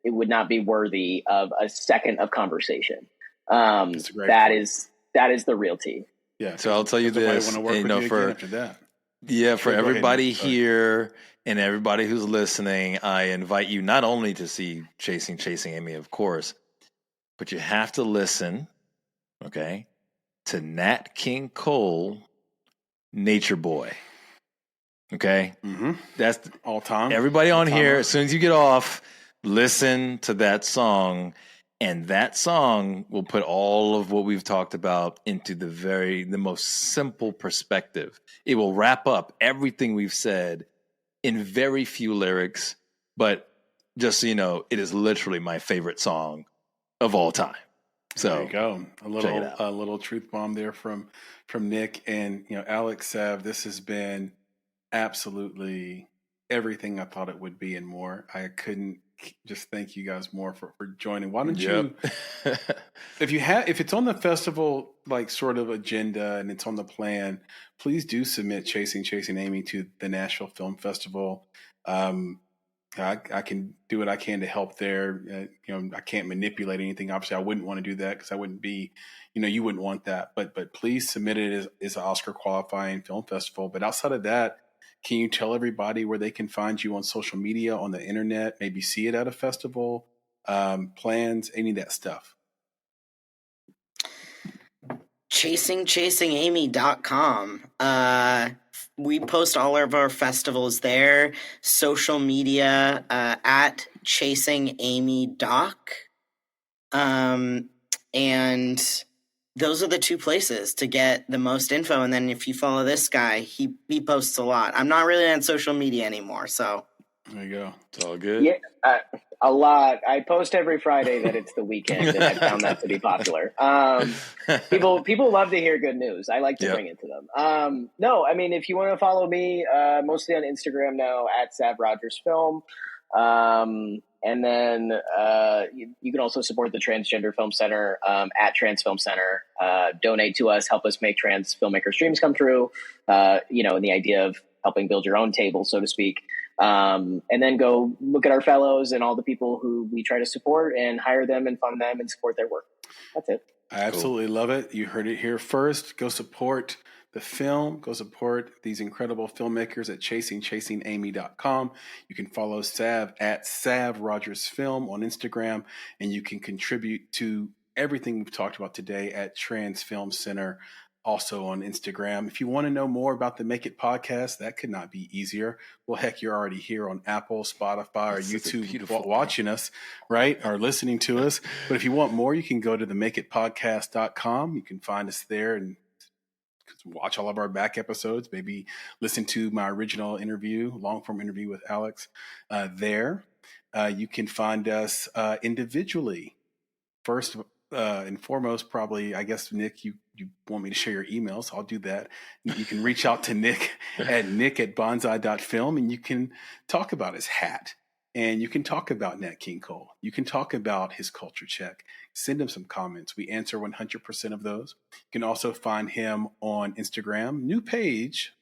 it would not be worthy of a second of conversation. That is the real tea. Yeah. So I'll tell you this, for everybody here and everybody who's listening, I invite you not only to see Chasing Amy, of course, but you have to listen, okay, to Nat King Cole, Nature Boy. Okay? Mm-hmm. That's all time. Everybody on here, as soon as you get off, listen to that song. And that song will put all of what we've talked about into the most simple perspective. It will wrap up everything we've said in very few lyrics, but just so you know, it is literally my favorite song of all time. So there you go. A little truth bomb there from Nick and Alex, Sav. This has been absolutely everything I thought it would be and more. I couldn't just thank you guys more for joining. Why don't you, if it's on the festival like sort of agenda and it's on the plan, please do submit Chasing Amy to the Nashville Film Festival. I can do what I can to help there. I can't manipulate anything. Obviously, I wouldn't want to do that because I wouldn't be, you wouldn't want that. But please submit it as an Oscar qualifying film festival. But outside of that, can you tell everybody where they can find you on social media, on the internet, maybe see it at a festival, plans, any of that stuff? ChasingAmy.com. We post all of our festivals there. Social media at ChasingAmyDoc. And those are the two places to get the most info. And then if you follow this guy, he posts a lot. I'm not really on social media anymore, so. There you go. It's all good. Yeah, a lot. I post every Friday that it's the weekend, and I found that to be popular. People love to hear good news. I like to bring it to them. No, I mean, if you want to follow me, mostly on Instagram now at Sav Rogers Film. And then you can also support the Transgender Film Center at Trans Film Center. Donate to us, help us make trans filmmakers' dreams come true. And the idea of helping build your own table, so to speak. And then go look at our fellows and all the people who we try to support and hire them and fund them and support their work. That's it. I absolutely love it. You heard it here first. Go support the film. Go support these incredible filmmakers at ChasingAmy.com. You can follow Sav at Sav Rogers Film on Instagram, and you can contribute to everything we've talked about today at Trans Film Center, also on Instagram. If you want to know more about the Make It podcast, that could not be easier. Well, heck, you're already here on Apple, Spotify, or YouTube watching us, right? Or listening to us. But if you want more, you can go to themakeitpodcast.com. You can find us there and watch all of our back episodes, maybe listen to my original interview, long-form interview with Alex there. You can find us individually. First and foremost, probably, I guess, Nick, you want me to share your email, so I'll do that. You can reach out to Nick at bonsai.film, and you can talk about his hat And you can talk about Nat King Cole. You can talk about his culture check. Send him some comments. We answer 100% of those. You can also find him on Instagram. New page,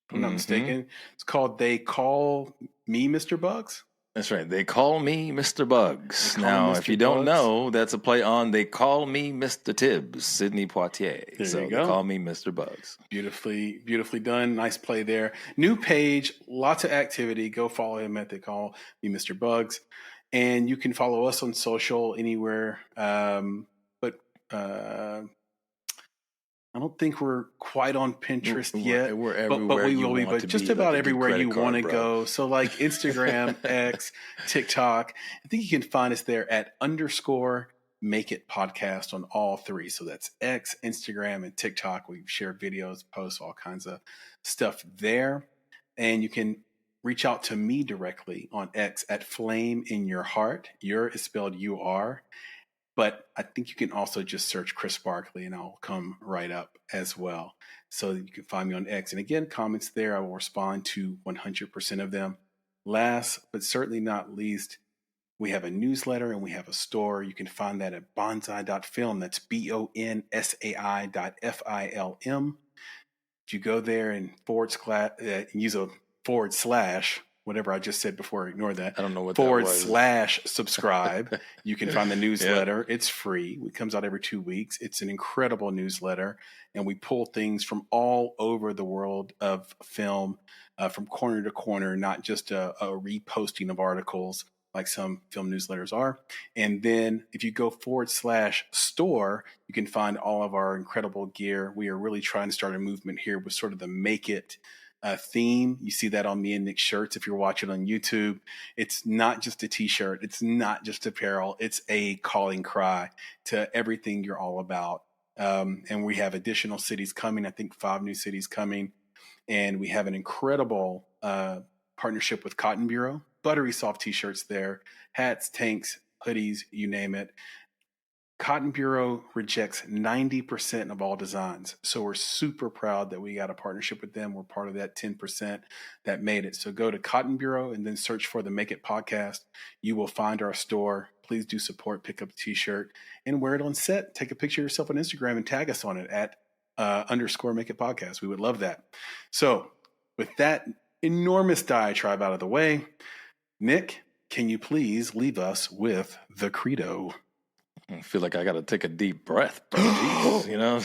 if I'm not mistaken. It's called They Call Me Mr. Bugs. That's right. They call me Mr. Bugs. Now, if you don't know, that's a play on They Call Me Mr. Tibbs, Sidney Poitier. There you go. They call me Mr. Bugs. Beautifully done. Nice play there. New page, lots of activity. Go follow him at They Call Me Mr. Bugs. And you can follow us on social anywhere. I don't think we're quite on Pinterest yet. We're everywhere but we will be. But just be, about like everywhere you want to go. So like Instagram, X, TikTok. I think you can find us there at _Make It Podcast on all three. So that's X, Instagram, and TikTok. We share videos, posts, all kinds of stuff there. And you can reach out to me directly on X at Flame in Your Heart. Your is spelled UR. But I think you can also just search Chris Barkley and I'll come right up as well. So you can find me on X. And again, comments there, I will respond to 100% of them. Last, but certainly not least, we have a newsletter and we have a store. You can find that at bonsai.film. That's BONSAI.FILM. If you go there and use a / whatever I just said before, ignore that. I don't know what that was. / subscribe. You can find the newsletter. It's free. It comes out every 2 weeks. It's an incredible newsletter. And we pull things from all over the world of film, from corner to corner, not just a reposting of articles like some film newsletters are. And then if you go / store, you can find all of our incredible gear. We are really trying to start a movement here with sort of the Make It theme. You see that on me and Nick's shirts. If you're watching on YouTube, it's not just a t-shirt. It's not just apparel. It's a calling cry to everything you're all about. And we have additional cities coming. I think 5 new cities coming. And we have an incredible partnership with Cotton Bureau. Buttery soft t-shirts there, hats, tanks, hoodies, you name it. Cotton Bureau rejects 90% of all designs. So we're super proud that we got a partnership with them. We're part of that 10% that made it. So go to Cotton Bureau and then search for the Make It Podcast. You will find our store. Please do support, pick up a t-shirt and wear it on set. Take a picture of yourself on Instagram and tag us on it at _ Make It Podcast. We would love that. So with that enormous diatribe out of the way, Nick, can you please leave us with the credo? I feel like I got to take a deep breath, bro. Jesus, you know,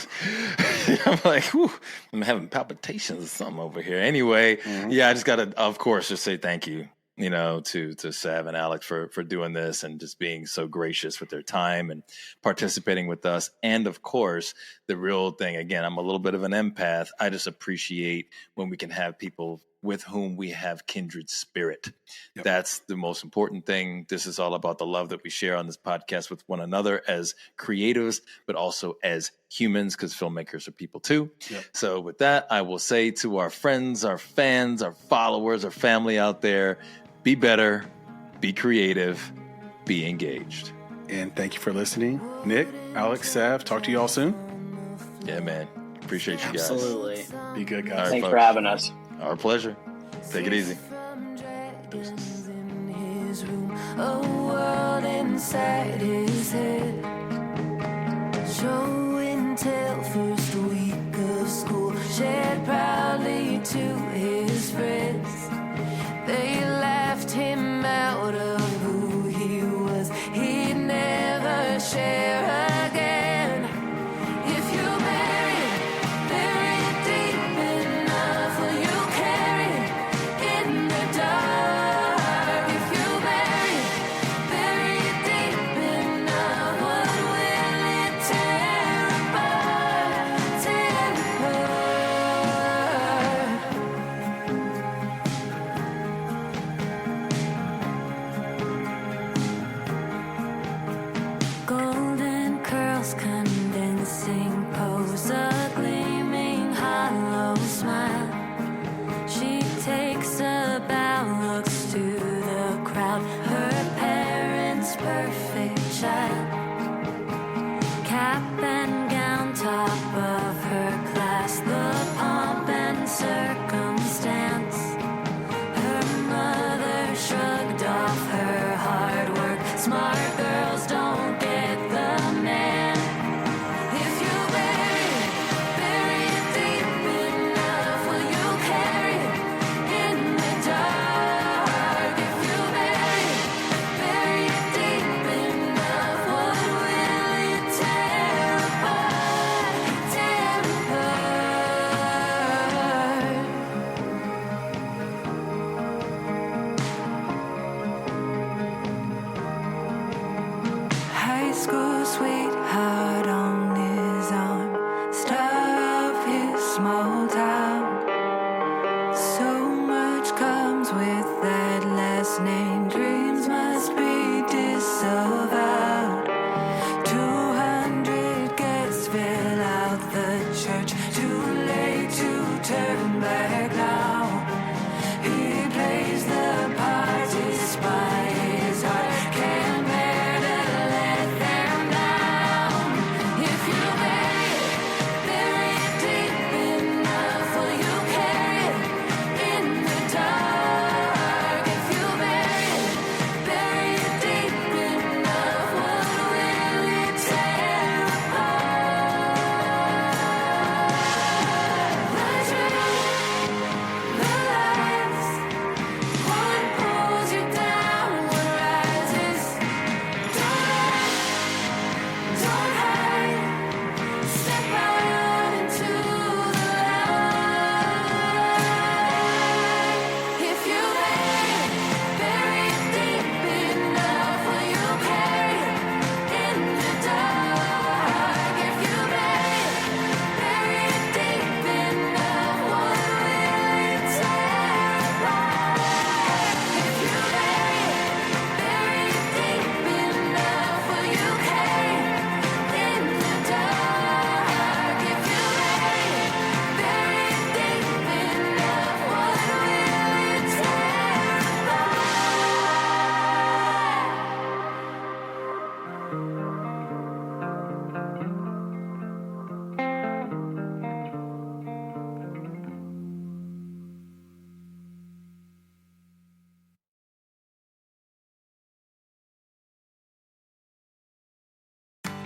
I'm like, whew, I'm having palpitations or something over here. Anyway, yeah, I just got to, of course, just say thank you, you know, to Sav and Alex for doing this and just being so gracious with their time and participating with us. And of course, the real thing, again, I'm a little bit of an empath. I just appreciate when we can have people with whom we have kindred spirit. Yep. That's the most important thing. This is all about the love that we share on this podcast with one another as creatives, but also as humans, because filmmakers are people too. Yep. So with that, I will say to our friends, our fans, our followers, our family out there, be better, be creative, be engaged. And thank you for listening. Nick, Alex, Sav, talk to you all soon. Yeah, man. Appreciate you guys. Absolutely. Be good, guys. Thanks for having us. Our pleasure. Take it easy. Deuces. A world inside his head. Show and tell first week of school. Shared proudly to his friends. They laughed him out of who he was. He'd never share again. If you bury it deep enough, will you carry it in the dark? If you bury it deep enough, his name. Dreams must be disavowed. 200 guests fill out the church. Too late to turn back now. He plays the part despite his heart. Can't bear to let them down. If you bury it deep enough, will you carry it in the dark? If you bury it deep enough, what will it tear apart? Lights are the lights. One pulls you down, one rises. Don't hide. Step out into the light. If you bury it deep enough, will you carry it in the dark? If you bury it deep enough, what will it tear apart? If you bury it deep enough, will you carry it in the dark? If you bury it deep enough, what will it tear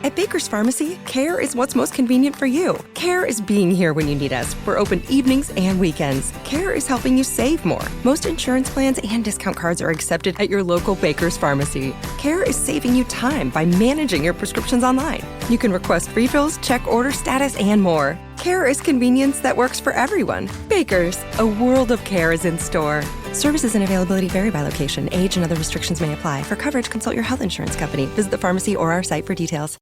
At Baker's Pharmacy, care is what's most convenient for you. Care is being here when you need us. We're open evenings and weekends. Care is helping you save more. Most insurance plans and discount cards are accepted at your local Baker's Pharmacy. Care is saving you time by managing your prescriptions online. You can request refills, check order status, and more. Care is convenience that works for everyone. Baker's, a world of care is in store. Services and availability vary by location. Age and other restrictions may apply. For coverage, consult your health insurance company. Visit the pharmacy or our site for details.